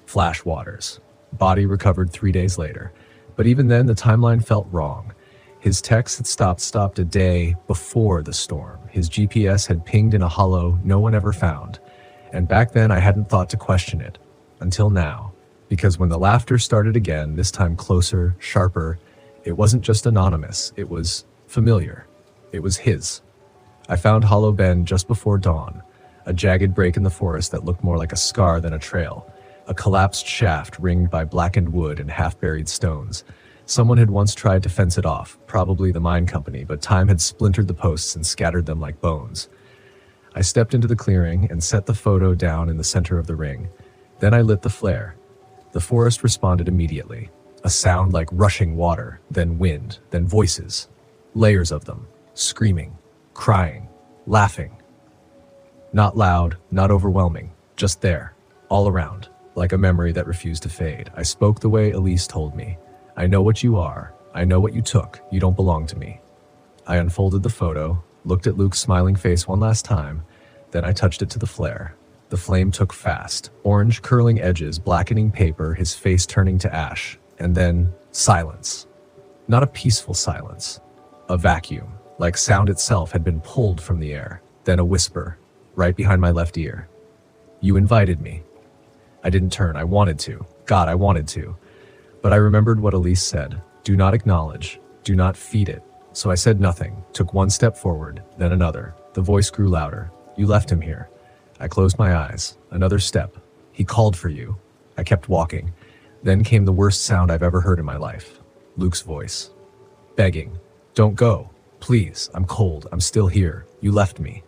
Flash waters. Body recovered 3 days later. But even then, the timeline felt wrong. His text had stopped a day before the storm. His GPS had pinged in a hollow no one ever found. And back then, I hadn't thought to question it. Until now. Because when the laughter started again, this time closer, sharper, it wasn't just anonymous. It was familiar. It was his. I found Hollow Bend just before dawn. A jagged break in the forest that looked more like a scar than a trail. A collapsed shaft ringed by blackened wood and half-buried stones. Someone had once tried to fence it off, probably the mine company, but time had splintered the posts and scattered them like bones. I stepped into the clearing and set the photo down in the center of the ring. Then I lit the flare. The forest responded immediately. A sound like rushing water, then wind, then voices. Layers of them, screaming, crying, laughing. Not loud, not overwhelming, just there, all around, like a memory that refused to fade. I spoke the way Elise told me. I know what you are. I know what you took. You don't belong to me. I unfolded the photo, looked at Luke's smiling face one last time, then I touched it to the flare. The flame took fast, orange curling edges blackening paper, his face turning to ash, and then silence. Not a peaceful silence. A vacuum, like sound itself had been pulled from the air. Then a whisper, right behind my left ear. You invited me. I didn't turn. I wanted to. God, I wanted to. But I remembered what Elise said. Do not acknowledge. Do not feed it. So I said nothing, took one step forward, then another. The voice grew louder. You left him here. I closed my eyes. Another step. He called for you. I kept walking. Then came the worst sound I've ever heard in my life. Luke's voice. Begging. Don't go. Please. I'm cold. I'm still here. You left me.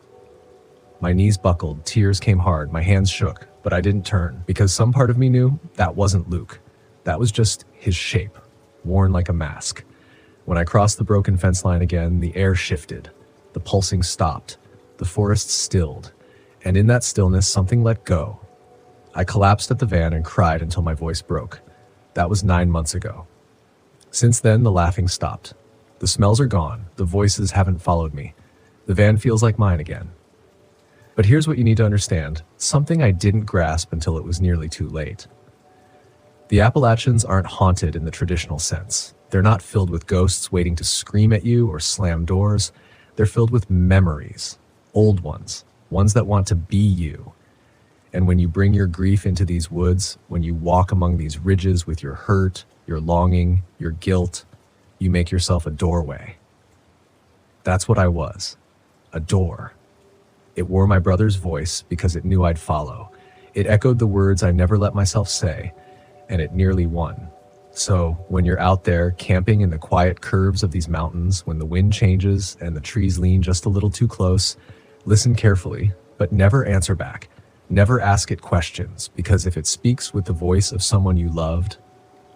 My knees buckled. Tears came hard. My hands shook. But I didn't turn, because some part of me knew that wasn't Luke. That was just his shape, worn like a mask. When I crossed the broken fence line again, the air shifted. The pulsing stopped. The forest stilled. And in that stillness, something let go. I collapsed at the van and cried until my voice broke. That was 9 months ago. Since then, the laughing stopped. The smells are gone. The voices haven't followed me. The van feels like mine again. But here's what you need to understand. Something I didn't grasp until it was nearly too late. The Appalachians aren't haunted in the traditional sense. They're not filled with ghosts waiting to scream at you or slam doors. They're filled with memories. Old ones. Ones that want to be you. And when you bring your grief into these woods, when you walk among these ridges with your hurt, your longing, your guilt, you make yourself a doorway. That's what I was. A door. It wore my brother's voice because it knew I'd follow. It echoed the words I never let myself say, and it nearly won. So when you're out there camping in the quiet curves of these mountains, when the wind changes and the trees lean just a little too close, listen carefully, but never answer back. Never ask it questions, because if it speaks with the voice of someone you loved,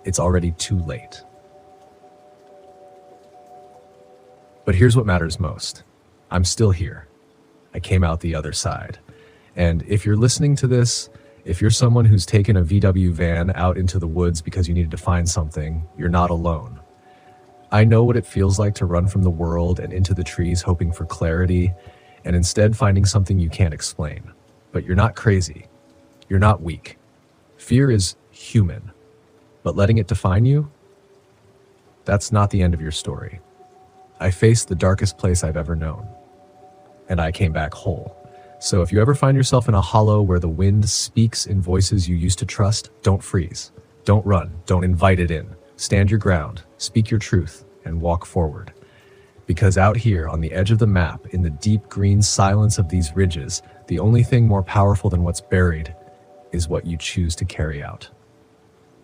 it's already too late. But here's what matters most. I'm still here. I came out the other side. And if you're listening to this, if you're someone who's taken a VW van out into the woods because you needed to find something, you're not alone. I know what it feels like to run from the world and into the trees hoping for clarity, and instead finding something you can't explain. But you're not crazy. You're not weak. Fear is human. But letting it define you? That's not the end of your story. I faced the darkest place I've ever known. And I came back whole. So if you ever find yourself in a hollow where the wind speaks in voices you used to trust, don't freeze. Don't run. Don't invite it in. Stand your ground. Speak your truth and walk forward. Because out here on the edge of the map, in the deep green silence of these ridges, the only thing more powerful than what's buried is what you choose to carry out.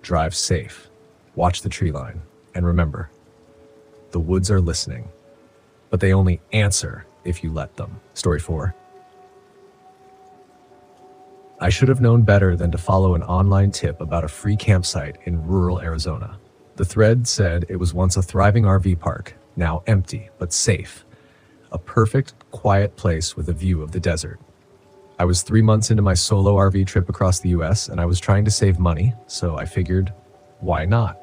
Drive safe. Watch the tree line. And remember, the woods are listening, but they only answer if you let them. Story 4. I should have known better than to follow an online tip about a free campsite in rural Arizona. The thread said it was once a thriving RV park, now empty but safe. A perfect, quiet place with a view of the desert. I was 3 months into my solo RV trip across the US and I was trying to save money, so I figured, why not?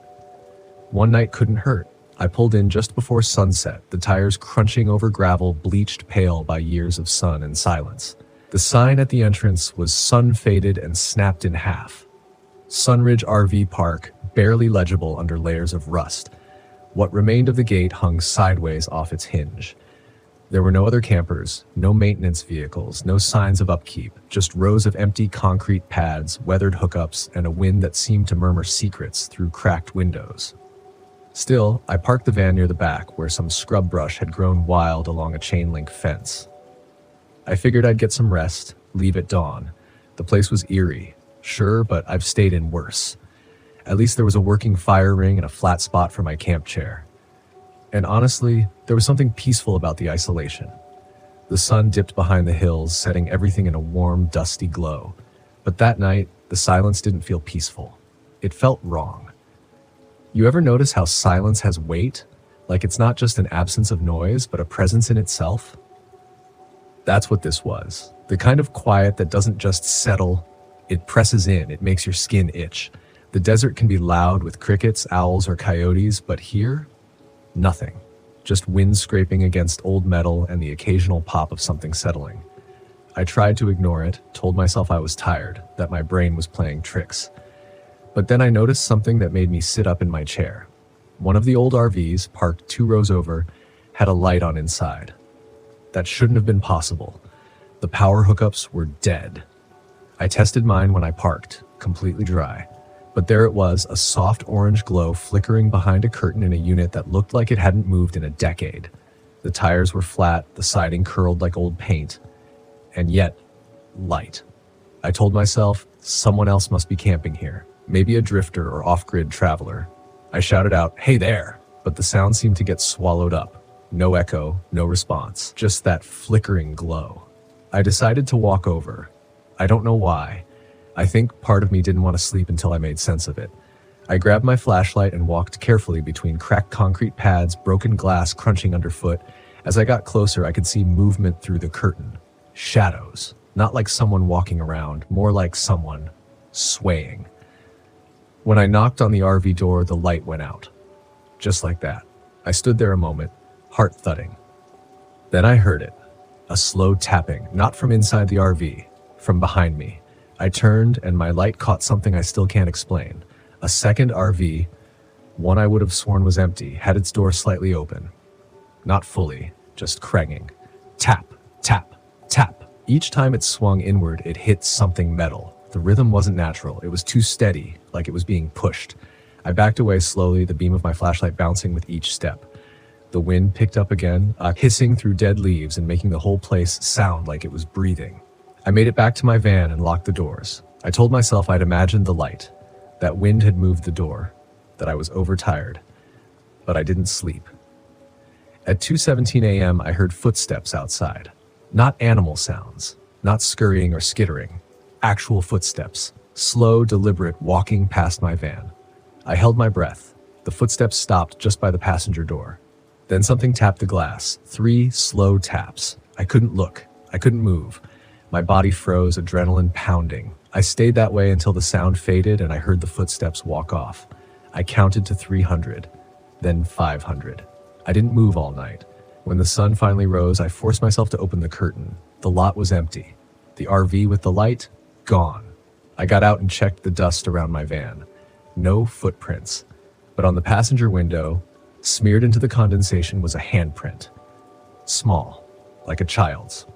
One night couldn't hurt. I pulled in just before sunset, the tires crunching over gravel bleached pale by years of sun and silence. The sign at the entrance was sun-faded and snapped in half. Sunridge RV Park, barely legible under layers of rust. What remained of the gate hung sideways off its hinge. There were no other campers, no maintenance vehicles, no signs of upkeep, just rows of empty concrete pads, weathered hookups, and a wind that seemed to murmur secrets through cracked windows. Still, I parked the van near the back, where some scrub brush had grown wild along a chain-link fence. I figured I'd get some rest, leave at dawn. The place was eerie, sure, but I've stayed in worse. At least there was a working fire ring and a flat spot for my camp chair. And honestly, there was something peaceful about the isolation. The sun dipped behind the hills, setting everything in a warm, dusty glow. But that night, the silence didn't feel peaceful. It felt wrong. You ever notice how silence has weight? Like it's not just an absence of noise, but a presence in itself? That's what this was. The kind of quiet that doesn't just settle, it presses in, it makes your skin itch. The desert can be loud with crickets, owls, or coyotes, but here, nothing. Just wind scraping against old metal and the occasional pop of something settling. I tried to ignore it, told myself I was tired, that my brain was playing tricks. But then I noticed something that made me sit up in my chair. One of the old RVs, parked 2 rows over, had a light on inside. That shouldn't have been possible. The power hookups were dead. I tested mine when I parked, completely dry. But there it was, a soft orange glow flickering behind a curtain in a unit that looked like it hadn't moved in a decade. The tires were flat, the siding curled like old paint. And yet, light. I told myself, someone else must be camping here. Maybe a drifter or off-grid traveler. I shouted out, "Hey there!" But the sound seemed to get swallowed up. No echo, no response, just that flickering glow. I decided to walk over. I don't know why. I think part of me didn't want to sleep until I made sense of it. I grabbed my flashlight and walked carefully between cracked concrete pads, broken glass crunching underfoot. As I got closer, I could see movement through the curtain. Shadows. Not like someone walking around, more like someone swaying. When I knocked on the RV door, the light went out. Just like that. I stood there a moment, heart thudding. Then I heard it. A slow tapping, not from inside the RV, from behind me. I turned and my light caught something I still can't explain. A second RV, one I would have sworn was empty, had its door slightly open. Not fully, just cranging. Tap, tap, tap. Each time it swung inward, it hit something metal. The rhythm wasn't natural. It was too steady, like it was being pushed. I backed away slowly, the beam of my flashlight bouncing with each step. The wind picked up again, hissing through dead leaves and making the whole place sound like it was breathing. I made it back to my van and locked the doors. I told myself I'd imagined the light, that wind had moved the door, that I was overtired. But I didn't sleep. At 2:17 a.m., I heard footsteps outside. Not animal sounds, not scurrying or skittering. Actual footsteps, slow, deliberate, walking past my van. I held my breath. The footsteps stopped just by the passenger door. Then something tapped the glass. 3 slow taps. I couldn't look. I couldn't move. My body froze, adrenaline pounding. I stayed that way until the sound faded and I heard the footsteps walk off. I counted to 300, then 500. I didn't move all night. When the sun finally rose, I forced myself to open the curtain. The lot was empty. The RV with the light, gone. I got out and checked the dust around my van. No footprints. But on the passenger window, smeared into the condensation, was a handprint. Small, like a child's.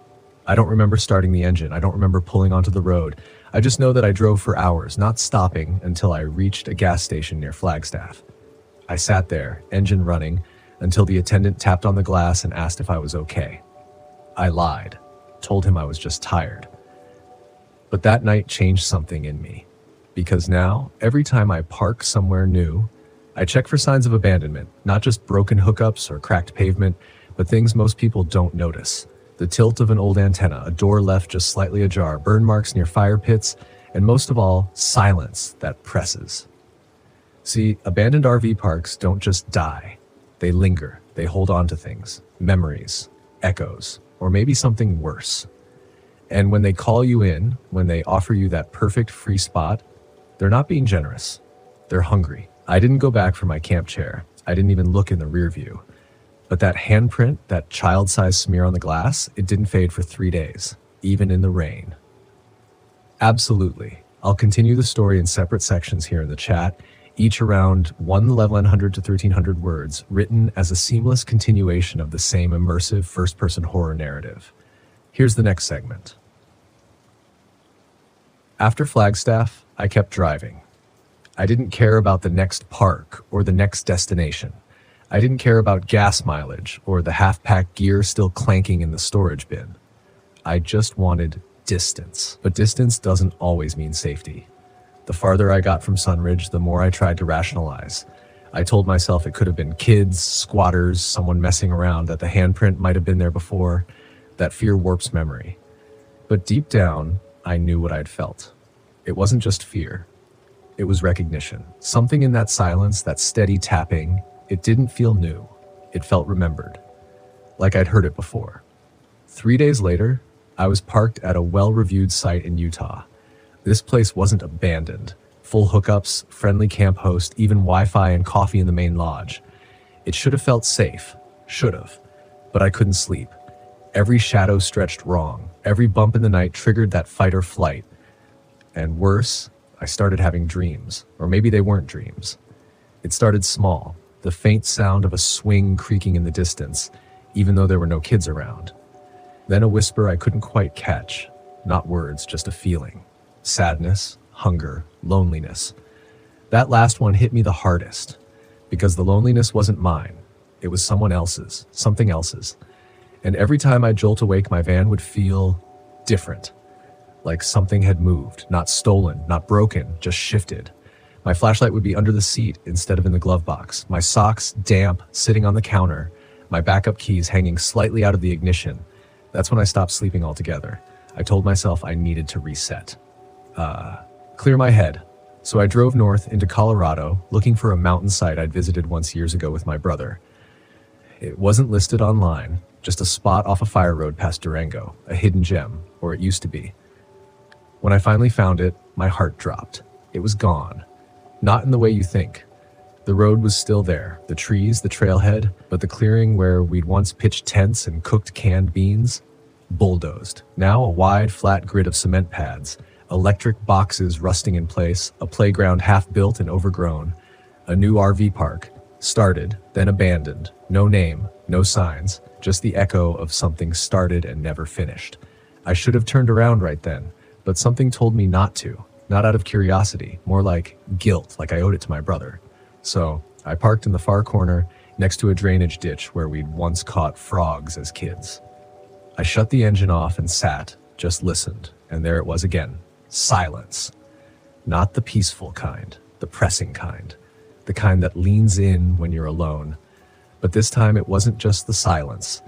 I don't remember starting the engine. I don't remember pulling onto the road. I just know that I drove for hours, not stopping until I reached a gas station near Flagstaff. I sat there, engine running, until the attendant tapped on the glass and asked if I was okay. I lied, told him I was just tired. But that night changed something in me. Because now, every time I park somewhere new, I check for signs of abandonment, not just broken hookups or cracked pavement, but things most people don't notice. The tilt of an old antenna, a door left just slightly ajar, burn marks near fire pits, and most of all, silence that presses. See, abandoned RV parks don't just die. They linger. They hold on to things, memories, echoes, or maybe something worse. And when they call you in, when they offer you that perfect free spot, they're not being generous. They're hungry. I didn't go back for my camp chair. I didn't even look in the rear view. But that handprint, that child-sized smear on the glass, it didn't fade for 3 days, even in the rain. Absolutely. I'll continue the story in separate sections here in the chat, each around 1,100 to 1,300 words, written as a seamless continuation of the same immersive first-person horror narrative. Here's the next segment. After Flagstaff, I kept driving. I didn't care about the next park or the next destination. I didn't care about gas mileage or the half-pack gear still clanking in the storage bin. I just wanted distance. But distance doesn't always mean safety. The farther I got from Sunridge, the more I tried to rationalize. I told myself it could have been kids, squatters, someone messing around, that the handprint might have been there before. That fear warps memory. But deep down, I knew what I'd felt. It wasn't just fear. It was recognition. Something in that silence, that steady tapping, it didn't feel new. It felt remembered. Like I'd heard it before. 3 days later, I was parked at a well-reviewed site in Utah. This place wasn't abandoned. Full hookups, friendly camp host, even Wi-Fi and coffee in the main lodge. It should have felt safe. Should have. But I couldn't sleep. Every shadow stretched wrong. Every bump in the night triggered that fight or flight. And worse, I started having dreams. Or maybe they weren't dreams. It started small. The faint sound of a swing creaking in the distance, even though there were no kids around. Then a whisper I couldn't quite catch. Not words, just a feeling. Sadness, hunger, loneliness. That last one hit me the hardest, because the loneliness wasn't mine. It was someone else's, something else's. And every time I'd jolt awake, my van would feel different. Like something had moved, not stolen, not broken, just shifted. My flashlight would be under the seat instead of in the glove box. My socks damp, sitting on the counter. My backup keys hanging slightly out of the ignition. That's when I stopped sleeping altogether. I told myself I needed to reset. Clear my head. So I drove north into Colorado, looking for a mountain site I'd visited once years ago with my brother. It wasn't listed online, just a spot off a fire road past Durango, a hidden gem, or it used to be. When I finally found it, my heart dropped. It was gone. Not in the way you think. The road was still there, the trees, the trailhead, but the clearing where we'd once pitched tents and cooked canned beans, bulldozed. Now a wide, flat grid of cement pads, electric boxes rusting in place, a playground half-built and overgrown, a new RV park, started, then abandoned, no name, no signs, just the echo of something started and never finished. I should have turned around right then, but something told me not to, not out of curiosity, more like guilt, like I owed it to my brother. So I parked in the far corner next to a drainage ditch where we'd once caught frogs as kids. I shut the engine off and sat, just listened, and there it was again. Silence. Not the peaceful kind, the pressing kind, the kind that leans in when you're alone. But this time it wasn't just the silence.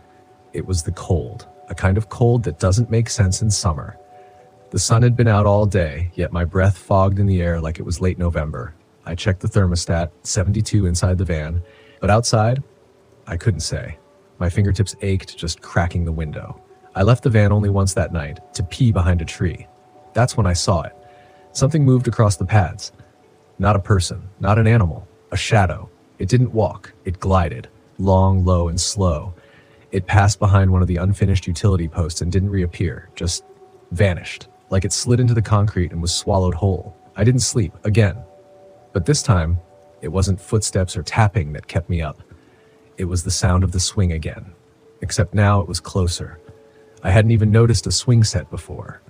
It was the cold, a kind of cold that doesn't make sense in summer. The sun had been out all day, yet my breath fogged in the air like it was late November. I checked the thermostat, 72 inside the van, but outside, I couldn't say. My fingertips ached just cracking the window. I left the van only once that night, to pee behind a tree. That's when I saw it. Something moved across the pads. Not a person, not an animal, a shadow. It didn't walk, it glided, long, low, and slow. It passed behind one of the unfinished utility posts and didn't reappear, just vanished, like it slid into the concrete and was swallowed whole. I didn't sleep, again. But this time, it wasn't footsteps or tapping that kept me up. It was the sound of the swing again. Except now it was closer. I hadn't even noticed a swing set before.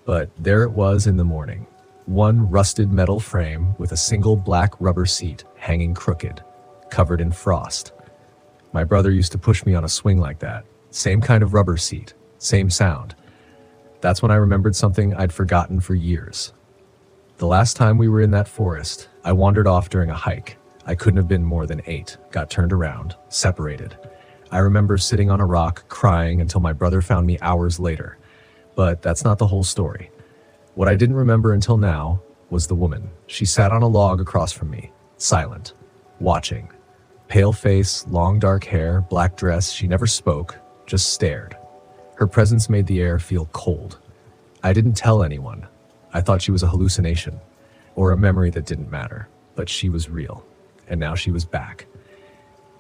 But there it was in the morning. One rusted metal frame with a single black rubber seat hanging crooked, covered in frost. My brother used to push me on a swing like that. Same kind of rubber seat, same sound. That's when I remembered something I'd forgotten for years. The last time we were in that forest, I wandered off during a hike. I couldn't have been more than 8, got turned around, separated. I remember sitting on a rock, crying until my brother found me hours later. But that's not the whole story. What I didn't remember until now was the woman. She sat on a log across from me, silent, watching. Pale face, long dark hair, black dress, she never spoke, just stared. Her presence made the air feel cold. I didn't tell anyone. I thought she was a hallucination, or a memory that didn't matter, but she was real, and now she was back.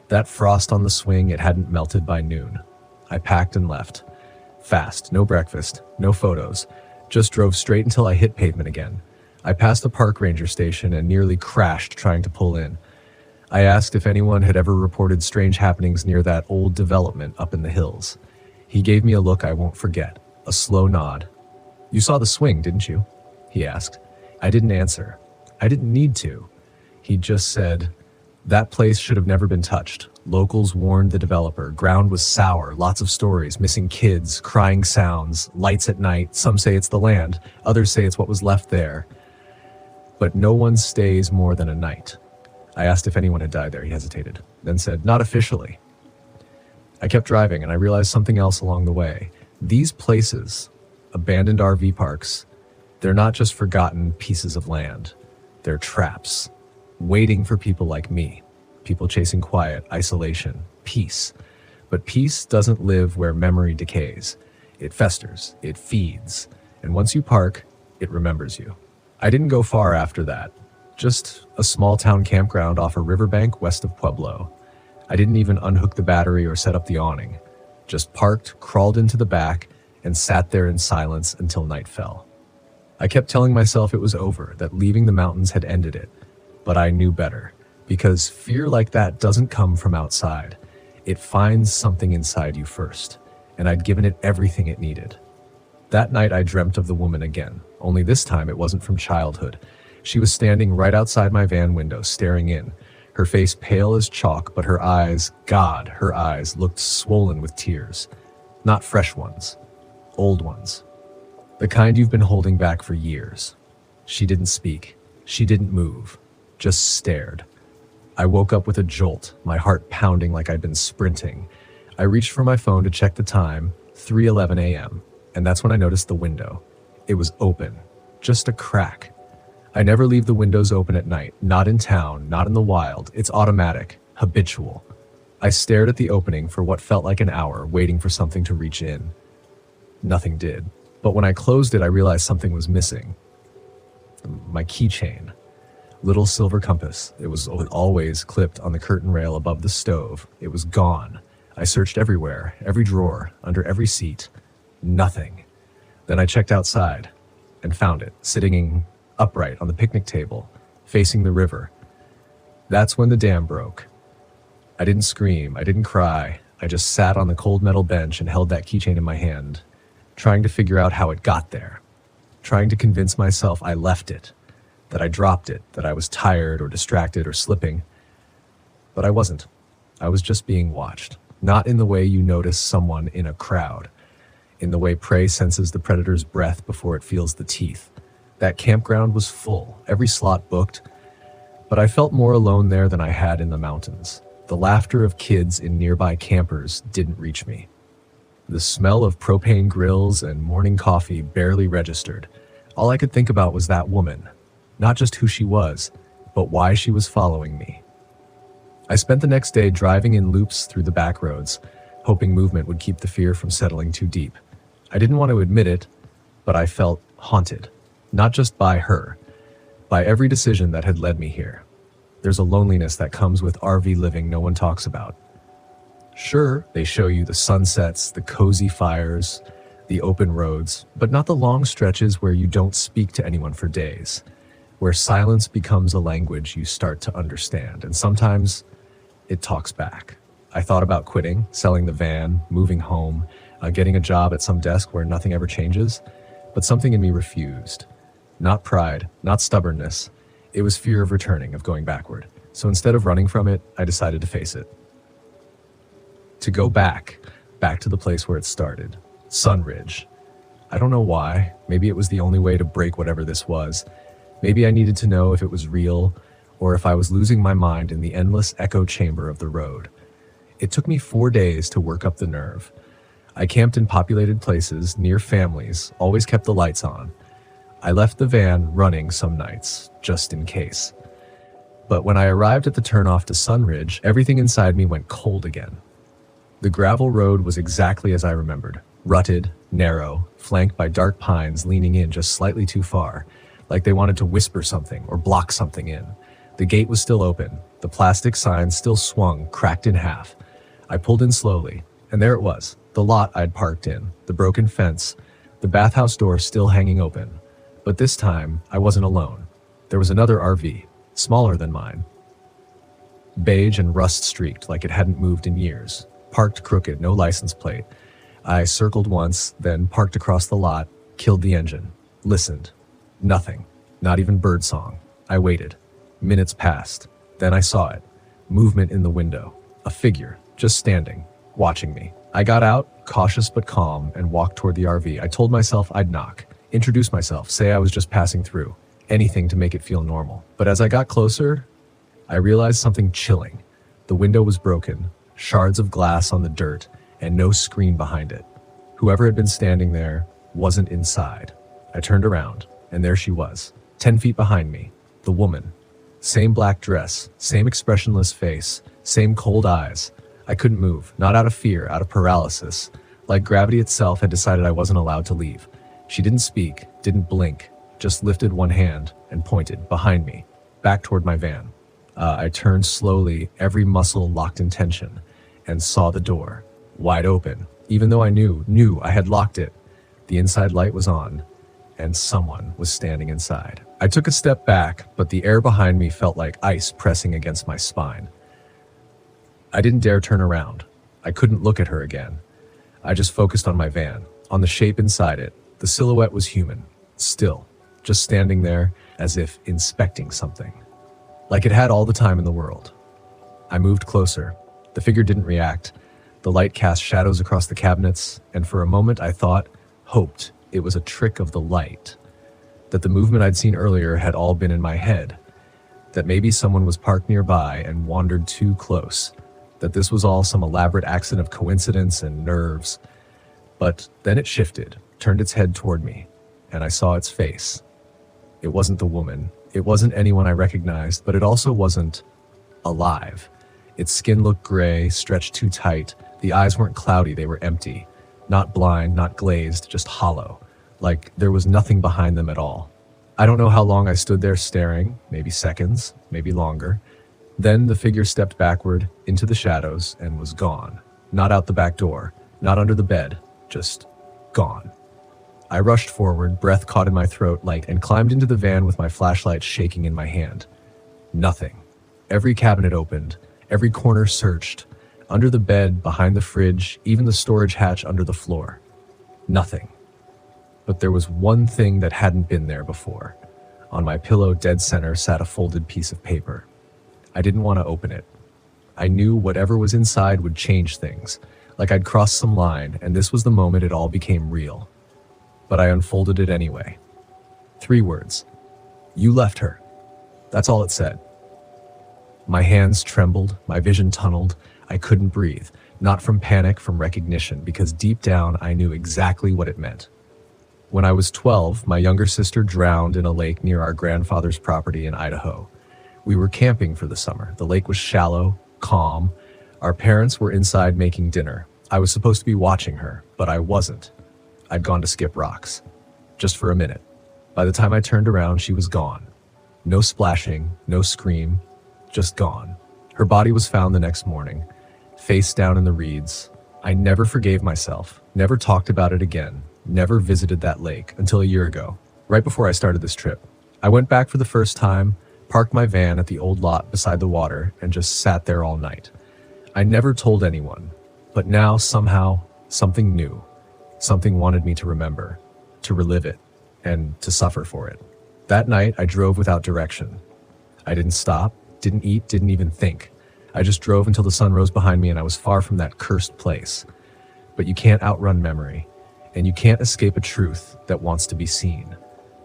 That frost on the swing, it hadn't melted by noon. I packed and left. Fast, no breakfast, no photos, just drove straight until I hit pavement again. I passed a park ranger station and nearly crashed trying to pull in. I asked if anyone had ever reported strange happenings near that old development up in the hills. He gave me a look I won't forget, a slow nod. "You saw the swing, didn't you?" he asked. I didn't answer. I didn't need to. He just said, "That place should have never been touched. Locals warned the developer. Ground was sour, lots of stories, missing kids, crying sounds, lights at night. Some say it's the land, others say it's what was left there. But no one stays more than a night." I asked if anyone had died there. He hesitated, then said, "Not officially." I kept driving and I realized something else along the way. These places, abandoned RV parks, they're not just forgotten pieces of land. They're traps, waiting for people like me, people chasing quiet, isolation, peace. But peace doesn't live where memory decays. It festers, it feeds, and once you park, it remembers you. I didn't go far after that. Just a small town campground off a riverbank west of Pueblo. I didn't even unhook the battery or set up the awning. Just parked, crawled into the back, and sat there in silence until night fell. I kept telling myself it was over, that leaving the mountains had ended it. But I knew better, because fear like that doesn't come from outside. It finds something inside you first, and I'd given it everything it needed. That night I dreamt of the woman again, only this time it wasn't from childhood. She was standing right outside my van window, staring in, her face pale as chalk, but her eyes, God, her eyes looked swollen with tears. Not fresh ones, old ones. The kind you've been holding back for years. She didn't speak. She didn't move. Just stared. I woke up with a jolt, my heart pounding like I'd been sprinting. I reached for my phone to check the time, 3:11 a.m., and that's when I noticed the window. It was open, just a crack. I never leave the windows open at night, not in town, not in the wild. It's automatic, habitual. I stared at the opening for what felt like an hour, waiting for something to reach in. Nothing did. But when I closed it, I realized something was missing. My keychain. Little silver compass. It was always clipped on the curtain rail above the stove. It was gone. I searched everywhere, every drawer, under every seat. Nothing. Then I checked outside and found it, sitting upright on the picnic table, facing the river. That's when the dam broke. I didn't scream, I didn't cry. I just sat on the cold metal bench and held that keychain in my hand, trying to figure out how it got there, trying to convince myself I left it, that I dropped it, that I was tired or distracted or slipping. But I wasn't. I was just being watched, not in the way you notice someone in a crowd, in the way prey senses the predator's breath before it feels the teeth. That campground was full, every slot booked, but I felt more alone there than I had in the mountains. The laughter of kids in nearby campers didn't reach me. The smell of propane grills and morning coffee barely registered. All I could think about was that woman, not just who she was, but why she was following me. I spent the next day driving in loops through the back roads, hoping movement would keep the fear from settling too deep. I didn't want to admit it, but I felt haunted. Not just by her, by every decision that had led me here. There's a loneliness that comes with RV living no one talks about. Sure, they show you the sunsets, the cozy fires, the open roads, but not the long stretches where you don't speak to anyone for days, where silence becomes a language you start to understand, and sometimes it talks back. I thought about quitting, selling the van, moving home, getting a job at some desk where nothing ever changes, but something in me refused. Not pride, not stubbornness. It was fear of returning, of going backward. So instead of running from it, I decided to face it. To go back to the place where it started. Sunridge. I don't know why. Maybe it was the only way to break whatever this was. Maybe I needed to know if it was real, or if I was losing my mind in the endless echo chamber of the road. It took me 4 days to work up the nerve. I camped in populated places, near families, always kept the lights on. I left the van running some nights, just in case. But when I arrived at the turnoff to Sunridge, everything inside me went cold again. The gravel road was exactly as I remembered, rutted, narrow, flanked by dark pines leaning in just slightly too far, like they wanted to whisper something or block something in. The gate was still open, the plastic sign still swung, cracked in half. I pulled in slowly, and there it was, the lot I'd parked in, the broken fence, the bathhouse door still hanging open. But this time, I wasn't alone. There was another RV, smaller than mine. Beige and rust-streaked like it hadn't moved in years. Parked crooked, no license plate. I circled once, then parked across the lot, killed the engine, listened. Nothing, not even birdsong. I waited. Minutes passed. Then I saw it. Movement in the window. A figure, just standing, watching me. I got out, cautious but calm, and walked toward the RV. I told myself I'd knock, introduce myself, say I was just passing through. Anything to make it feel normal. But as I got closer, I realized something chilling. The window was broken, shards of glass on the dirt, and no screen behind it. Whoever had been standing there wasn't inside. I turned around, and there she was, 10 feet behind me, the woman. Same black dress, same expressionless face, same cold eyes. I couldn't move, not out of fear, out of paralysis, like gravity itself had decided I wasn't allowed to leave. She didn't speak, didn't blink, just lifted one hand and pointed behind me, back toward my van. I turned slowly, every muscle locked in tension, and saw the door, wide open, even though I knew I had locked it. The inside light was on, and someone was standing inside. I took a step back, but the air behind me felt like ice pressing against my spine. I didn't dare turn around. I couldn't look at her again. I just focused on my van, on the shape inside it. The silhouette was human, still, just standing there as if inspecting something. Like it had all the time in the world. I moved closer. The figure didn't react. The light cast shadows across the cabinets, and for a moment I hoped it was a trick of the light. That the movement I'd seen earlier had all been in my head. That maybe someone was parked nearby and wandered too close. That this was all some elaborate accident of coincidence and nerves. But then it shifted, turned its head toward me, and I saw its face. It wasn't the woman. It wasn't anyone I recognized, but it also wasn't alive. Its skin looked gray, stretched too tight. The eyes weren't cloudy, they were empty. Not blind, not glazed, just hollow. Like there was nothing behind them at all. I don't know how long I stood there staring, maybe seconds, maybe longer. Then the figure stepped backward into the shadows and was gone. Not out the back door, not under the bed, just gone. I rushed forward, breath caught in my throat, and climbed into the van with my flashlight shaking in my hand. Nothing. Every cabinet opened, every corner searched, under the bed, behind the fridge, even the storage hatch under the floor. Nothing. But there was one thing that hadn't been there before. On my pillow, dead center, sat a folded piece of paper. I didn't want to open it. I knew whatever was inside would change things, like I'd crossed some line, and this was the moment it all became real. But I unfolded it anyway. 3 words. You left her. That's all it said. My hands trembled, my vision tunneled. I couldn't breathe, not from panic, from recognition, because deep down I knew exactly what it meant. When I was 12, my younger sister drowned in a lake near our grandfather's property in Idaho. We were camping for the summer. The lake was shallow, calm. Our parents were inside making dinner. I was supposed to be watching her, but I wasn't. I'd gone to skip rocks. Just for a minute. By the time I turned around, she was gone. No splashing, no scream, just gone. Her body was found the next morning, face down in the reeds. I never forgave myself, never talked about it again, never visited that lake until a year ago, right before I started this trip. I went back for the first time, parked my van at the old lot beside the water, and just sat there all night. I never told anyone, but now somehow, something new. Something wanted me to remember, to relive it, and to suffer for it. That night, I drove without direction. I didn't stop, didn't eat, didn't even think. I just drove until the sun rose behind me and I was far from that cursed place. But you can't outrun memory, and you can't escape a truth that wants to be seen.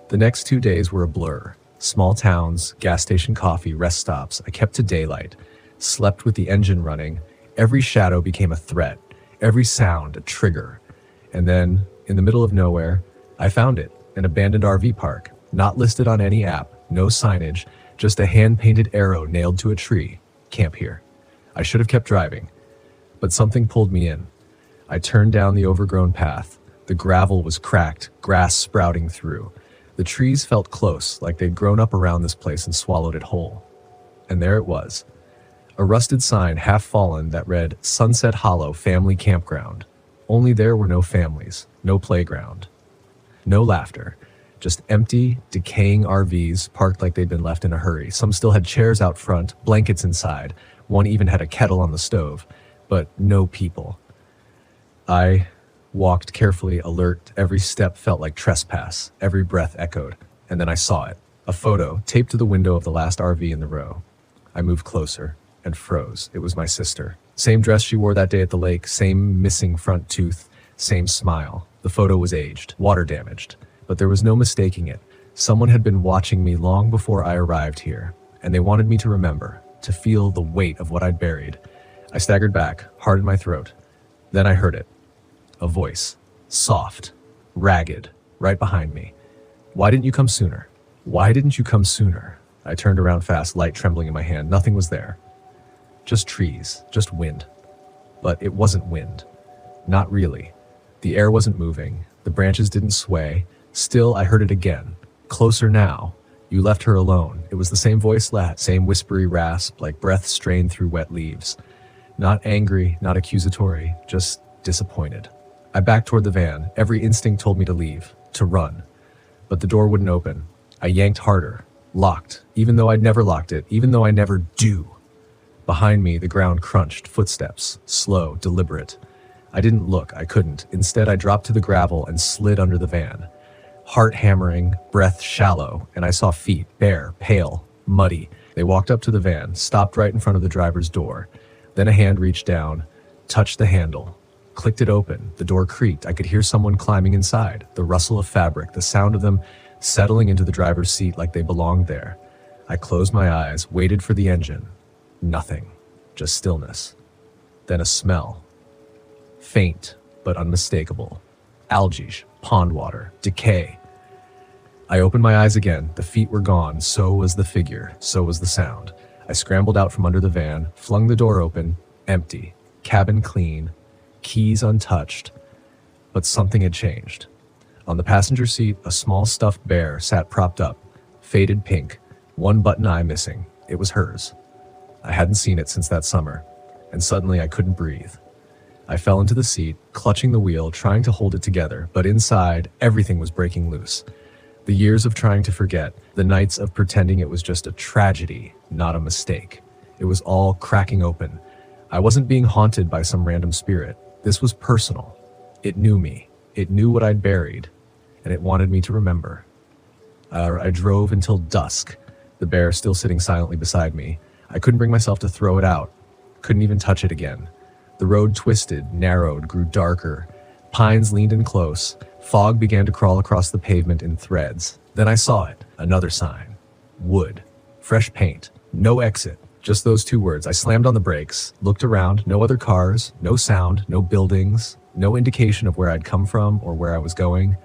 The next 2 days were a blur. Small towns, gas station coffee, rest stops. I kept to daylight, slept with the engine running. Every shadow became a threat, every sound a trigger. And then, in the middle of nowhere, I found it, an abandoned RV park, not listed on any app, no signage, just a hand-painted arrow nailed to a tree. Camp here. I should have kept driving, but something pulled me in. I turned down the overgrown path, The gravel was cracked, grass sprouting through. The trees felt close, like they'd grown up around this place and swallowed it whole. And there it was. A rusted sign, half fallen, that read, Sunset Hollow Family Campground. Only there were no families, no playground. No laughter. Just empty, decaying RVs parked like they'd been left in a hurry. Some still had chairs out front, blankets inside. One even had a kettle on the stove. But no people. I walked carefully, alert. Every step felt like trespass. Every breath echoed. And then I saw it. A photo, taped to the window of the last RV in the row. I moved closer and froze. It was my sister. Same dress she wore that day at the lake, same missing front tooth, same smile. The photo was aged, water damaged, but there was no mistaking it. Someone had been watching me long before I arrived here, and they wanted me to remember, to feel the weight of what I'd buried. I staggered back, heart in my throat. Then I heard it. A voice, soft, ragged, right behind me. Why didn't you come sooner? Why didn't you come sooner? I turned around fast, light trembling in my hand. Nothing was there. Just trees, just wind. But it wasn't wind. Not really. The air wasn't moving. The branches didn't sway. Still, I heard it again. Closer now. You left her alone. It was the same voice, same whispery rasp, like breath strained through wet leaves. Not angry, not accusatory, just disappointed. I backed toward the van. Every instinct told me to leave, to run. But the door wouldn't open. I yanked harder. Locked, even though I'd never locked it, even though I never do. Behind me, the ground crunched, footsteps, slow, deliberate. I didn't look, I couldn't. Instead, I dropped to the gravel and slid under the van. Heart hammering, breath shallow, and I saw feet, bare, pale, muddy. They walked up to the van, stopped right in front of the driver's door. Then a hand reached down, touched the handle, clicked it open. The door creaked. I could hear someone climbing inside, the rustle of fabric, the sound of them settling into the driver's seat like they belonged there. I closed my eyes, waited for the engine. Nothing, just stillness. Then a smell. Faint, but unmistakable. Algae, pond water, decay. I opened my eyes again. The feet were gone. So was the figure. So was the sound. I scrambled out from under the van, flung the door open, empty. Cabin clean. Keys untouched. But something had changed. On the passenger seat, a small stuffed bear sat propped up, faded pink, one button eye missing. It was hers. I hadn't seen it since that summer, and suddenly I couldn't breathe. I fell into the seat, clutching the wheel, trying to hold it together, but inside, everything was breaking loose. The years of trying to forget, the nights of pretending it was just a tragedy, not a mistake. It was all cracking open. I wasn't being haunted by some random spirit. This was personal. It knew me. It knew what I'd buried, and it wanted me to remember. I drove until dusk, the bear still sitting silently beside me. I couldn't bring myself to throw it out. Couldn't even touch it again. The road twisted, narrowed, grew darker. Pines leaned in close. Fog began to crawl across the pavement in threads. Then I saw it. Another sign. Wood. Fresh paint. No exit. Just those two words. I slammed on the brakes, looked around. No other cars, no sound, no buildings, no indication of where I'd come from or where I was going.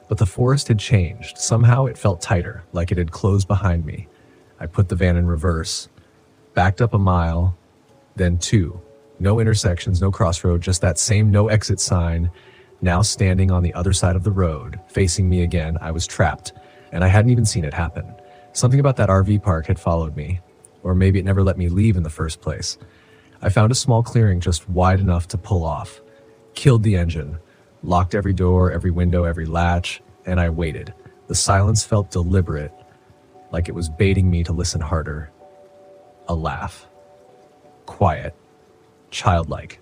But the forest had changed. Somehow it felt tighter, like it had closed behind me. I put the van in reverse. Backed up a mile, then two. No intersections, no crossroad, just that same no exit sign, now standing on the other side of the road, facing me again. I was trapped, and I hadn't even seen it happen. Something about that RV park had followed me, or maybe it never let me leave in the first place. I found a small clearing just wide enough to pull off, killed the engine, locked every door, every window, every latch, and I waited. The silence felt deliberate, like it was baiting me to listen harder. A laugh. Quiet. Childlike.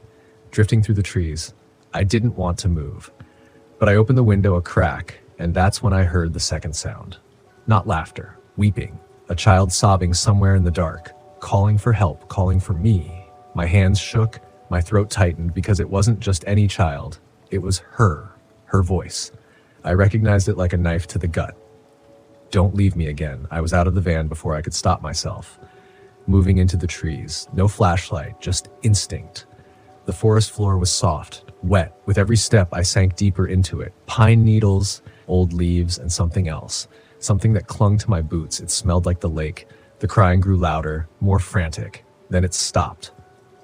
Drifting through the trees. I didn't want to move. But I opened the window a crack, and that's when I heard the second sound. Not laughter. Weeping. A child sobbing somewhere in the dark. Calling for help. Calling for me. My hands shook. My throat tightened because it wasn't just any child. It was her. Her voice. I recognized it like a knife to the gut. Don't leave me again. I was out of the van before I could stop myself. Moving into the trees. No flashlight, just instinct. The forest floor was soft, wet. With every step, I sank deeper into it. Pine needles, old leaves, and something else. Something that clung to my boots. It smelled like the lake. The crying grew louder, more frantic. Then it stopped.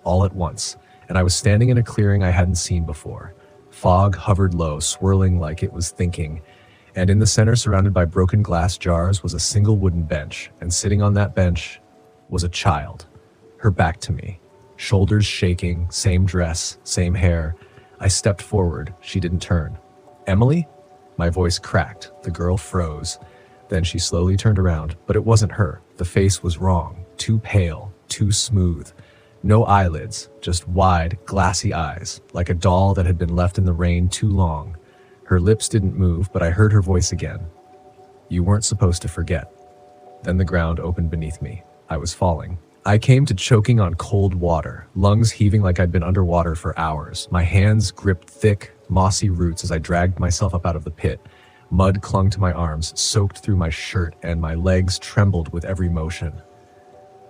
All at once. And I was standing in a clearing I hadn't seen before. Fog hovered low, swirling like it was thinking, and in the center, surrounded by broken glass jars, was a single wooden bench, and sitting on that bench was a child, her back to me, shoulders shaking, same dress, same hair. I stepped forward. She didn't turn. "Emily?" My voice cracked. The girl froze. Then she slowly turned around, but it wasn't her. The face was wrong, too pale, too smooth. No eyelids, just wide, glassy eyes, like a doll that had been left in the rain too long. Her lips didn't move, but I heard her voice again. "You weren't supposed to forget." Then the ground opened beneath me. I was falling. I came to choking on cold water, lungs heaving like I'd been underwater for hours. My hands gripped thick, mossy roots as I dragged myself up out of the pit. Mud clung to my arms, soaked through my shirt, and my legs trembled with every motion.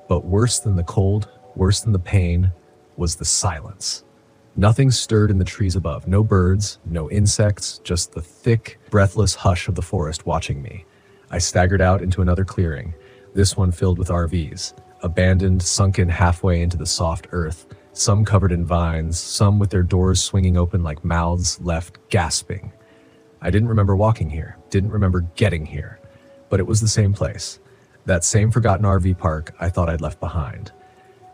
But worse than the cold, worse than the pain, was the silence. Nothing stirred in the trees above. No birds, no insects, just the thick, breathless hush of the forest watching me. I staggered out into another clearing, this one filled with RVs, abandoned, sunken halfway into the soft earth, some covered in vines, some with their doors swinging open like mouths left gasping. I didn't remember walking here, didn't remember getting here, but it was the same place. That same forgotten RV park I thought I'd left behind.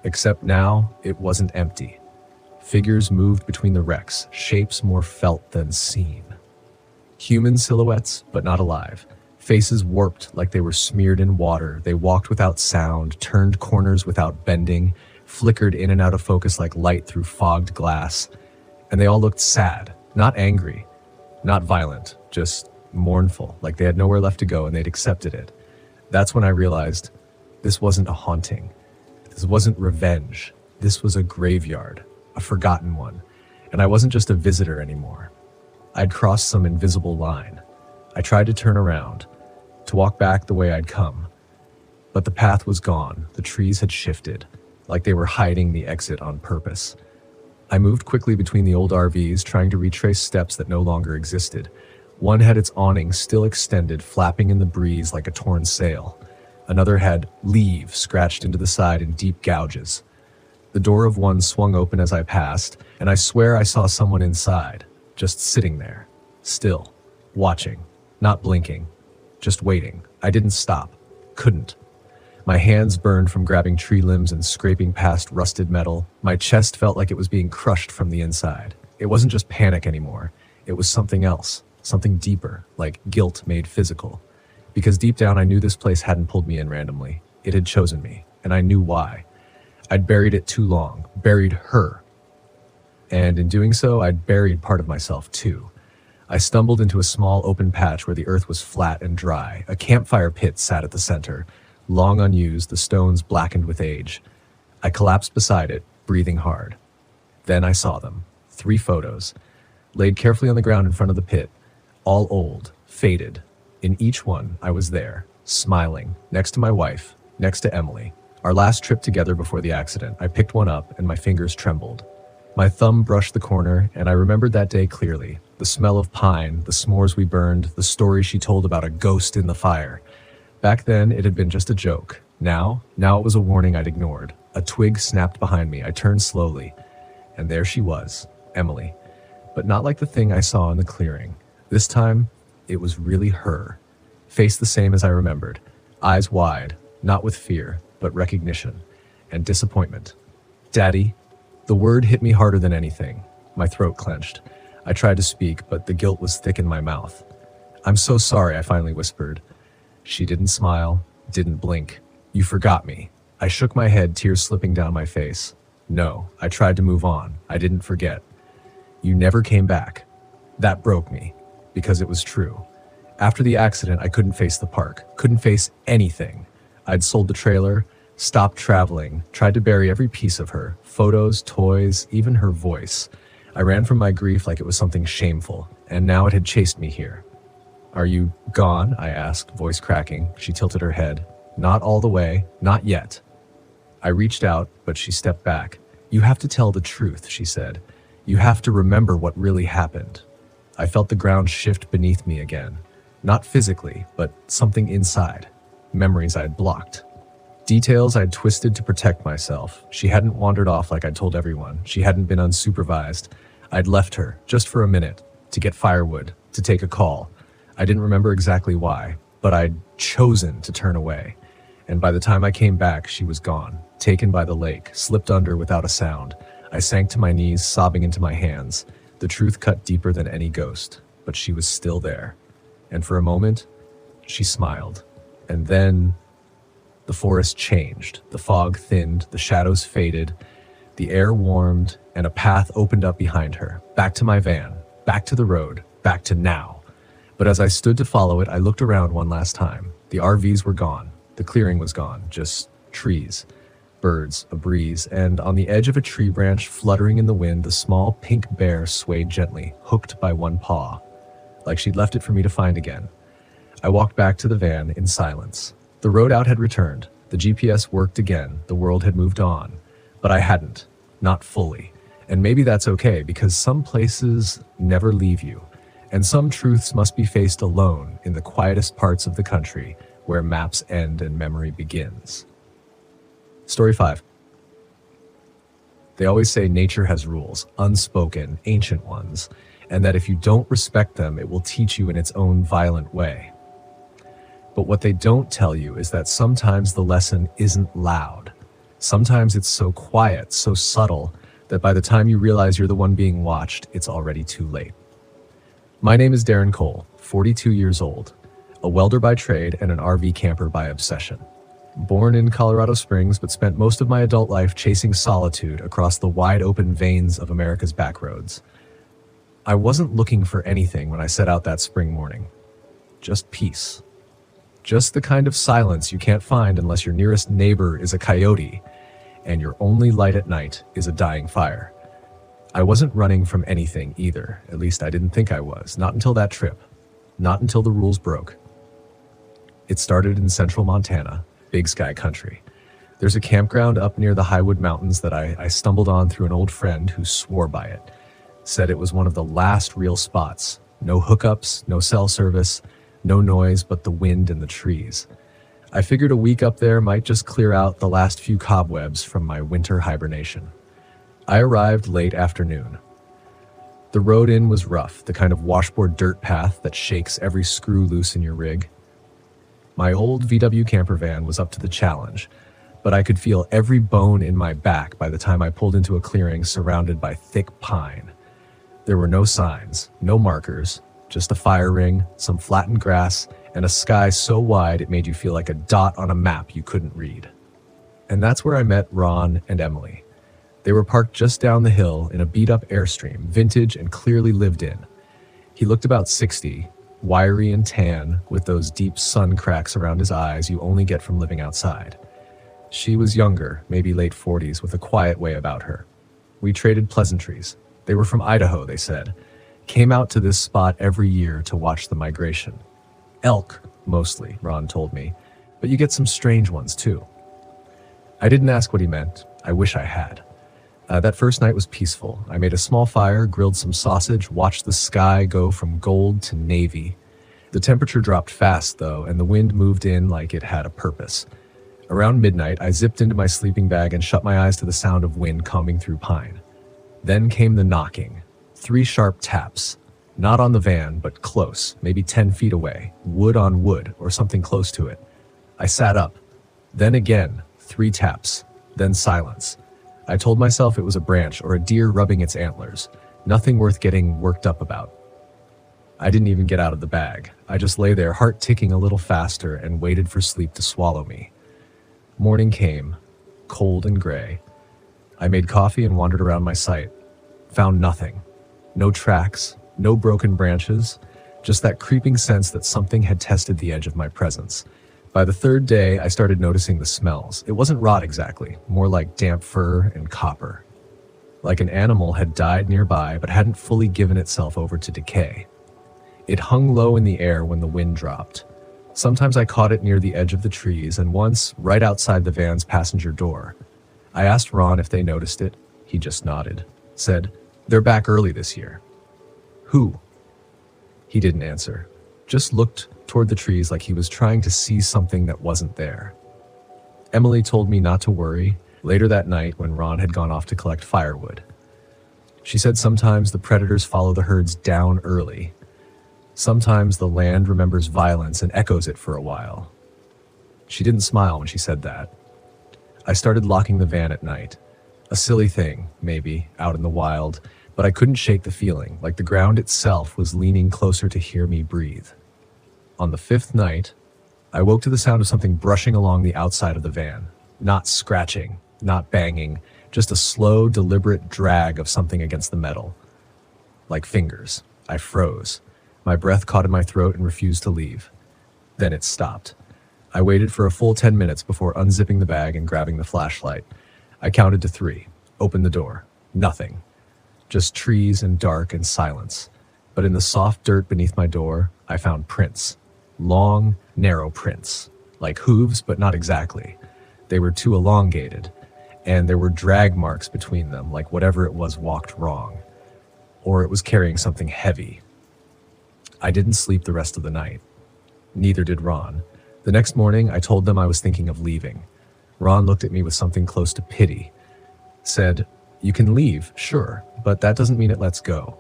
Except now, it wasn't empty. Figures moved between the wrecks, shapes more felt than seen. Human silhouettes, but not alive. Faces warped like they were smeared in water. They walked without sound, turned corners without bending, flickered in and out of focus like light through fogged glass. And they all looked sad, not angry, not violent, just mournful, like they had nowhere left to go and they'd accepted it. That's when I realized this wasn't a haunting. This wasn't revenge. This was a graveyard, a forgotten one. And I wasn't just a visitor anymore. I'd crossed some invisible line. I tried to turn around, to walk back the way I'd come. But the path was gone. The trees had shifted, like they were hiding the exit on purpose. I moved quickly between the old RVs, trying to retrace steps that no longer existed. One had its awning still extended, flapping in the breeze like a torn sail. Another had "Leave" scratched into the side in deep gouges. The door of one swung open as I passed, and I swear I saw someone inside, just sitting there, still, watching, not blinking, just waiting. I didn't stop, couldn't. My hands burned from grabbing tree limbs and scraping past rusted metal. My chest felt like it was being crushed from the inside. It wasn't just panic anymore. It was something else, something deeper, like guilt made physical. Because deep down I knew this place hadn't pulled me in randomly. It had chosen me, and I knew why. I'd buried it too long, buried her. And in doing so, I'd buried part of myself too. I stumbled into a small open patch where the earth was flat and dry. A campfire pit sat at the center, long unused, the stones blackened with age. I collapsed beside it, breathing hard. Then I saw them. 3 photos, laid carefully on the ground in front of the pit, all old, faded. In each one, I was there, smiling, next to my wife, next to Emily. Our last trip together before the accident. I picked one up and my fingers trembled. My thumb brushed the corner, and I remembered that day clearly. The smell of pine, the s'mores we burned, the story she told about a ghost in the fire. Back then, it had been just a joke. Now it was a warning I'd ignored. A twig snapped behind me. I turned slowly, and there she was, Emily. But not like the thing I saw in the clearing. This time, it was really her. Face the same as I remembered. Eyes wide, not with fear, but recognition and disappointment. "Daddy." The word hit me harder than anything. My throat clenched. I tried to speak, but the guilt was thick in my mouth. "I'm so sorry," I finally whispered. She didn't smile, didn't blink. "You forgot me." I shook my head, tears slipping down my face. "No, I tried to move on. I didn't forget. You never came back." That broke me, because it was true. After the accident, I couldn't face the park, couldn't face anything. I'd sold the trailer, stopped traveling, tried to bury every piece of her, photos, toys, even her voice. I ran from my grief like it was something shameful, and now it had chased me here. "Are you gone?" I asked, voice cracking. She tilted her head. "Not all the way, not yet." I reached out, but she stepped back. "You have to tell the truth," she said. "You have to remember what really happened." I felt the ground shift beneath me again. Not physically, but something inside. Memories I'd blocked. Details I'd twisted to protect myself. She hadn't wandered off like I'd told everyone. She hadn't been unsupervised. I'd left her, just for a minute, to get firewood, to take a call. I didn't remember exactly why, but I'd chosen to turn away. And by the time I came back, she was gone, taken by the lake, slipped under without a sound. I sank to my knees, sobbing into my hands. The truth cut deeper than any ghost, but she was still there. And for a moment, she smiled. And then the forest changed. The fog thinned, the shadows faded, the air warmed, and a path opened up behind her. Back to my van, back to the road, back to now. But as I stood to follow it, I looked around one last time. The RVs were gone. The clearing was gone. Just trees, birds, a breeze, and on the edge of a tree branch fluttering in the wind, the small pink bear swayed gently, hooked by one paw, like she'd left it for me to find again. I walked back to the van in silence. The road out had returned. The GPS worked again. The world had moved on. But I hadn't. Not fully. And maybe that's okay, because some places never leave you. And some truths must be faced alone in the quietest parts of the country, where maps end and memory begins. Story 5. They always say nature has rules, unspoken, ancient ones, and that if you don't respect them, it will teach you in its own violent way. But what they don't tell you is that sometimes the lesson isn't loud. Sometimes it's so quiet, so subtle, that by the time you realize you're the one being watched, it's already too late. My name is Darren Cole, 42 years old, a welder by trade and an RV camper by obsession. Born in Colorado Springs, but spent most of my adult life chasing solitude across the wide open veins of America's backroads. I wasn't looking for anything when I set out that spring morning. Just peace. Just the kind of silence you can't find unless your nearest neighbor is a coyote and your only light at night is a dying fire. I wasn't running from anything either, at least I didn't think I was, not until that trip, not until the rules broke. It started in central Montana, Big Sky country. There's a campground up near the Highwood Mountains that I stumbled on through an old friend who swore by it. Said it was one of the last real spots. No hookups, no cell service, no noise but the wind and the trees. I figured a week up there might just clear out the last few cobwebs from my winter hibernation. I arrived late afternoon. The road in was rough, the kind of washboard dirt path that shakes every screw loose in your rig. My old VW camper van was up to the challenge, but I could feel every bone in my back by the time I pulled into a clearing surrounded by thick pine. There were no signs, no markers, just a fire ring, some flattened grass, and a sky so wide it made you feel like a dot on a map you couldn't read. And that's where I met Ron and Emily. They were parked just down the hill in a beat-up Airstream, vintage and clearly lived in. He looked about 60, wiry and tan, with those deep sun cracks around his eyes you only get from living outside. She was younger, maybe late 40s, with a quiet way about her. We traded pleasantries. They were from Idaho, they said. Came out to this spot every year to watch the migration. Elk, mostly, Ron told me, but you get some strange ones too. I didn't ask what he meant. I wish I had. That first night was peaceful. I made a small fire, grilled some sausage, watched the sky go from gold to navy. The temperature dropped fast, though, and the wind moved in like it had a purpose. Around midnight, I zipped into my sleeping bag and shut my eyes to the sound of wind combing through pine. Then came the knocking. 3 sharp taps. Not on the van, but close, maybe 10 feet away, wood on wood, or something close to it. I sat up. Then again, 3 taps. Then silence. I told myself it was a branch or a deer rubbing its antlers. Nothing worth getting worked up about. I didn't even get out of the bag. I just lay there, heart ticking a little faster, and waited for sleep to swallow me. Morning came, cold and gray. I made coffee and wandered around my site. Found nothing. No tracks, no broken branches, just that creeping sense that something had tested the edge of my presence. By the 3rd day, I started noticing the smells. It wasn't rot exactly, more like damp fur and copper. Like an animal had died nearby but hadn't fully given itself over to decay. It hung low in the air when the wind dropped. Sometimes I caught it near the edge of the trees, and once, right outside the van's passenger door. I asked Ron if they noticed it. He just nodded. Said, "They're back early this year." "Who?" He didn't answer. Just looked toward the trees like he was trying to see something that wasn't there. Emily told me not to worry later that night when Ron had gone off to collect firewood. She said sometimes the predators follow the herds down early. Sometimes the land remembers violence and echoes it for a while. She didn't smile when she said that. I started locking the van at night. A silly thing, maybe, out in the wild, but I couldn't shake the feeling, like the ground itself was leaning closer to hear me breathe. On the 5th night, I woke to the sound of something brushing along the outside of the van. Not scratching, not banging, just a slow, deliberate drag of something against the metal. Like fingers. I froze. My breath caught in my throat and refused to leave. Then it stopped. I waited for a full 10 minutes before unzipping the bag and grabbing the flashlight. I counted to 3, opened the door. Nothing. Just trees and dark and silence. But in the soft dirt beneath my door, I found prints. Long, narrow prints. Like hooves, but not exactly. They were too elongated. And there were drag marks between them, like whatever it was walked wrong. Or it was carrying something heavy. I didn't sleep the rest of the night. Neither did Ron. The next morning, I told them I was thinking of leaving. Ron looked at me with something close to pity. Said, "You can leave, sure, but that doesn't mean it lets go."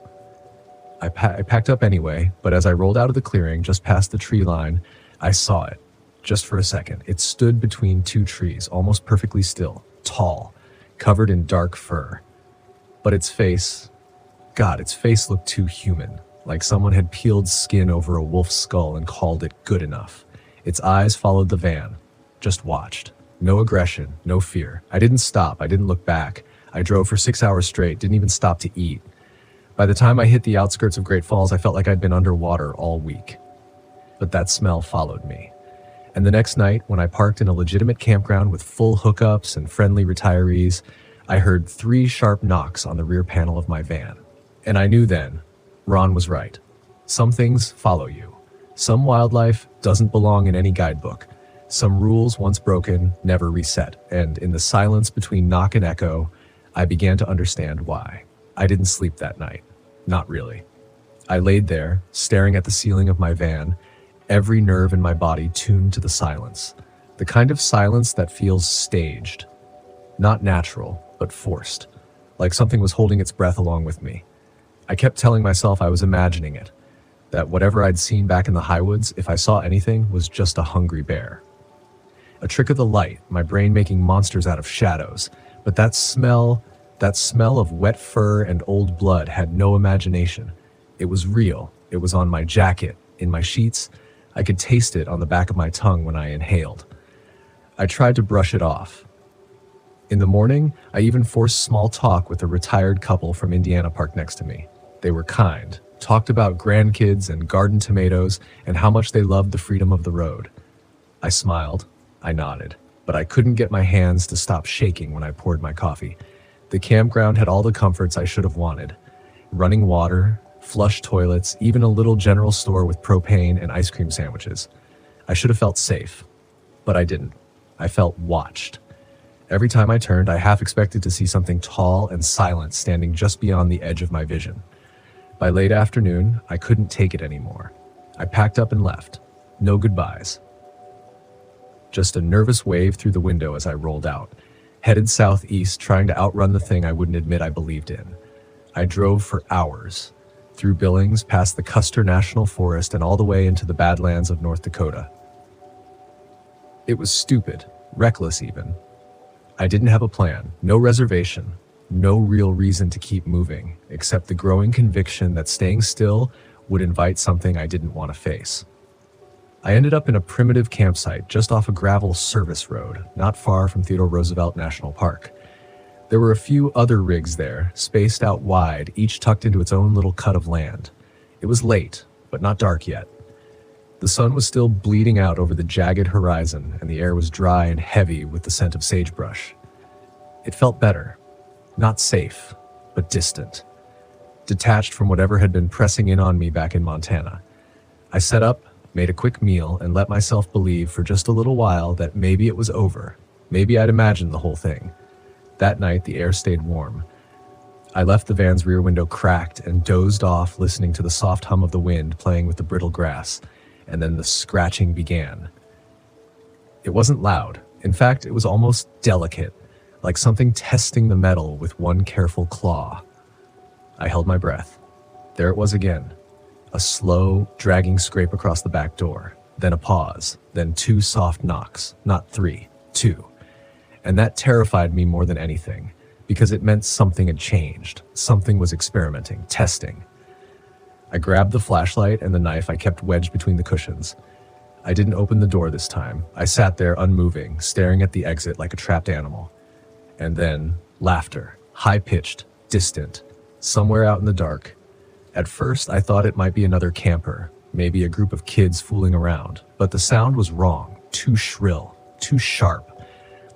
I packed up anyway, but as I rolled out of the clearing just past the tree line, I saw it. Just for a second, it stood between 2 trees, almost perfectly still, tall, covered in dark fur. But its face looked too human, like someone had peeled skin over a wolf's skull and called it good enough. Its eyes followed the van, just watched. No aggression, no fear. I didn't stop, I didn't look back. I drove for 6 hours straight, didn't even stop to eat. By the time I hit the outskirts of Great Falls, I felt like I'd been underwater all week. But that smell followed me. And the next night, when I parked in a legitimate campground with full hookups and friendly retirees, I heard 3 sharp knocks on the rear panel of my van. And I knew then, Ron was right. Some things follow you. Some wildlife doesn't belong in any guidebook. Some rules once broken never reset. And in the silence between knock and echo, I began to understand why. I didn't sleep that night. Not really. I laid there, staring at the ceiling of my van, every nerve in my body tuned to the silence. The kind of silence that feels staged. Not natural, but forced. Like something was holding its breath along with me. I kept telling myself I was imagining it. That whatever I'd seen back in the highwoods, if I saw anything, was just a hungry bear. A trick of the light, my brain making monsters out of shadows. But that smell of wet fur and old blood had no imagination. It was real. It was on my jacket, in my sheets. I could taste it on the back of my tongue when I inhaled. I tried to brush it off. In the morning, I even forced small talk with a retired couple from Indiana parked next to me. They were kind, talked about grandkids and garden tomatoes and how much they loved the freedom of the road. I smiled, I nodded, but I couldn't get my hands to stop shaking when I poured my coffee. The campground had all the comforts I should have wanted. Running water, flush toilets, even a little general store with propane and ice cream sandwiches. I should have felt safe, but I didn't. I felt watched. Every time I turned, I half expected to see something tall and silent standing just beyond the edge of my vision. By late afternoon, I couldn't take it anymore. I packed up and left. No goodbyes. Just a nervous wave through the window as I rolled out, headed southeast, trying to outrun the thing I wouldn't admit I believed in. I drove for hours, through Billings, past the Custer National Forest, and all the way into the Badlands of North Dakota. It was stupid, reckless even. I didn't have a plan, no reservation, no real reason to keep moving, except the growing conviction that staying still would invite something I didn't want to face. I ended up in a primitive campsite just off a gravel service road, not far from Theodore Roosevelt National Park. There were a few other rigs there, spaced out wide, each tucked into its own little cut of land. It was late, but not dark yet. The sun was still bleeding out over the jagged horizon, and the air was dry and heavy with the scent of sagebrush. It felt better. Not safe, but distant. Detached from whatever had been pressing in on me back in Montana. I set up, made a quick meal, and let myself believe for just a little while that maybe it was over. Maybe I'd imagined the whole thing. That night, the air stayed warm. I left the van's rear window cracked and dozed off, listening to the soft hum of the wind playing with the brittle grass, and then the scratching began. It wasn't loud. In fact, it was almost delicate, like something testing the metal with one careful claw. I held my breath. There it was again. A slow, dragging scrape across the back door. Then a pause. Then 2 soft knocks. Not 3, 2. And that terrified me more than anything, because it meant something had changed. Something was experimenting, testing. I grabbed the flashlight and the knife I kept wedged between the cushions. I didn't open the door this time. I sat there unmoving, staring at the exit like a trapped animal. And then, laughter. High-pitched, distant, somewhere out in the dark. At first, I thought it might be another camper, maybe a group of kids fooling around, but the sound was wrong, too shrill, too sharp,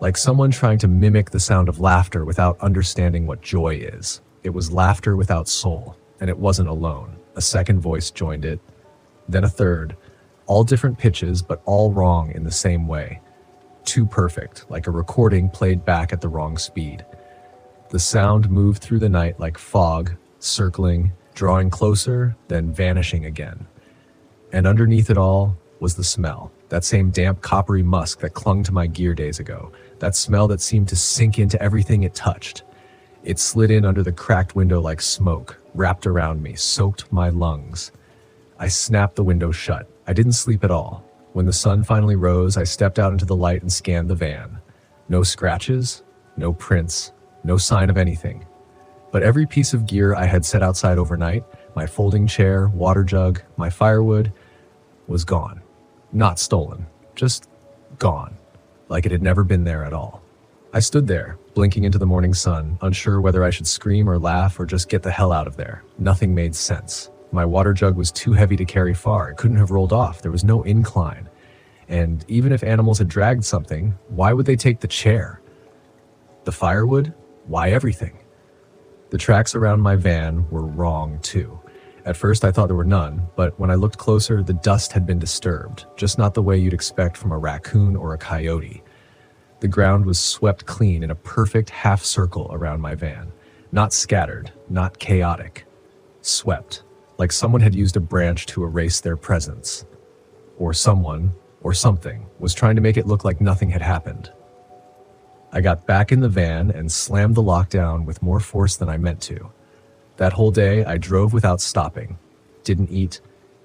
like someone trying to mimic the sound of laughter without understanding what joy is. It was laughter without soul, and it wasn't alone. A second voice joined it, then a third, all different pitches, but all wrong in the same way. Too perfect, like a recording played back at the wrong speed. The sound moved through the night like fog, circling, drawing closer, then vanishing again. And underneath it all was the smell, that same damp coppery musk that clung to my gear days ago, that smell that seemed to sink into everything it touched. It slid in under the cracked window like smoke, wrapped around me, soaked my lungs. I snapped the window shut. I didn't sleep at all. When the sun finally rose, I stepped out into the light and scanned the van. No scratches, no prints, no sign of anything. But every piece of gear I had set outside overnight, my folding chair, water jug, my firewood, was gone. Not stolen, just gone, like it had never been there at all. I stood there, blinking into the morning sun, unsure whether I should scream or laugh or just get the hell out of there. Nothing made sense. My water jug was too heavy to carry far. It couldn't have rolled off. There was no incline. And even if animals had dragged something, why would they take the chair? The firewood? Why everything? The tracks around my van were wrong too. At first I thought there were none, but when I looked closer, the dust had been disturbed, just not the way you'd expect from a raccoon or a coyote. The ground was swept clean in a perfect half circle around my van. Not scattered, not chaotic. Swept, like someone had used a branch to erase their presence. Or someone, or something, was trying to make it look like nothing had happened. I got back in the van and slammed the lock down with more force than I meant to. That whole day, I drove without stopping. Didn't eat,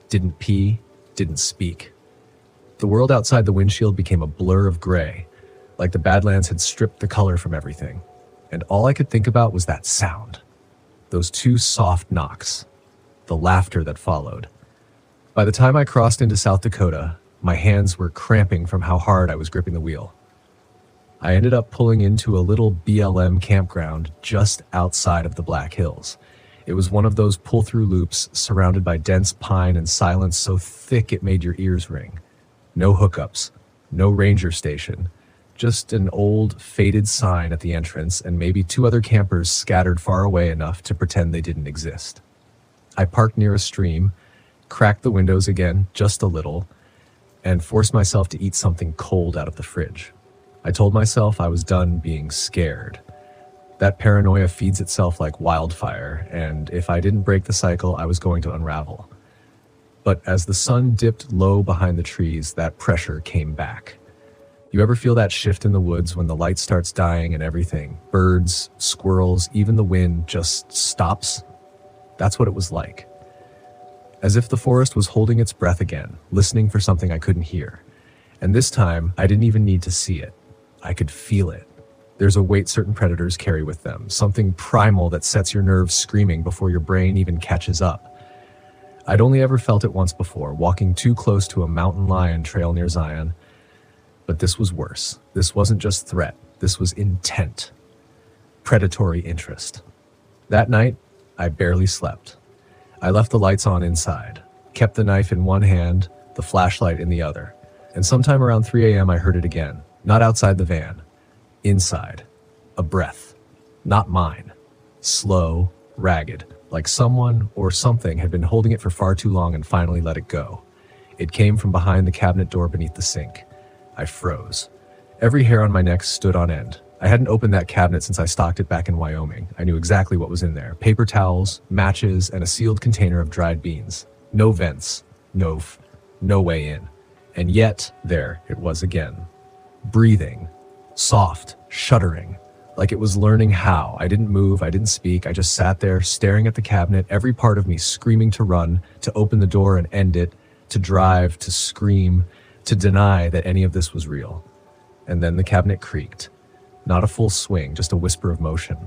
didn't pee, didn't speak. The world outside the windshield became a blur of gray, like the Badlands had stripped the color from everything. And all I could think about was that sound. Those 2 soft knocks. The laughter that followed. By the time I crossed into South Dakota, my hands were cramping from how hard I was gripping the wheel. I ended up pulling into a little BLM campground just outside of the Black Hills. It was one of those pull-through loops surrounded by dense pine and silence so thick it made your ears ring. No hookups, no ranger station, just an old, faded sign at the entrance and maybe 2 other campers scattered far away enough to pretend they didn't exist. I parked near a stream, cracked the windows again just a little, and forced myself to eat something cold out of the fridge. I told myself I was done being scared. That paranoia feeds itself like wildfire, and if I didn't break the cycle, I was going to unravel. But as the sun dipped low behind the trees, that pressure came back. You ever feel that shift in the woods when the light starts dying and everything, birds, squirrels, even the wind just stops? That's what it was like. As if the forest was holding its breath again, listening for something I couldn't hear. And this time, I didn't even need to see it. I could feel it. There's a weight certain predators carry with them, something primal that sets your nerves screaming before your brain even catches up. I'd only ever felt it once before, walking too close to a mountain lion trail near Zion. But this was worse. This wasn't just threat. This was intent. Predatory interest. That night, I barely slept. I left the lights on inside, kept the knife in one hand, the flashlight in the other. And sometime around 3 a.m. I heard it again. Not outside the van. Inside. A breath. Not mine. Slow, ragged, like someone or something had been holding it for far too long and finally let it go. It came from behind the cabinet door beneath the sink. I froze. Every hair on my neck stood on end. I hadn't opened that cabinet since I stocked it back in Wyoming. I knew exactly what was in there. Paper towels, matches, and a sealed container of dried beans. No vents. No way in. And yet, there it was again. Breathing. Soft, shuddering, Like it was learning how. I didn't move, I didn't speak, I just sat there staring at the cabinet, every part of me screaming to run, to open the door and end it, to drive, to scream, to deny that any of this was real. And then the cabinet creaked. Not a full swing, just a whisper of motion.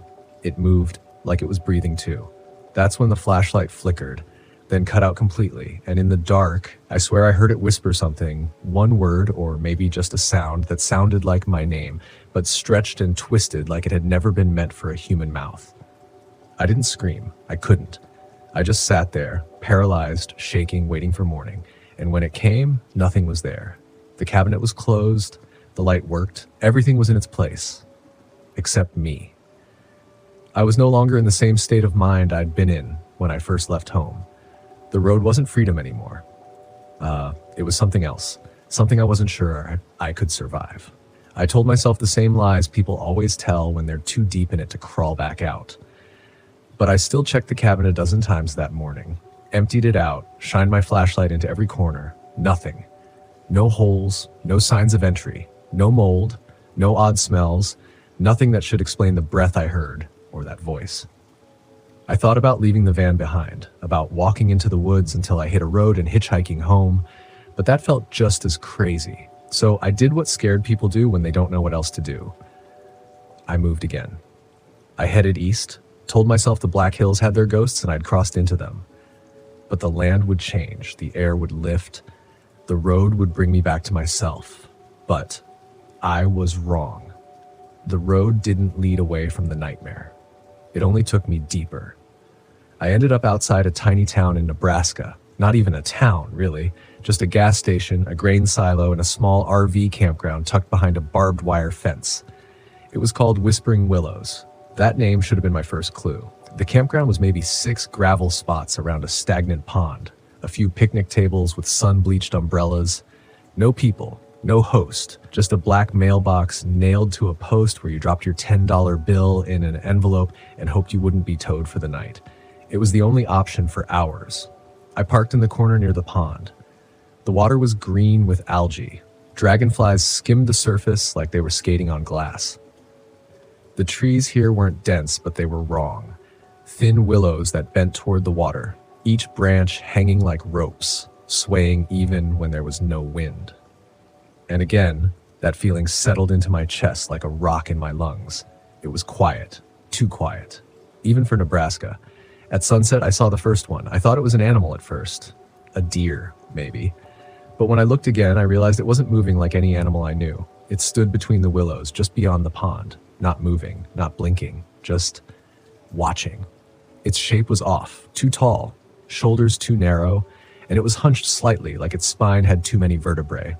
It moved like it was breathing too. That's when the flashlight flickered, then cut out completely, and in the dark, I swear I heard it whisper something, one word or maybe just a sound that sounded like my name, but stretched and twisted like it had never been meant for a human mouth. I didn't scream. I couldn't. I just sat there, paralyzed, shaking, waiting for morning. And when it came, nothing was there. The cabinet was closed, the light worked, everything was in its place. Except me. I was no longer in the same state of mind I'd been in when I first left home. The road wasn't freedom anymore. It was something else. Something I wasn't sure I could survive. I told myself the same lies people always tell when they're too deep in it to crawl back out. But I still checked the cabinet a dozen times that morning, emptied it out, shined my flashlight into every corner. Nothing. No holes, no signs of entry, no mold, no odd smells, nothing that should explain the breath I heard or that voice. I thought about leaving the van behind, about walking into the woods until I hit a road and hitchhiking home, but that felt just as crazy. So I did what scared people do when they don't know what else to do. I moved again. I headed east, told myself the Black Hills had their ghosts and I'd crossed into them. But the land would change, the air would lift, the road would bring me back to myself. But I was wrong. The road didn't lead away from the nightmare. It only took me deeper. I ended up outside a tiny town in Nebraska. Not even a town, really. Just a gas station, a grain silo, and a small RV campground tucked behind a barbed wire fence. It was called Whispering Willows. That name should have been my first clue. The campground was maybe 6 gravel spots around a stagnant pond, a few picnic tables with sun-bleached umbrellas. No people, no host, just a black mailbox nailed to a post where you dropped your $10 bill in an envelope and hoped you wouldn't be towed for the night. It was the only option for hours. I parked in the corner near the pond. The water was green with algae. Dragonflies skimmed the surface like they were skating on glass. The trees here weren't dense, but they were wrong. Thin willows that bent toward the water, each branch hanging like ropes, swaying even when there was no wind. And again, that feeling settled into my chest like a rock in my lungs. It was quiet, too quiet, even for Nebraska. At sunset, I saw the first one. I thought it was an animal at first. A deer, maybe. But when I looked again, I realized it wasn't moving like any animal I knew. It stood between the willows, just beyond the pond, not moving, not blinking, just watching. Its shape was off, too tall, shoulders too narrow, and it was hunched slightly like its spine had too many vertebrae.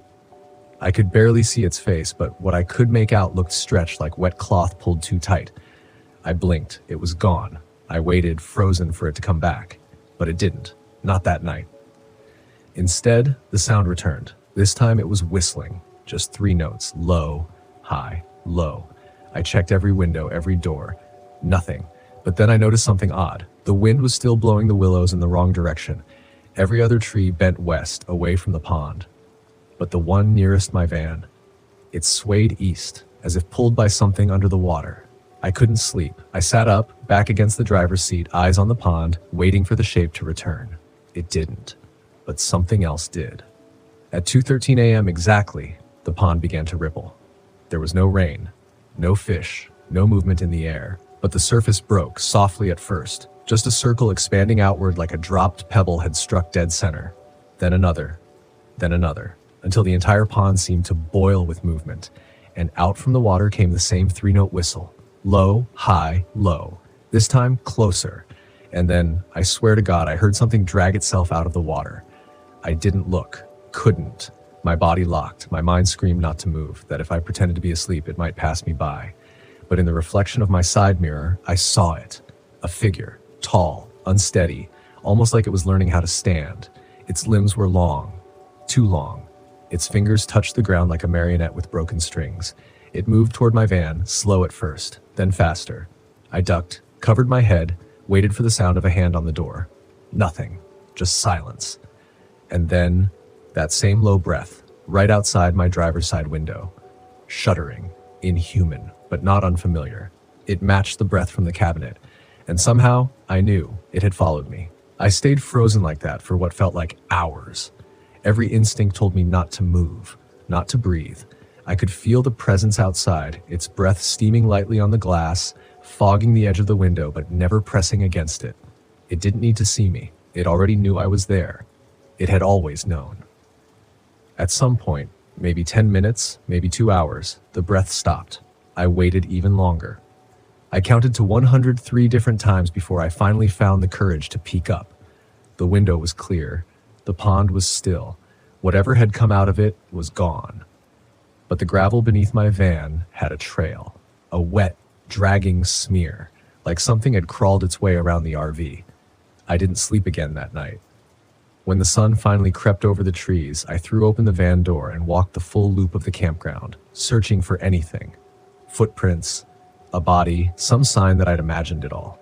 I could barely see its face, but what I could make out looked stretched like wet cloth pulled too tight. I blinked. It was gone. I waited, frozen, for it to come back. But it didn't. Not that night. Instead, the sound returned. This time it was whistling. Just 3 notes. Low, high, low. I checked every window, every door. Nothing. But then I noticed something odd. The wind was still blowing the willows in the wrong direction. Every other tree bent west, away from the pond. But the one nearest my van, it swayed east, as if pulled by something under the water. I couldn't sleep. I sat up, back against the driver's seat, eyes on the pond, waiting for the shape to return. It didn't. But something else did. At 2:13 a.m. exactly, the pond began to ripple. There was no rain, no fish, no movement in the air, but the surface broke, softly at first, just a circle expanding outward like a dropped pebble had struck dead center. Then another, until the entire pond seemed to boil with movement, and out from the water came the same 3-note whistle. Low, high, low. This time, closer. And then, I swear to God, I heard something drag itself out of the water. I didn't look. Couldn't. My body locked. My mind screamed not to move, that if I pretended to be asleep, it might pass me by. But in the reflection of my side mirror, I saw it. A figure. Tall. Unsteady. Almost like it was learning how to stand. Its limbs were long. Too long. Its fingers touched the ground like a marionette with broken strings. It moved toward my van, slow at first, then faster. I ducked, covered my head, waited for the sound of a hand on the door. Nothing. Just silence. And then, that same low breath, right outside my driver's side window. Shuddering. Inhuman, but not unfamiliar. It matched the breath from the cabinet, and somehow I knew it had followed me. I stayed frozen like that for what felt like hours. Every instinct told me not to move, not to breathe. I could feel the presence outside, its breath steaming lightly on the glass, fogging the edge of the window but never pressing against it. It didn't need to see me. It already knew I was there. It had always known. At some point, maybe 10 minutes, maybe 2 hours, the breath stopped. I waited even longer. I counted to 103 different times before I finally found the courage to peek up. The window was clear. The pond was still. Whatever had come out of it was gone. But the gravel beneath my van had a trail, a wet, dragging smear, like something had crawled its way around the RV. I didn't sleep again that night. When the sun finally crept over the trees, I threw open the van door and walked the full loop of the campground, searching for anything. Footprints, a body, some sign that I'd imagined it all.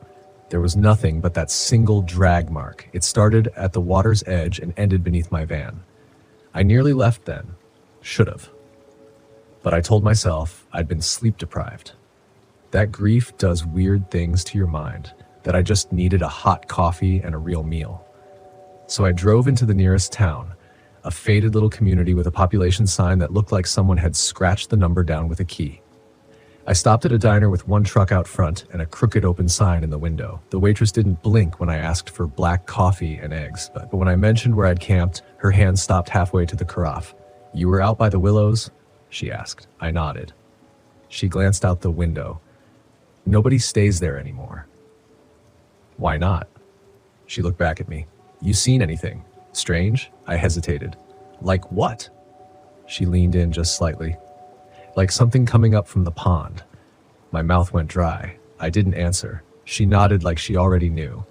There was nothing but that single drag mark. It started at the water's edge and ended beneath my van. I nearly left then. Should have. But I told myself I'd been sleep deprived. That grief does weird things to your mind, that I just needed a hot coffee and a real meal. So I drove into the nearest town, a faded little community with a population sign that looked like someone had scratched the number down with a key. I stopped at a diner with one truck out front and a crooked open sign in the window. The waitress didn't blink when I asked for black coffee and eggs, but when I mentioned where I'd camped, her hand stopped halfway to the carafe. "You were out by the willows?" she asked. I nodded. She glanced out the window. "Nobody stays there anymore." "Why not?" She looked back at me. "You seen anything strange?" I hesitated. "Like what?" She leaned in just slightly. "Like something coming up from the pond." My mouth went dry. I didn't answer. She nodded like she already knew.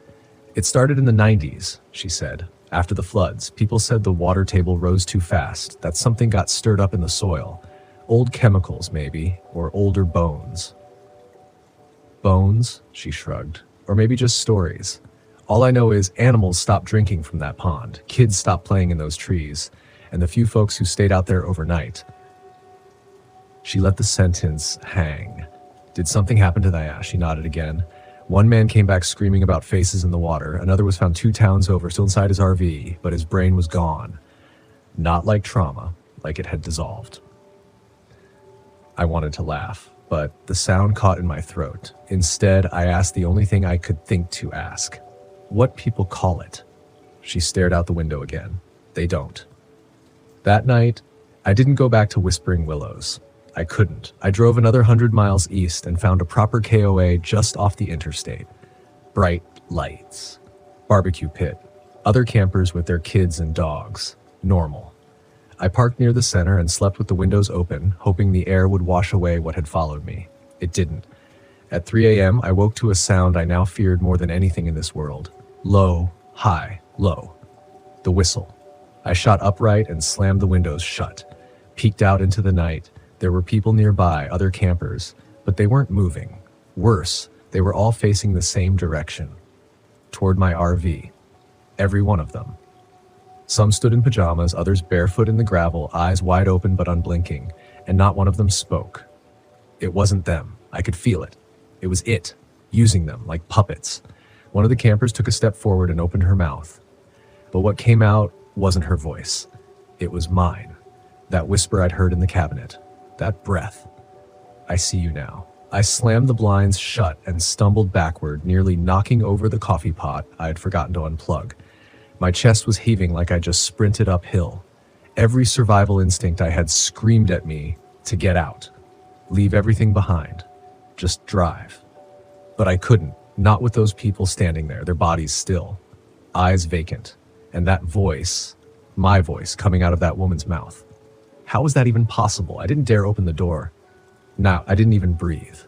"It started in the 90s, she said. After the floods, people said the water table rose too fast, that something got stirred up in the soil. Old chemicals, maybe, or older bones." "Bones?" she shrugged. "Or maybe just stories. All I know is animals stopped drinking from that pond, kids stopped playing in those trees, and the few folks who stayed out there overnight." She let the sentence hang. "Did something happen to that?" She nodded again. "One man came back screaming about faces in the water. Another was found 2 towns over, still inside his RV, but his brain was gone. Not like trauma, like it had dissolved." I wanted to laugh, but the sound caught in my throat. Instead, I asked the only thing I could think to ask. "What people call it?" She stared out the window again. "They don't." That night, I didn't go back to Whispering Willows. I couldn't. I drove another 100 miles east and found a proper KOA just off the interstate. Bright lights. Barbecue pit. Other campers with their kids and dogs. Normal. I parked near the center and slept with the windows open, hoping the air would wash away what had followed me. It didn't. At 3 a.m., I woke to a sound I now feared more than anything in this world. Low, high, low. The whistle. I shot upright and slammed the windows shut. Peeked out into the night. There were people nearby, other campers, but they weren't moving. Worse, they were all facing the same direction. Toward my RV. Every one of them. Some stood in pajamas, others barefoot in the gravel, eyes wide open but unblinking, and not one of them spoke. It wasn't them. I could feel it. It was it, using them like puppets. One of the campers took a step forward and opened her mouth. But what came out wasn't her voice. It was mine. That whisper I'd heard in the cabinet. That breath. "I see you now." I slammed the blinds shut and stumbled backward, nearly knocking over the coffee pot I had forgotten to unplug. My chest was heaving like I just sprinted uphill. Every survival instinct I had screamed at me to get out. Leave everything behind. Just drive. But I couldn't, not with those people standing there, their bodies still. Eyes vacant. And that voice, my voice, coming out of that woman's mouth. How was that even possible? I didn't dare open the door. No, I didn't even breathe.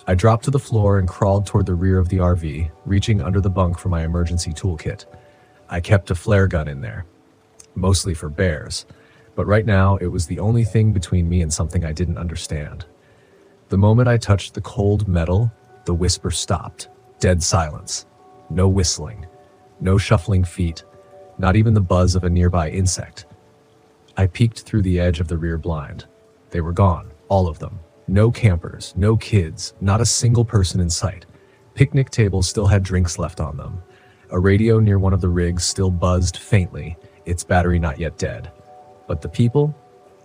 I dropped to the floor and crawled toward the rear of the RV, reaching under the bunk for my emergency toolkit. I kept a flare gun in there, mostly for bears, but right now it was the only thing between me and something I didn't understand. The moment I touched the cold metal, the whisper stopped. Dead silence. No whistling. No shuffling feet. Not even the buzz of a nearby insect. I peeked through the edge of the rear blind. They were gone, all of them. No campers, no kids, not a single person in sight. Picnic tables still had drinks left on them. A radio near one of the rigs still buzzed faintly, its battery not yet dead. But the people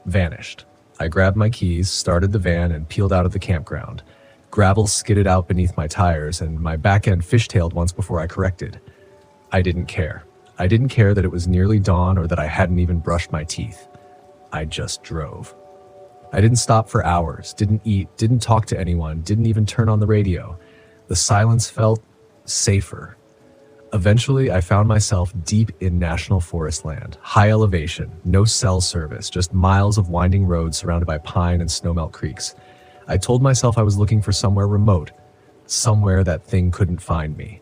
vanished. I grabbed my keys, started the van, and peeled out of the campground. Gravel skidded out beneath my tires, and my back end fishtailed once before I corrected. I didn't care. I didn't care that it was nearly dawn or that I hadn't even brushed my teeth. I just drove. I didn't stop for hours, didn't eat, didn't talk to anyone, didn't even turn on the radio. The silence felt safer. Eventually, I found myself deep in national forest land, high elevation, no cell service, just miles of winding roads surrounded by pine and snowmelt creeks. I told myself I was looking for somewhere remote, somewhere that thing couldn't find me.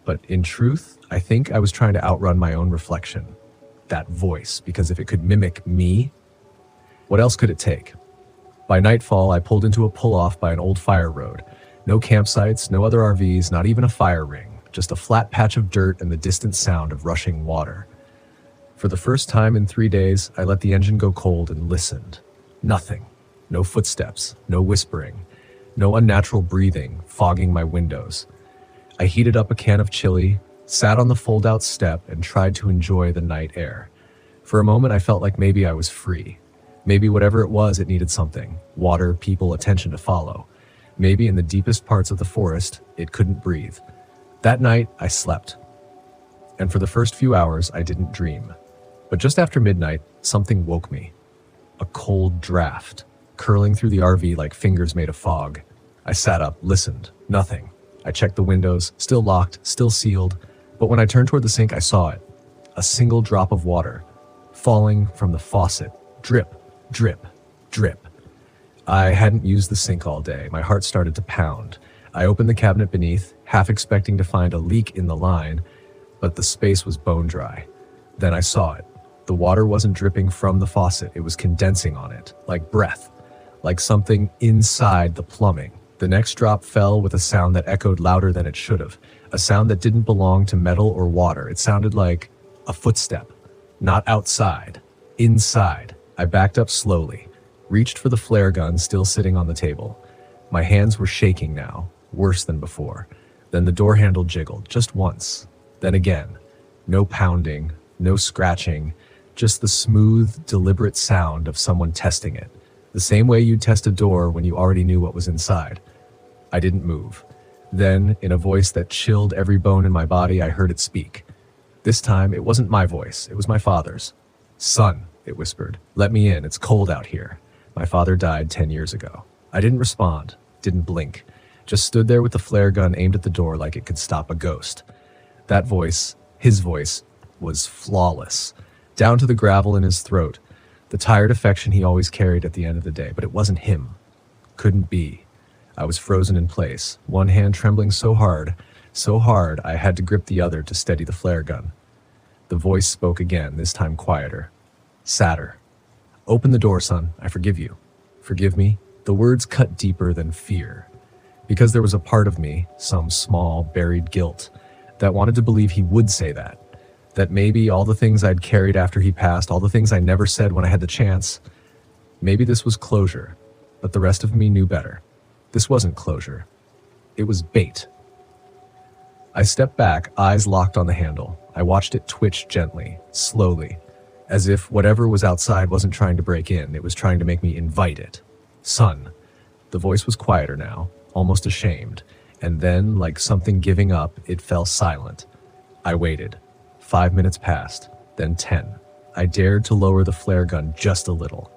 But in truth, I think I was trying to outrun my own reflection, that voice, because if it could mimic me, what else could it take? By nightfall, I pulled into a pull-off by an old fire road. No campsites, no other RVs, not even a fire ring, just a flat patch of dirt and the distant sound of rushing water. For the first time in 3 days, I let the engine go cold and listened. Nothing. No footsteps, no whispering, no unnatural breathing fogging my windows. I heated up a can of chili, sat on the fold-out step, and tried to enjoy the night air. For a moment, I felt like maybe I was free. Maybe whatever it was, it needed something. Water, people, attention to follow. Maybe in the deepest parts of the forest, it couldn't breathe. That night, I slept. And for the first few hours, I didn't dream. But just after midnight, something woke me. A cold draft, curling through the RV like fingers made of fog. I sat up, listened. Nothing. I checked the windows, still locked, still sealed. But when I turned toward the sink, I saw it. A single drop of water, falling from the faucet. Drip, drip, drip. I hadn't used the sink all day. My heart started to pound. I opened the cabinet beneath, half expecting to find a leak in the line, but the space was bone dry. Then I saw it. The water wasn't dripping from the faucet. It was condensing on it, like breath, like something inside the plumbing. The next drop fell with a sound that echoed louder than it should have, a sound that didn't belong to metal or water. It sounded like a footstep, not outside, inside. I backed up slowly, reached for the flare gun still sitting on the table. My hands were shaking now, worse than before. Then the door handle jiggled, just once. Then again. No pounding, no scratching, just the smooth, deliberate sound of someone testing it. The same way you'd test a door when you already knew what was inside. I didn't move. Then, in a voice that chilled every bone in my body, I heard it speak. This time, it wasn't my voice, it was my father's. "Son," it whispered, "let me in, it's cold out here. My father died 10 years ago." I didn't respond, didn't blink, just stood there with the flare gun aimed at the door like it could stop a ghost. That voice, his voice, was flawless, down to the gravel in his throat, the tired affection he always carried at the end of the day, but it wasn't him. Couldn't be. I was frozen in place, one hand trembling so hard I had to grip the other to steady the flare gun. The voice spoke again, this time quieter, sadder. "Open the door, son. I forgive you." Forgive me? The words cut deeper than fear. Because there was a part of me, some small, buried guilt, that wanted to believe he would say that. That maybe all the things I'd carried after he passed, all the things I never said when I had the chance, maybe this was closure, but the rest of me knew better. This wasn't closure. It was bait. I stepped back, eyes locked on the handle. I watched it twitch gently, slowly, as if whatever was outside wasn't trying to break in, it was trying to make me invite it. "Son." The voice was quieter now, almost ashamed, and then, like something giving up, it fell silent. I waited. 5 minutes passed, then 10. I dared to lower the flare gun just a little.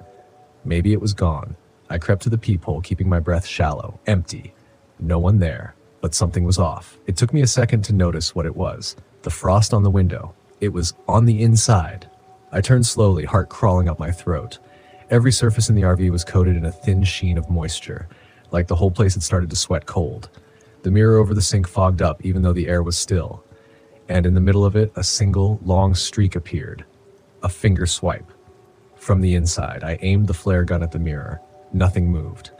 Maybe it was gone. I crept to the peephole, keeping my breath shallow, empty. No one there, but something was off. It took me a second to notice what it was. The frost on the window. It was on the inside. I turned slowly, heart crawling up my throat. Every surface in the RV was coated in a thin sheen of moisture, like the whole place had started to sweat cold. The mirror over the sink fogged up, even though the air was still. And in the middle of it, a single, long streak appeared. A finger swipe. From the inside, I aimed the flare gun at the mirror. Nothing moved.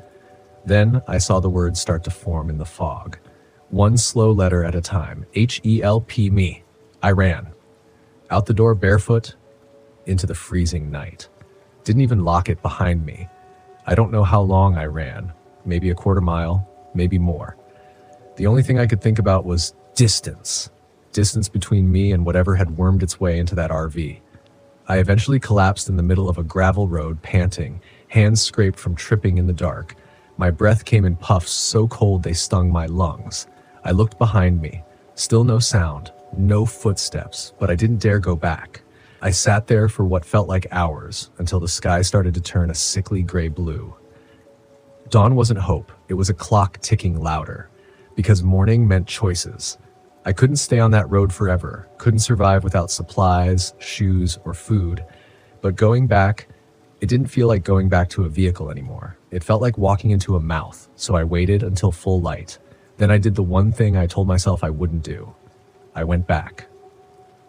Then I saw the words start to form in the fog. One slow letter at a time. H-E-L-P, me. I ran. Out the door barefoot, into the freezing night. Didn't even lock it behind me. I don't know how long I ran, maybe a quarter mile, maybe more. The only thing I could think about was distance. Distance between me and whatever had wormed its way into that RV. I eventually collapsed in the middle of a gravel road, panting, hands scraped from tripping in the dark. My breath came in puffs so cold they stung my lungs. I looked behind me. Still no sound, no footsteps, but I didn't dare go back. I sat there for what felt like hours until the sky started to turn a sickly gray blue. Dawn wasn't hope, it was a clock ticking louder, because morning meant choices. I couldn't stay on that road forever, couldn't survive without supplies, shoes, or food. But going back, it didn't feel like going back to a vehicle anymore. It felt like walking into a mouth, so I waited until full light. Then I did the one thing I told myself I wouldn't do. I went back.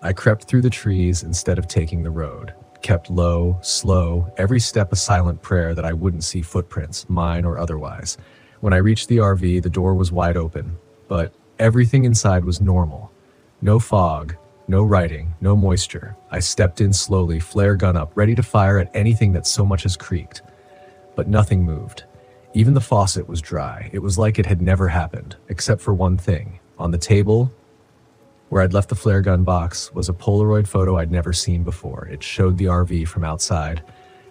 I crept through the trees instead of taking the road, kept low, slow, every step a silent prayer that I wouldn't see footprints, mine or otherwise. When I reached the RV, the door was wide open, but everything inside was normal. No fog, no writing, no moisture. I stepped in slowly, flare gun up, ready to fire at anything that so much as creaked. But nothing moved. Even the faucet was dry. It was like it had never happened, except for one thing. On the table, where I'd left the flare gun box, was a Polaroid photo I'd never seen before. It showed the RV from outside,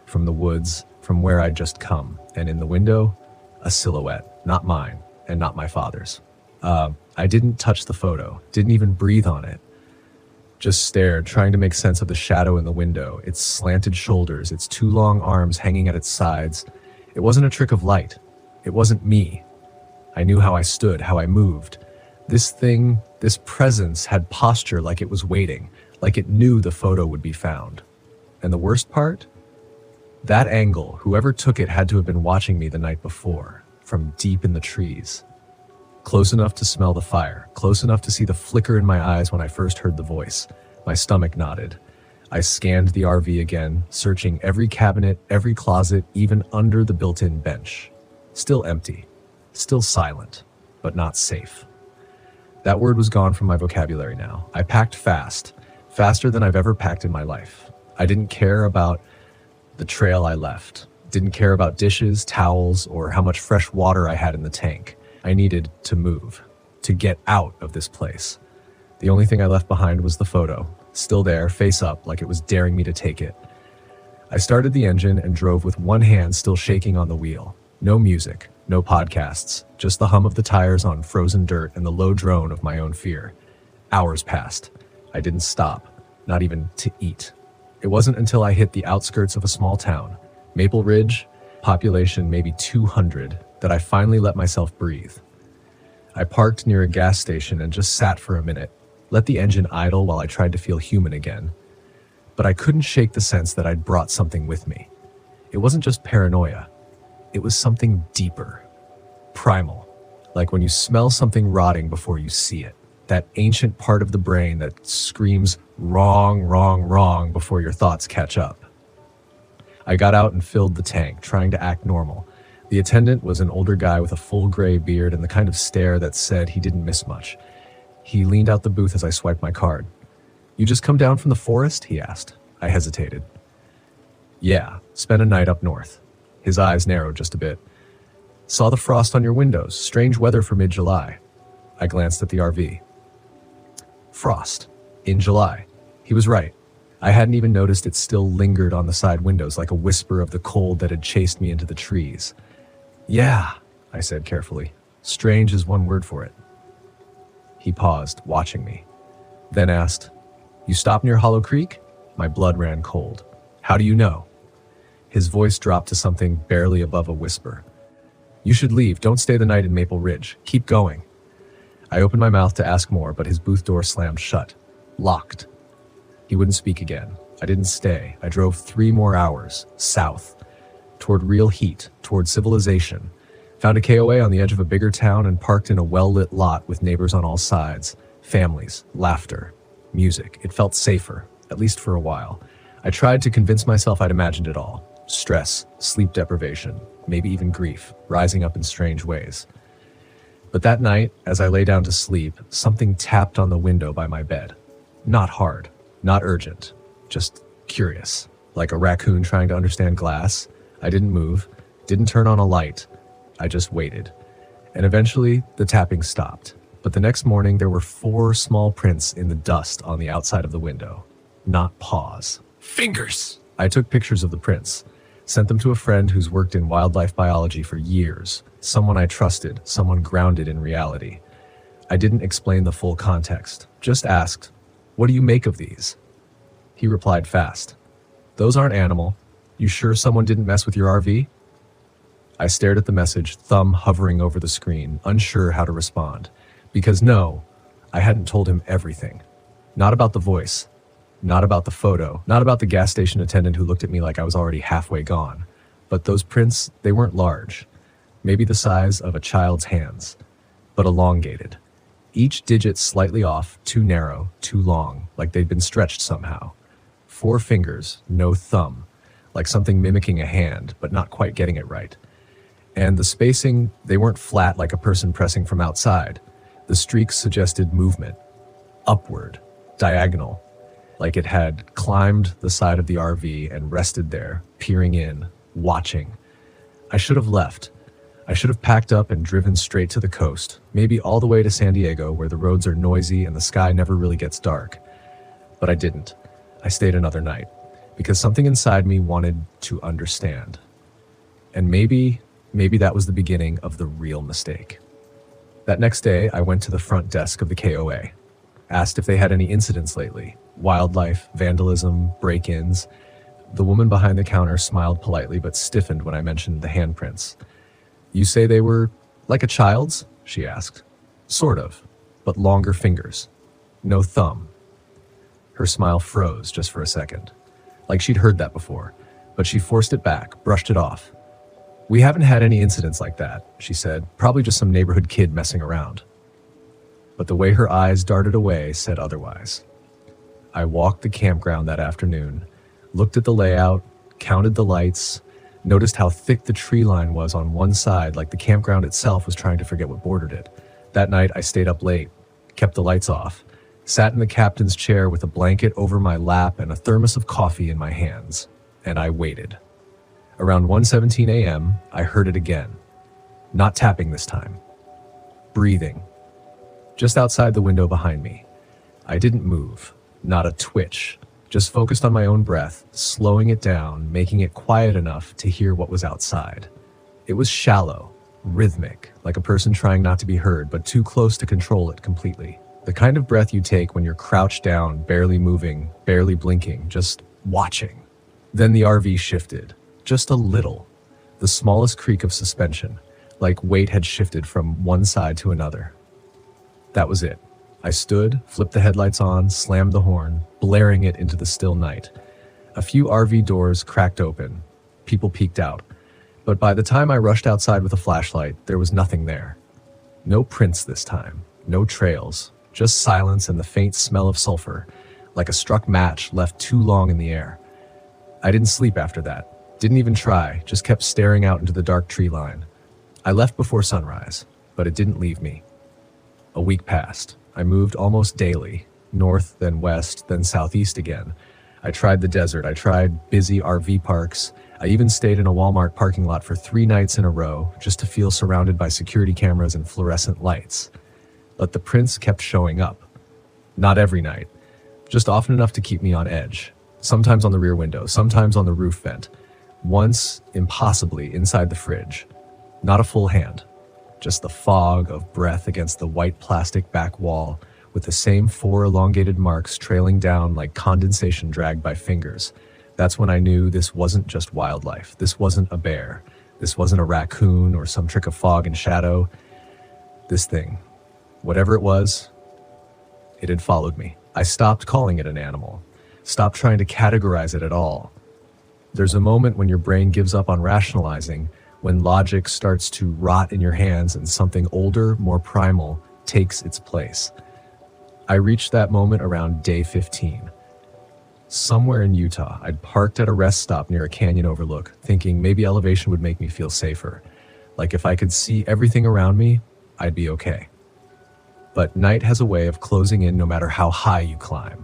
from the woods, from where I'd just come. And in the window, a silhouette, not mine, and not my father's. I didn't touch the photo, didn't even breathe on it. Just stared, trying to make sense of the shadow in the window, its slanted shoulders, its two long arms hanging at its sides. It wasn't a trick of light. It wasn't me. I knew how I stood, how I moved. This thing, this presence had posture like it was waiting, like it knew the photo would be found. And the worst part? That angle, whoever took it had to have been watching me the night before, from deep in the trees. Close enough to smell the fire, close enough to see the flicker in my eyes when I first heard the voice. My stomach knotted. I scanned the RV again, searching every cabinet, every closet, even under the built-in bench. Still empty, still silent, but not safe. That word was gone from my vocabulary now. I packed fast, faster than I've ever packed in my life. I didn't care about the trail I left, didn't care about dishes, towels, or how much fresh water I had in the tank. I needed to move, to get out of this place. The only thing I left behind was the photo, still there, face up, like it was daring me to take it. I started the engine and drove with one hand still shaking on the wheel. No music, no podcasts, just the hum of the tires on frozen dirt and the low drone of my own fear. Hours passed. I didn't stop, not even to eat. It wasn't until I hit the outskirts of a small town, Maple Ridge, population maybe 200, that I finally let myself breathe. I parked near a gas station and just sat for a minute, let the engine idle while I tried to feel human again. But I couldn't shake the sense that I'd brought something with me. It wasn't just paranoia. It was something deeper, primal, like when you smell something rotting before you see it. That ancient part of the brain that screams wrong, wrong, wrong before your thoughts catch up. I got out and filled the tank, trying to act normal. The attendant was an older guy with a full gray beard and the kind of stare that said he didn't miss much. He leaned out the booth as I swiped my card. "You just come down from the forest?" he asked. I hesitated. "Yeah, spent a night up north." His eyes narrowed just a bit. "Saw the frost on your windows. Strange weather for mid-July." I glanced at the RV. Frost. In July. He was right. I hadn't even noticed it still lingered on the side windows like a whisper of the cold that had chased me into the trees. "Yeah," I said carefully. "Strange is one word for it." He paused, watching me, then asked, "You stopped near Hollow Creek?" My blood ran cold. "How do you know?" His voice dropped to something barely above a whisper. "You should leave. Don't stay the night in Maple Ridge. Keep going." I opened my mouth to ask more, but his booth door slammed shut. Locked. He wouldn't speak again. I didn't stay. I drove 3 more hours, south, toward real heat, toward civilization. Found a KOA on the edge of a bigger town and parked in a well-lit lot with neighbors on all sides. Families, laughter, music. It felt safer, at least for a while. I tried to convince myself I'd imagined it all. Stress, sleep deprivation, maybe even grief, rising up in strange ways. But that night, as I lay down to sleep, something tapped on the window by my bed. Not hard, not urgent, just curious. Like a raccoon trying to understand glass. I didn't move, Didn't turn on a light. I just waited. And eventually, the tapping stopped. But the next morning, there were 4 small prints in the dust on the outside of the window. Not paws. Fingers! I took pictures of the prints, sent them to a friend who's worked in wildlife biology for years, someone I trusted, someone grounded in reality. I didn't explain the full context, just asked, "What do you make of these?" He replied fast, "Those aren't animal. You sure someone didn't mess with your RV?" I stared at the message, thumb hovering over the screen, unsure how to respond. Because no, I hadn't told him everything. Not about the voice, not about the photo, not about the gas station attendant who looked at me like I was already halfway gone. But those prints, they weren't large. Maybe the size of a child's hands, but elongated. Each digit slightly off, too narrow, too long, like they'd been stretched somehow. 4 fingers, no thumb, like something mimicking a hand, but not quite getting it right. And the spacing, they weren't flat like a person pressing from outside. The streaks suggested movement, upward, diagonal, like it had climbed the side of the RV and rested there, peering in, watching. I should have left. I should have packed up and driven straight to the coast, maybe all the way to San Diego where the roads are noisy and the sky never really gets dark. But I didn't. I stayed another night, because something inside me wanted to understand. And maybe that was the beginning of the real mistake. That next day, I went to the front desk of the KOA, asked if they had any incidents lately, wildlife, vandalism, break-ins. The woman behind the counter smiled politely but stiffened when I mentioned the handprints. "You say they were like a child's?" she asked. "Sort of, but longer fingers. No thumb." Her smile froze just for a second, like she'd heard that before, but she forced it back, brushed it off. "We haven't had any incidents like that," she said, "probably just some neighborhood kid messing around." But the way her eyes darted away said otherwise. I walked the campground that afternoon, looked at the layout, counted the lights, noticed how thick the tree line was on one side, like the campground itself was trying to forget what bordered it. That night, I stayed up late, kept the lights off, sat in the captain's chair with a blanket over my lap and a thermos of coffee in my hands, and I waited. Around 1:17 a.m., I heard it again. Not tapping this time. Breathing. Just outside the window behind me. I didn't move, not a twitch, just focused on my own breath, slowing it down, making it quiet enough to hear what was outside. It was shallow, rhythmic, like a person trying not to be heard, but too close to control it completely. The kind of breath you take when you're crouched down, barely moving, barely blinking, just watching. Then the RV shifted. Just a little, the smallest creak of suspension, like weight had shifted from one side to another. That was it. I stood, flipped the headlights on, slammed the horn, blaring it into the still night. A few RV doors cracked open. People peeked out. But by the time I rushed outside with a flashlight, there was nothing there. No prints this time, no trails, just silence and the faint smell of sulfur, like a struck match left too long in the air. I didn't sleep after that. Didn't even try, just kept staring out into the dark tree line. I left before sunrise, but it didn't leave me. A week passed. I moved almost daily, north, then west, then southeast again. I tried the desert, I tried busy RV parks. I even stayed in a Walmart parking lot for 3 nights in a row, just to feel surrounded by security cameras and fluorescent lights. But the prints kept showing up. Not every night, just often enough to keep me on edge. Sometimes on the rear window, sometimes on the roof vent. Once, impossibly, inside the fridge. Not a full hand, just the fog of breath against the white plastic back wall, with the same 4 elongated marks trailing down like condensation dragged by fingers. That's when I knew this wasn't just wildlife. This wasn't a bear. This wasn't a raccoon or some trick of fog and shadow. This thing, whatever it was, it had followed me. I stopped calling it an animal, stopped trying to categorize it at all. There's a moment when your brain gives up on rationalizing, when logic starts to rot in your hands and something older, more primal, takes its place. I reached that moment around day 15. Somewhere in Utah, I'd parked at a rest stop near a canyon overlook, thinking maybe elevation would make me feel safer. Like if I could see everything around me, I'd be okay. But night has a way of closing in no matter how high you climb.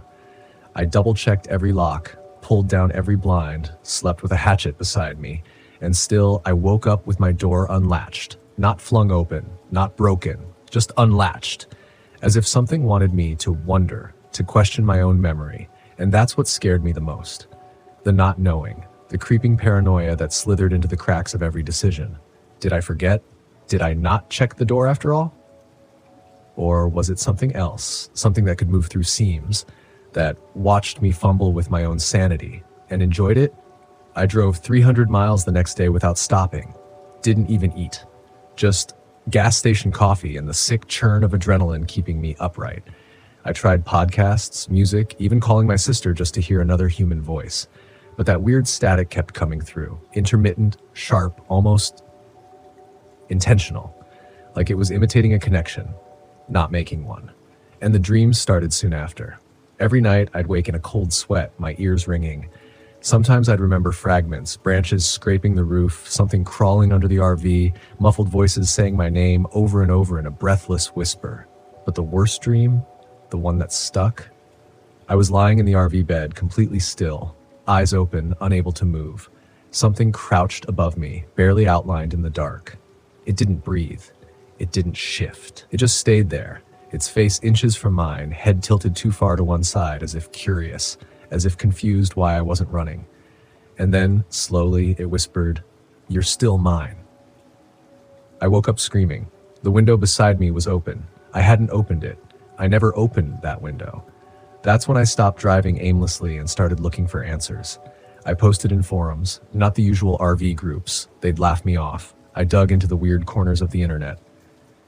I double-checked every lock, pulled down every blind, slept with a hatchet beside me, And still, I woke up with my door unlatched, not flung open, not broken, just unlatched, as if something wanted me to wonder, to question my own memory. And that's what scared me the most. The not knowing, the creeping paranoia that slithered into the cracks of every decision. Did I forget? Did I not check the door after all? Or was it something else, something that could move through seams, that watched me fumble with my own sanity and enjoyed it? I drove 300 miles the next day without stopping, didn't even eat. Just gas station coffee and the sick churn of adrenaline keeping me upright. I tried podcasts, music, even calling my sister just to hear another human voice. But that weird static kept coming through, intermittent, sharp, almost intentional, like it was imitating a connection, not making one. And the dreams started soon after. Every night I'd wake in a cold sweat, my ears ringing. Sometimes I'd remember fragments, branches scraping the roof, something crawling under the RV, muffled voices saying my name over and over in a breathless whisper. But the worst dream, the one that stuck, I was lying in the RV bed, completely still, eyes open, unable to move. Something crouched above me, barely outlined in the dark. It didn't breathe. It didn't shift. It just stayed there, its face inches from mine, head tilted too far to one side, as if curious, as if confused why I wasn't running. And then, slowly, it whispered, "You're still mine." I woke up screaming. The window beside me was open. I hadn't opened it. I never opened that window. That's when I stopped driving aimlessly and started looking for answers. I posted in forums, not the usual RV groups. They'd laugh me off. I dug into the weird corners of the internet.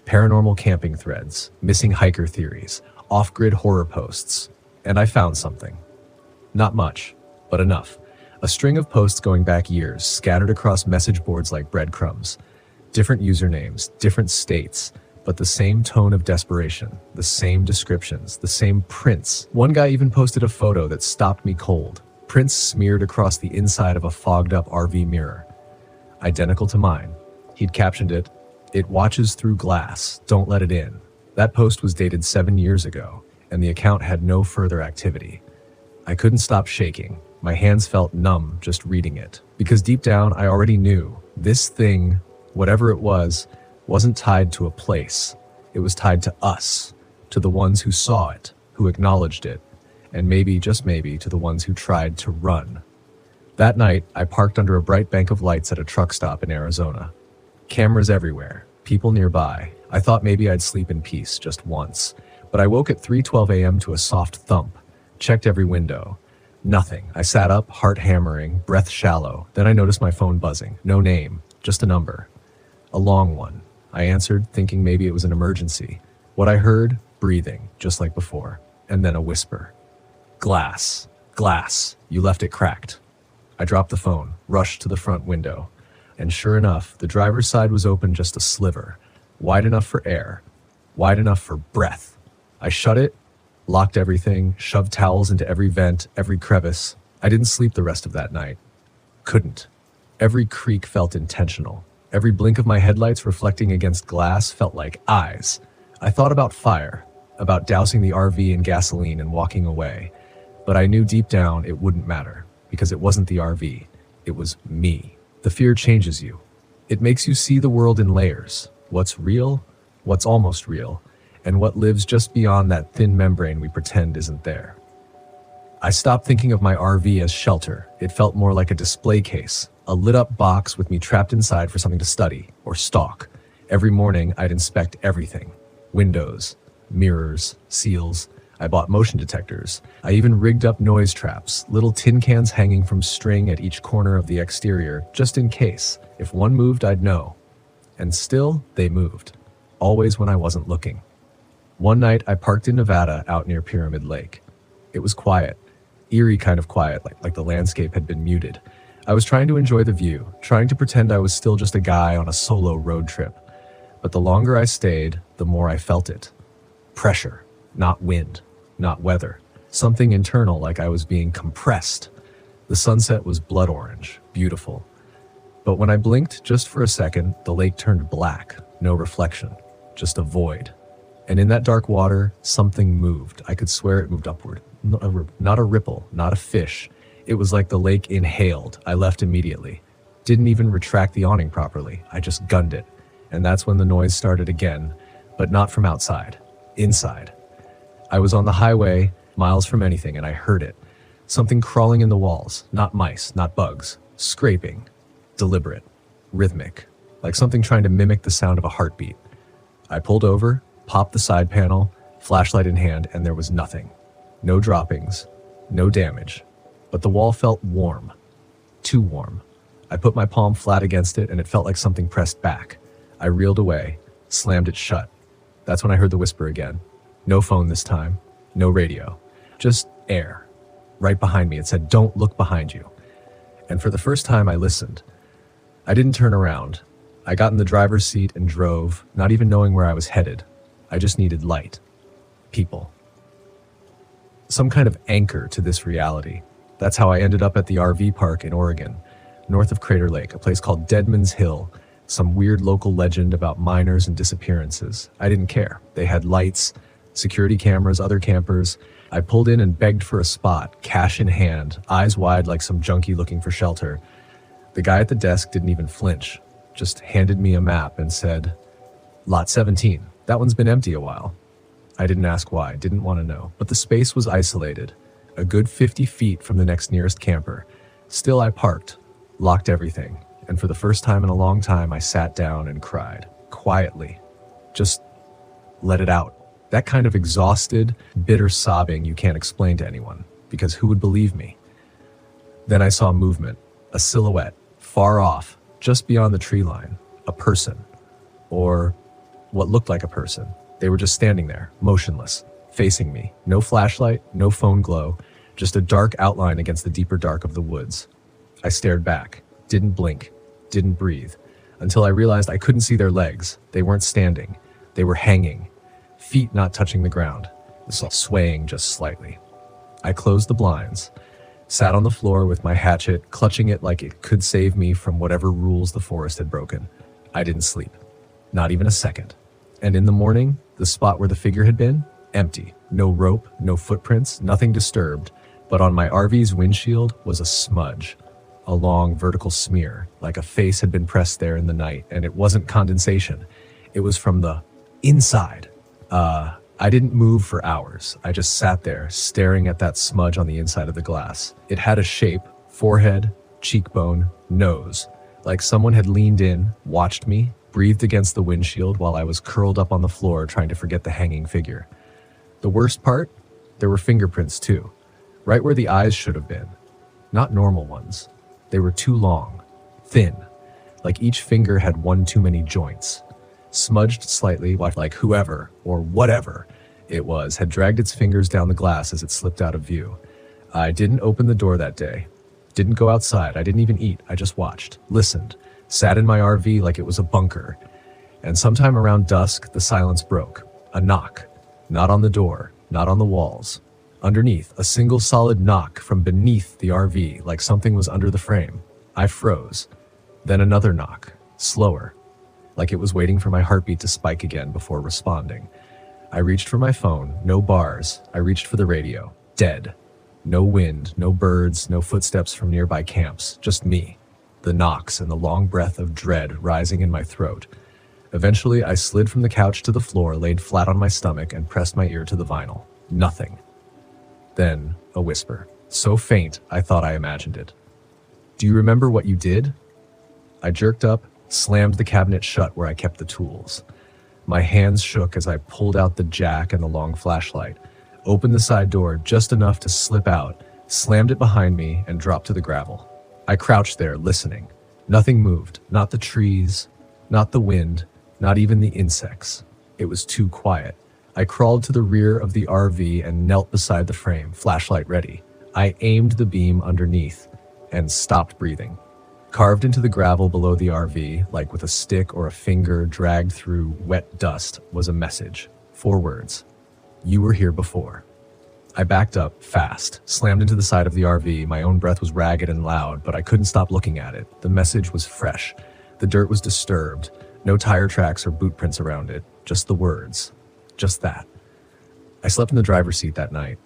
Paranormal camping threads, missing hiker theories, off-grid horror posts. And I found something. Not much, but enough. A string of posts going back years, scattered across message boards like breadcrumbs. Different usernames, different states, but the same tone of desperation, the same descriptions, the same prints. One guy even posted a photo that stopped me cold. Prints smeared across the inside of a fogged-up RV mirror. Identical to mine. He'd captioned it, "It watches through glass, don't let it in." That post was dated 7 years ago, and the account had no further activity. I couldn't stop shaking. My hands felt numb just reading it. Because deep down, I already knew this thing, whatever it was, wasn't tied to a place. It was tied to us, to the ones who saw it, who acknowledged it, and maybe, just maybe, to the ones who tried to run. That night, I parked under a bright bank of lights at a truck stop in Arizona. Cameras everywhere, people nearby. I thought maybe I'd sleep in peace just once, but I woke at 3:12 a.m. to a soft thump, checked every window. Nothing. I sat up, heart hammering, breath shallow. Then I noticed my phone buzzing. No name, just a number. A long one. I answered, thinking maybe it was an emergency. What I heard, breathing, just like before. And then a whisper. "Glass. Glass. You left it cracked." I dropped the phone, rushed to the front window. And sure enough, the driver's side was open just a sliver, wide enough for air, wide enough for breath. I shut it, locked everything, shoved towels into every vent, every crevice. I didn't sleep the rest of that night. Couldn't. Every creak felt intentional. Every blink of my headlights reflecting against glass felt like eyes. I thought about fire, about dousing the RV in gasoline and walking away. But I knew deep down it wouldn't matter, because it wasn't the RV. It was me. The fear changes you. It makes you see the world in layers. What's real, what's almost real, and what lives just beyond that thin membrane we pretend isn't there. I stopped thinking of my RV as shelter. It felt more like a display case, a lit-up box with me trapped inside for something to study or stalk. Every morning, I'd inspect everything. Windows, mirrors, seals. I bought motion detectors. I even rigged up noise traps, little tin cans hanging from string at each corner of the exterior, just in case. If one moved, I'd know. And still, they moved. Always when I wasn't looking. One night, I parked in Nevada out near Pyramid Lake. It was quiet. Eerie kind of quiet, like the landscape had been muted. I was trying to enjoy the view, trying to pretend I was still just a guy on a solo road trip. But the longer I stayed, the more I felt it. Pressure, not wind. Not weather. Something internal, like I was being compressed. The sunset was blood orange, beautiful. But when I blinked just for a second, the lake turned black, no reflection, just a void. And in that dark water, something moved. I could swear it moved upward. Not a ripple, not a fish. It was like the lake inhaled. I left immediately. Didn't even retract the awning properly. I just gunned it. And that's when the noise started again, but not from outside. Inside. I was on the highway, miles from anything, and I heard it. Something crawling in the walls. Not mice, not bugs. Scraping. Deliberate. Rhythmic. Like something trying to mimic the sound of a heartbeat. I pulled over, popped the side panel, flashlight in hand, and there was nothing. No droppings. No damage. But the wall felt warm. Too warm. I put my palm flat against it, and it felt like something pressed back. I reeled away, slammed it shut. That's when I heard the whisper again. No phone this time. No radio. Just air. Right behind me, it said, "Don't look behind you." And for the first time, I listened. I didn't turn around. I got in the driver's seat and drove, not even knowing where I was headed. I just needed light. People. Some kind of anchor to this reality. That's how I ended up at the RV park in Oregon, north of Crater Lake, a place called Deadman's Hill, some weird local legend about miners and disappearances. I didn't care. They had lights, security cameras, other campers. I pulled in and begged for a spot, cash in hand, eyes wide like some junkie looking for shelter. The guy at the desk didn't even flinch, just handed me a map and said, "Lot 17. That one's been empty a while." I didn't ask why, didn't want to know, but the space was isolated, a good 50 feet from the next nearest camper. Still, I parked, locked everything, and for the first time in a long time, I sat down and cried, quietly. Just let it out. That kind of exhausted, bitter sobbing you can't explain to anyone, because who would believe me? Then I saw movement, a silhouette, far off, just beyond the tree line, a person, or what looked like a person. They were just standing there, motionless, facing me. No flashlight, no phone glow, just a dark outline against the deeper dark of the woods. I stared back, didn't blink, didn't breathe, until I realized I couldn't see their legs. They weren't standing. They were hanging, feet not touching the ground, swaying just slightly. I closed the blinds, sat on the floor with my hatchet, clutching it like it could save me from whatever rules the forest had broken. I didn't sleep, not even a second. And in the morning, the spot where the figure had been, empty. No rope, no footprints, nothing disturbed. But on my RV's windshield was a smudge, a long vertical smear, like a face had been pressed there in the night, and it wasn't condensation. It was from the inside. I didn't move for hours. I just sat there, staring at that smudge on the inside of the glass. It had a shape, forehead, cheekbone, nose, like someone had leaned in, watched me, breathed against the windshield while I was curled up on the floor trying to forget the hanging figure. The worst part? There were fingerprints too, right where the eyes should have been. Not normal ones. They were too long, thin, like each finger had one too many joints. Smudged slightly, like whoever, or whatever it was, had dragged its fingers down the glass as it slipped out of view. I didn't open the door that day. Didn't go outside. I didn't even eat. I just watched, listened, sat in my RV like it was a bunker. And sometime around dusk, the silence broke. A knock. Not on the door, not on the walls. Underneath, a single solid knock from beneath the RV, like something was under the frame. I froze. Then another knock, slower, like it was waiting for my heartbeat to spike again before responding. I reached for my phone, no bars. I reached for the radio, dead. No wind, no birds, no footsteps from nearby camps, just me. The knocks and the long breath of dread rising in my throat. Eventually, I slid from the couch to the floor, laid flat on my stomach, and pressed my ear to the vinyl. Nothing. Then, a whisper, so faint I thought I imagined it. "Do you remember what you did?" I jerked up, slammed the cabinet shut where I kept the tools. My hands shook as I pulled out the jack and the long flashlight, opened the side door just enough to slip out, slammed it behind me, and dropped to the gravel. I crouched there, listening. Nothing moved, not the trees, not the wind, not even the insects. It was too quiet. I crawled to the rear of the RV and knelt beside the frame, flashlight ready. I aimed the beam underneath and stopped breathing. Carved into the gravel below the RV, like with a stick or a finger dragged through wet dust, was a message. 4 words. "You were here before." I backed up, fast, slammed into the side of the RV. My own breath was ragged and loud, but I couldn't stop looking at it. The message was fresh. The dirt was disturbed. No tire tracks or boot prints around it. Just the words. Just that. I slept in the driver's seat that night.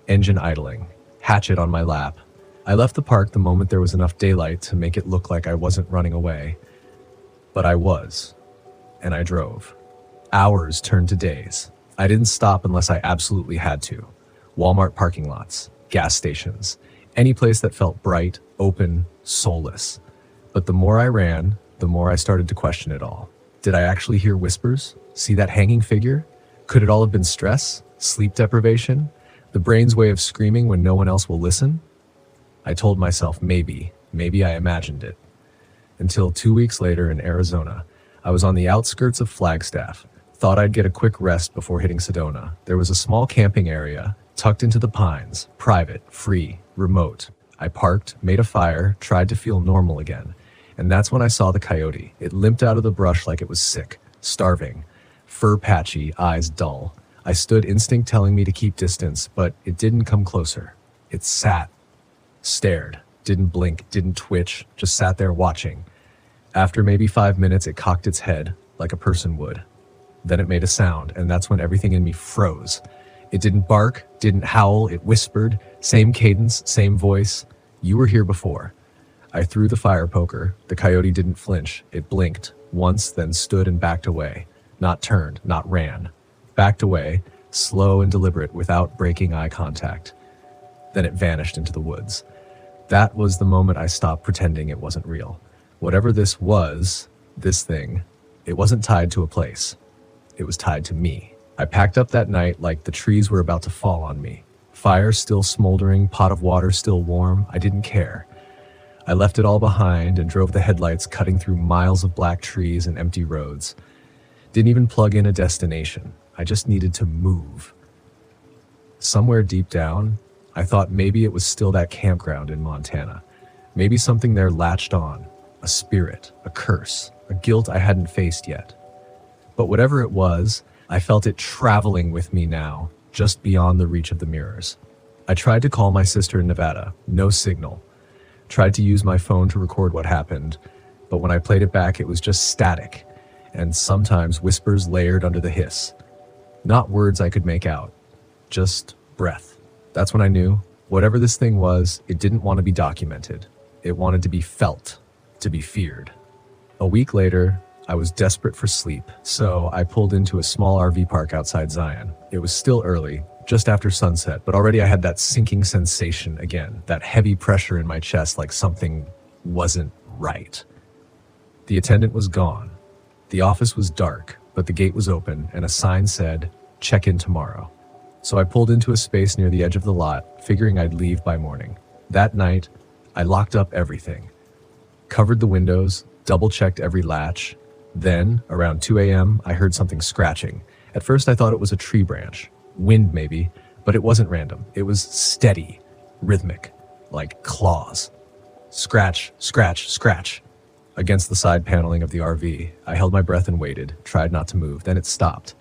Engine idling. Hatchet on my lap. I left the park the moment there was enough daylight to make it look like I wasn't running away. But I was, and I drove. Hours turned to days. I didn't stop unless I absolutely had to. Walmart parking lots, gas stations, any place that felt bright, open, soulless. But the more I ran, the more I started to question it all. Did I actually hear whispers? See that hanging figure? Could it all have been stress? Sleep deprivation? The brain's way of screaming when no one else will listen? I told myself maybe I imagined it. Until 2 weeks later in Arizona, I was on the outskirts of Flagstaff. Thought I'd get a quick rest before hitting Sedona. There was a small camping area, tucked into the pines, private, free, remote. I parked, made a fire, tried to feel normal again. And that's when I saw the coyote. It limped out of the brush like it was sick, starving, fur patchy, eyes dull. I stood, instinct telling me to keep distance, but it didn't come closer. It sat, stared, didn't blink, didn't twitch, just sat there watching. After maybe 5 minutes, it cocked its head, like a person would. Then it made a sound, and that's when everything in me froze. It didn't bark, didn't howl, it whispered, same cadence, same voice. You were here before. I threw the fire poker. The coyote didn't flinch. It blinked once, then stood and backed away. Not turned, not ran. Backed away, slow and deliberate, without breaking eye contact. Then it vanished into the woods. That was the moment I stopped pretending it wasn't real. Whatever this was, this thing, it wasn't tied to a place. It was tied to me. I packed up that night like the trees were about to fall on me. Fire still smoldering, pot of water still warm. I didn't care. I left it all behind and drove the headlights cutting through miles of black trees and empty roads. Didn't even plug in a destination. I just needed to move. Somewhere deep down, I thought maybe it was still that campground in Montana. Maybe something there latched on. A spirit, a curse, a guilt I hadn't faced yet. But whatever it was, I felt it traveling with me now, just beyond the reach of the mirrors. I tried to call my sister in Nevada. No signal. Tried to use my phone to record what happened, but when I played it back, it was just static, and sometimes whispers layered under the hiss. Not words I could make out, just breath. That's when I knew, whatever this thing was, it didn't want to be documented. It wanted to be felt, to be feared. A week later, I was desperate for sleep, so I pulled into a small RV park outside Zion. It was still early, just after sunset, but already I had that sinking sensation again, that heavy pressure in my chest like something wasn't right. The attendant was gone. The office was dark, but the gate was open and a sign said, "Check in tomorrow." So I pulled into a space near the edge of the lot, figuring I'd leave by morning. That night, I locked up everything. Covered the windows, double-checked every latch. Then, around 2 a.m., I heard something scratching. At first I thought it was a tree branch. Wind maybe, but it wasn't random. It was steady, rhythmic, like claws. Scratch, scratch, scratch. Against the side paneling of the RV, I held my breath and waited, tried not to move. Then it stopped.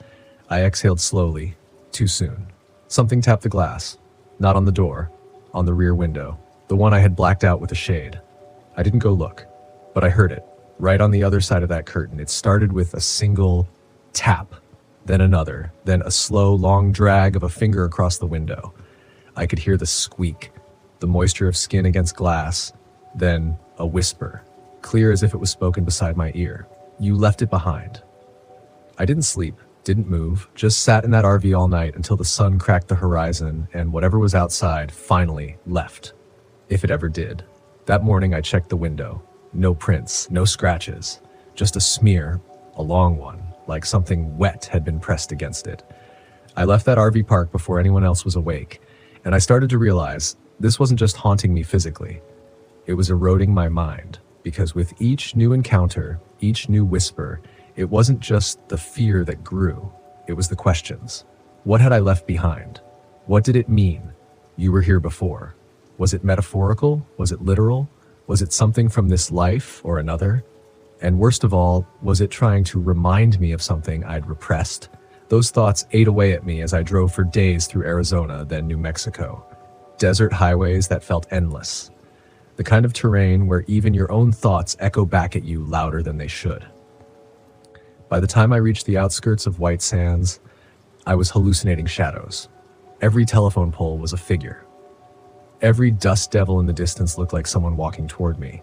I exhaled slowly, too soon. Something tapped the glass. Not on the door, on the rear window, the one I had blacked out with a shade. I didn't go look, but I heard it, right on the other side of that curtain. It started with a single tap, then another, then a slow, long drag of a finger across the window. I could hear the squeak, the moisture of skin against glass, then a whisper, clear as if it was spoken beside my ear. "You left it behind." I didn't sleep, didn't move, just sat in that RV all night until the sun cracked the horizon and whatever was outside finally left. If it ever did. That morning I checked the window. No prints, no scratches, just a smear, a long one, like something wet had been pressed against it. I left that RV park before anyone else was awake, and I started to realize this wasn't just haunting me physically. It was eroding my mind, because with each new encounter, each new whisper, it wasn't just the fear that grew, it was the questions. What had I left behind? What did it mean? You were here before. Was it metaphorical? Was it literal? Was it something from this life or another? And worst of all, was it trying to remind me of something I'd repressed? Those thoughts ate away at me as I drove for days through Arizona, then New Mexico. Desert highways that felt endless. The kind of terrain where even your own thoughts echo back at you louder than they should. By the time I reached the outskirts of White Sands, I was hallucinating shadows. Every telephone pole was a figure. Every dust devil in the distance looked like someone walking toward me.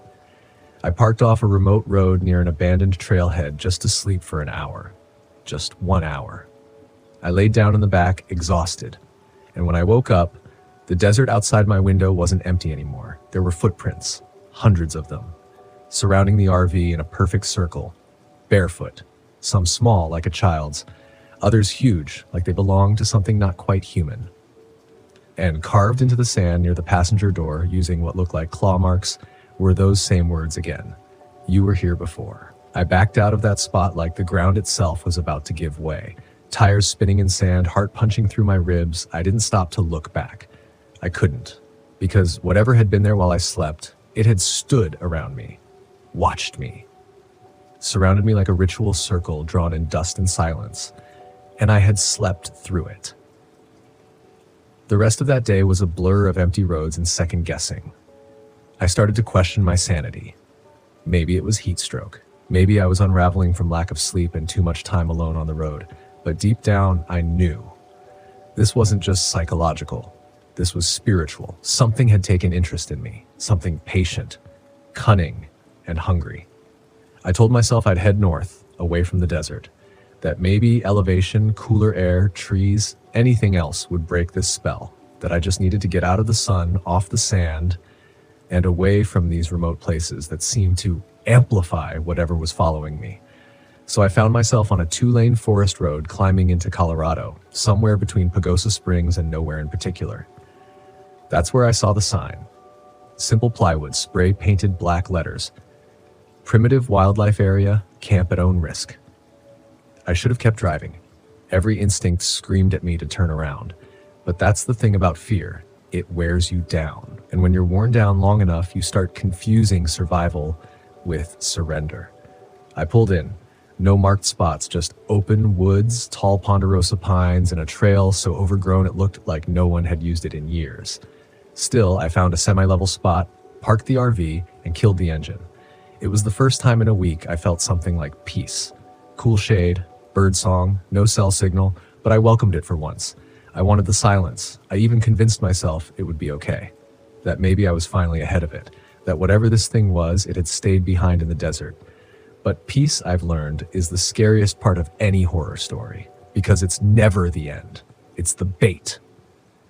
I parked off a remote road near an abandoned trailhead just to sleep for an hour. Just 1 hour. I laid down in the back, exhausted. And when I woke up, the desert outside my window wasn't empty anymore. There were footprints, hundreds of them, surrounding the RV in a perfect circle, barefoot, some small like a child's, others huge like they belonged to something not quite human. And carved into the sand near the passenger door, using what looked like claw marks, were those same words again. You were here before. I backed out of that spot like the ground itself was about to give way. Tires spinning in sand, heart punching through my ribs. I didn't stop to look back. I couldn't, because whatever had been there while I slept, it had stood around me, watched me, surrounded me like a ritual circle drawn in dust and silence, and I had slept through it. The rest of that day was a blur of empty roads and second guessing. I started to question my sanity. Maybe it was heat stroke. Maybe I was unraveling from lack of sleep and too much time alone on the road. But deep down, I knew. This wasn't just psychological. This was spiritual. Something had taken interest in me. Something patient, cunning, and hungry. I told myself I'd head north, away from the desert. That maybe elevation, cooler air, trees, anything else would break this spell. That I just needed to get out of the sun, off the sand, and away from these remote places that seemed to amplify whatever was following me. So I found myself on a 2-lane forest road climbing into Colorado, somewhere between Pagosa Springs and nowhere in particular. That's where I saw the sign. Simple plywood, spray-painted black letters. Primitive wildlife area, camp at own risk. I should have kept driving. Every instinct screamed at me to turn around. But that's the thing about fear. It wears you down. And when you're worn down long enough, you start confusing survival with surrender. I pulled in. No marked spots, just open woods, tall ponderosa pines, and a trail so overgrown it looked like no one had used it in years. Still, I found a semi-level spot, parked the RV, and killed the engine. It was the first time in a week I felt something like peace. Cool shade, bird song, no cell signal, but I welcomed it for once. I wanted the silence. I even convinced myself it would be okay. That maybe I was finally ahead of it. That whatever this thing was, it had stayed behind in the desert. But peace, I've learned, is the scariest part of any horror story, because it's never the end. It's the bait.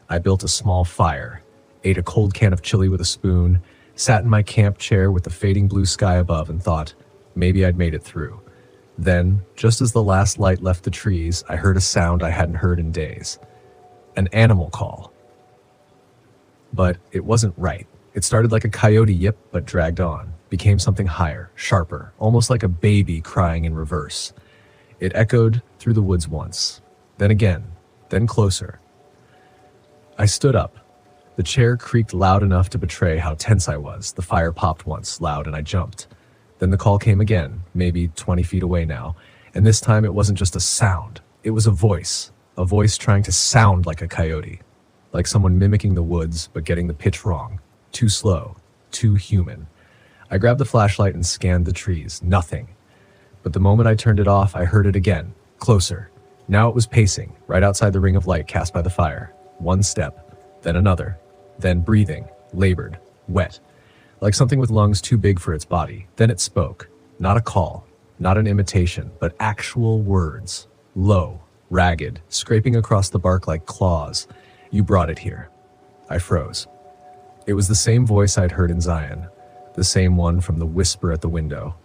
I built a small fire, ate a cold can of chili with a spoon, sat in my camp chair with the fading blue sky above and thought, maybe I'd made it through. Then, just as the last light left the trees, I heard a sound I hadn't heard in days. An animal call. But it wasn't right. It started like a coyote yip, but dragged on. Became something higher, sharper, almost like a baby crying in reverse. It echoed through the woods once, then again, then closer. I stood up. The chair creaked loud enough to betray how tense I was. The fire popped once, loud, and I jumped. Then the call came again, maybe 20 feet away now, and this time it wasn't just a sound. It was a voice trying to sound like a coyote, like someone mimicking the woods but getting the pitch wrong. Too slow, too human. I grabbed the flashlight and scanned the trees. Nothing. But the moment I turned it off, I heard it again, closer. Now it was pacing, right outside the ring of light cast by the fire. One step, then another, then breathing, labored, wet, like something with lungs too big for its body. Then it spoke. Not a call, not an imitation, but actual words. Low, ragged, scraping across the bark like claws. You brought it here. I froze. It was the same voice I'd heard in Zion. The same one from the whisper at the window.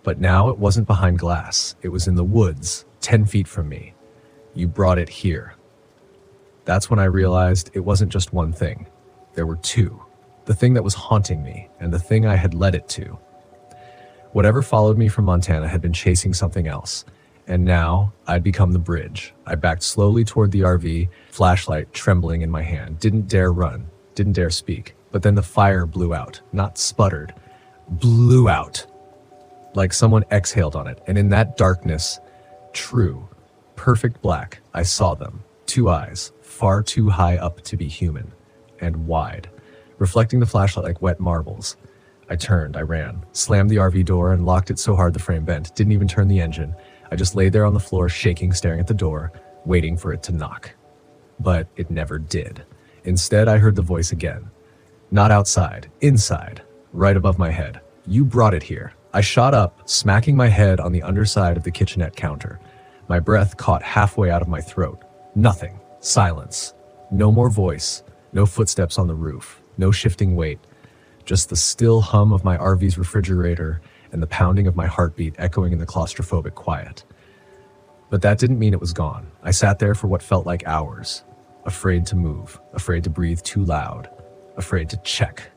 But now it wasn't behind glass. It was in the woods, 10 feet from me. You brought it here. That's when I realized it wasn't just one thing. There were two. The thing that was haunting me, and the thing I had led it to. Whatever followed me from Montana had been chasing something else. And now I'd become the bridge. I backed slowly toward the RV, flashlight trembling in my hand. Didn't dare run, didn't dare speak. But then the fire blew out, not sputtered, blew out, like someone exhaled on it. And in that darkness, true, perfect black, I saw them. Two eyes, far too high up to be human, and wide, reflecting the flashlight like wet marbles. I turned, I ran, slammed the RV door and locked it so hard the frame bent. Didn't even turn the engine. I just lay there on the floor, shaking, staring at the door, waiting for it to knock. But it never did. Instead, I heard the voice again. Not outside, inside, right above my head. You brought it here. I shot up, smacking my head on the underside of the kitchenette counter. My breath caught halfway out of my throat. Nothing. Silence. No more voice. No footsteps on the roof. No shifting weight. Just the still hum of my RV's refrigerator and the pounding of my heartbeat echoing in the claustrophobic quiet. But that didn't mean it was gone. I sat there for what felt like hours, afraid to move, afraid to breathe too loud, afraid to check.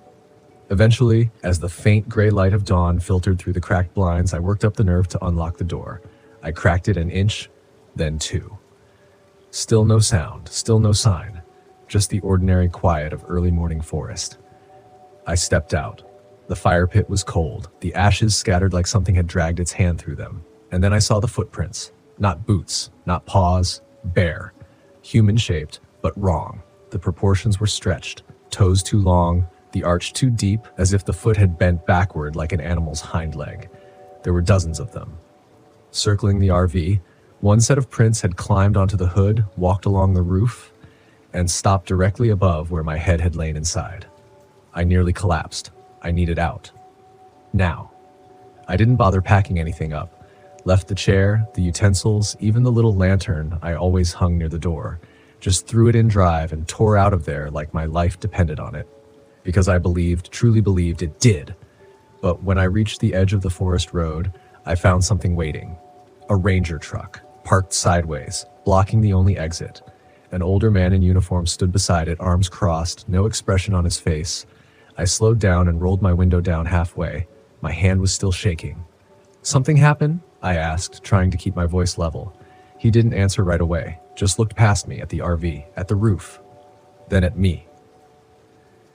Eventually, as the faint gray light of dawn filtered through the cracked blinds, I worked up the nerve to unlock the door. I cracked it an inch, then two. Still no sound, still no sign, just the ordinary quiet of early morning forest. I stepped out. The fire pit was cold, the ashes scattered like something had dragged its hand through them. And then I saw the footprints. Not boots, not paws, bare. Human-shaped, but wrong. The proportions were stretched, toes too long, the arch too deep, as if the foot had bent backward like an animal's hind leg. There were dozens of them. Circling the RV, one set of prints had climbed onto the hood, walked along the roof, and stopped directly above where my head had lain inside. I nearly collapsed. I needed out. Now. I didn't bother packing anything up. Left the chair, the utensils, even the little lantern I always hung near the door. Just threw it in drive and tore out of there like my life depended on it. Because I believed, truly believed it did. But when I reached the edge of the forest road, I found something waiting. A ranger truck, parked sideways, blocking the only exit. An older man in uniform stood beside it, arms crossed, no expression on his face. I slowed down and rolled my window down halfway. My hand was still shaking. "Something happened?" I asked, trying to keep my voice level. He didn't answer right away, just looked past me at the RV, at the roof, then at me.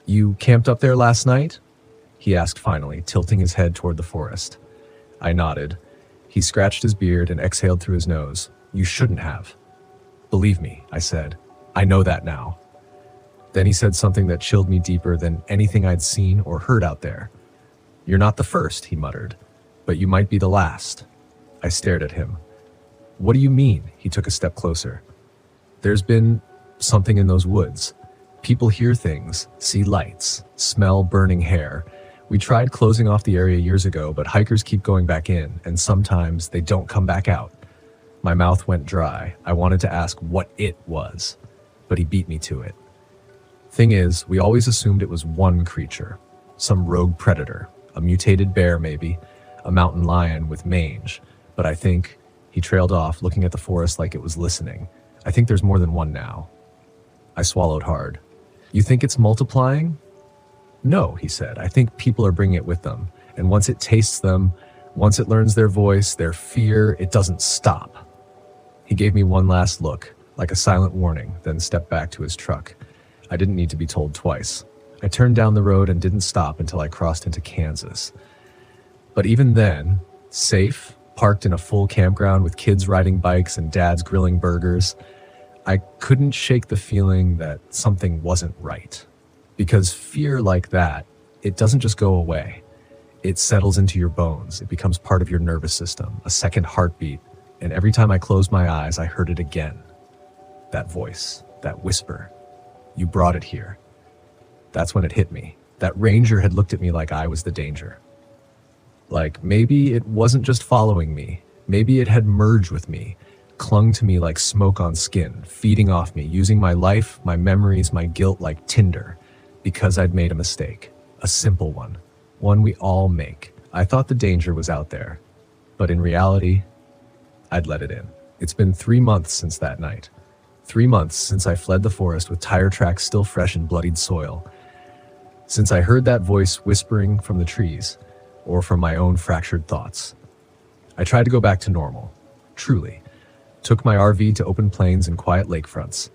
"You camped up there last night?" he asked finally, tilting his head toward the forest. I nodded. He scratched his beard and exhaled through his nose. "You shouldn't have." "Believe me," I said. "I know that now." Then he said something that chilled me deeper than anything I'd seen or heard out there. "You're not the first," he muttered, "but you might be the last." I stared at him. "What do you mean?" He took a step closer. "There's been something in those woods. People hear things, see lights, smell burning hair. We tried closing off the area years ago, but hikers keep going back in, and sometimes they don't come back out." My mouth went dry. I wanted to ask what it was, but he beat me to it. Thing is, we always assumed it was one creature, some rogue predator, a mutated bear maybe, a mountain lion with mange. But I think, he trailed off, looking at the forest like it was listening. I think there's more than one now. I swallowed hard. "You think it's multiplying?" "No," he said. "I think people are bringing it with them. And once it tastes them, once it learns their voice, their fear, it doesn't stop." He gave me one last look, like a silent warning, then stepped back to his truck. I didn't need to be told twice. I turned down the road and didn't stop until I crossed into Kansas. But even then, safe, parked in a full campground with kids riding bikes and dads grilling burgers, I couldn't shake the feeling that something wasn't right. Because fear like that, it doesn't just go away. It settles into your bones. It becomes part of your nervous system, a second heartbeat. And every time I closed my eyes, I heard it again. That voice, that whisper. "You brought it here." That's when it hit me. That ranger had looked at me like I was the danger. Like maybe it wasn't just following me. Maybe it had merged with me, clung to me like smoke on skin, feeding off me, using my life, my memories, my guilt like tinder, because I'd made a mistake. A simple one. One we all make. I thought the danger was out there. But in reality, I'd let it in. It's been 3 months since that night. 3 months since I fled the forest with tire tracks still fresh in bloodied soil. Since I heard that voice whispering from the trees, or from my own fractured thoughts. I tried to go back to normal, truly. Took my RV to open plains and quiet lakefronts.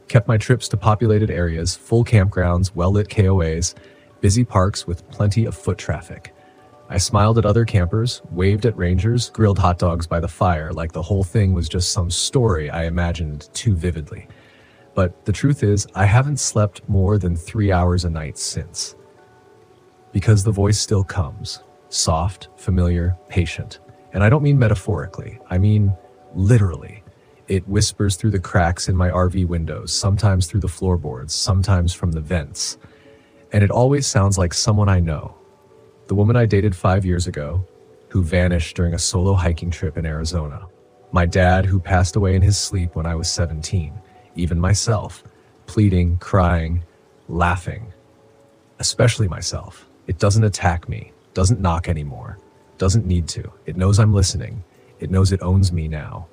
Kept my trips to populated areas, full campgrounds, well-lit KOAs, busy parks with plenty of foot traffic. I smiled at other campers, waved at rangers, grilled hot dogs by the fire like the whole thing was just some story I imagined too vividly. But the truth is, I haven't slept more than 3 hours a night since. Because the voice still comes, soft, familiar, patient. And I don't mean metaphorically, I mean literally. It whispers through the cracks in my RV windows, sometimes through the floorboards, sometimes from the vents. And it always sounds like someone I know. The woman I dated 5 years ago, who vanished during a solo hiking trip in Arizona. My dad, who passed away in his sleep when I was 17. Even myself, pleading, crying, laughing. Especially myself. It doesn't attack me, doesn't knock anymore, doesn't need to. It knows I'm listening. It knows it owns me now.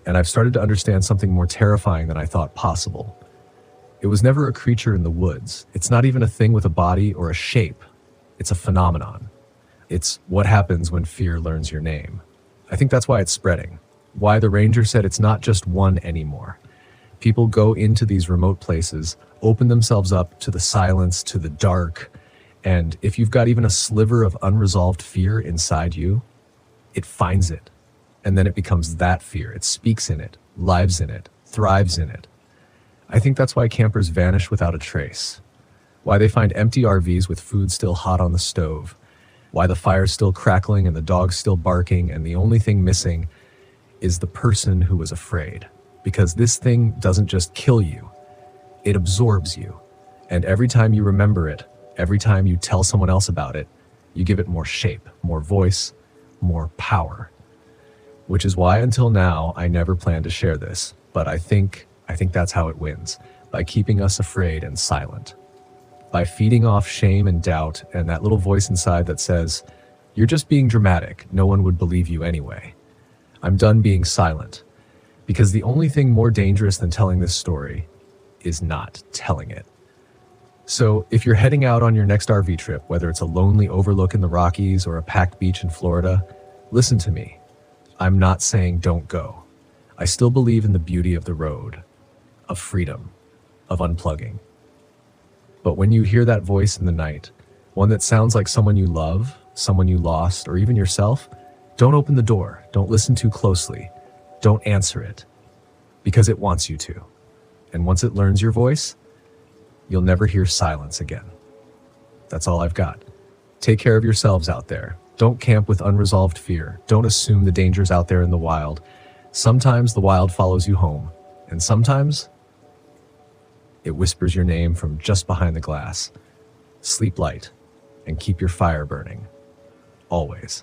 And I've started to understand something more terrifying than I thought possible. It was never a creature in the woods. It's not even a thing with a body or a shape. It's a phenomenon. It's what happens when fear learns your name. I think that's why it's spreading. Why the ranger said it's not just one anymore. People go into these remote places, open themselves up to the silence, to the dark, and if you've got even a sliver of unresolved fear inside you, it finds it. And then it becomes that fear. It speaks in it, lives in it, thrives in it. I think that's why campers vanish without a trace. Why they find empty RVs with food still hot on the stove. Why the fire's still crackling and the dog's still barking and the only thing missing is the person who was afraid. Because this thing doesn't just kill you, it absorbs you. And every time you remember it, every time you tell someone else about it, you give it more shape, more voice, more power. Which is why until now, I never planned to share this. But I think that's how it wins, by keeping us afraid and silent. By feeding off shame and doubt and that little voice inside that says, you're just being dramatic, no one would believe you anyway. I'm done being silent. Because the only thing more dangerous than telling this story is not telling it. So if you're heading out on your next RV trip, whether it's a lonely overlook in the Rockies or a packed beach in Florida, listen to me. I'm not saying don't go. I still believe in the beauty of the road, of freedom, of unplugging. But when you hear that voice in the night, one that sounds like someone you love, someone you lost, or even yourself, don't open the door. Don't listen too closely. Don't answer it, because it wants you to. And once it learns your voice, you'll never hear silence again. That's all I've got. Take care of yourselves out there. Don't camp with unresolved fear. Don't assume the danger's out there in the wild. Sometimes the wild follows you home, and sometimes it whispers your name from just behind the glass. Sleep light and keep your fire burning. Always.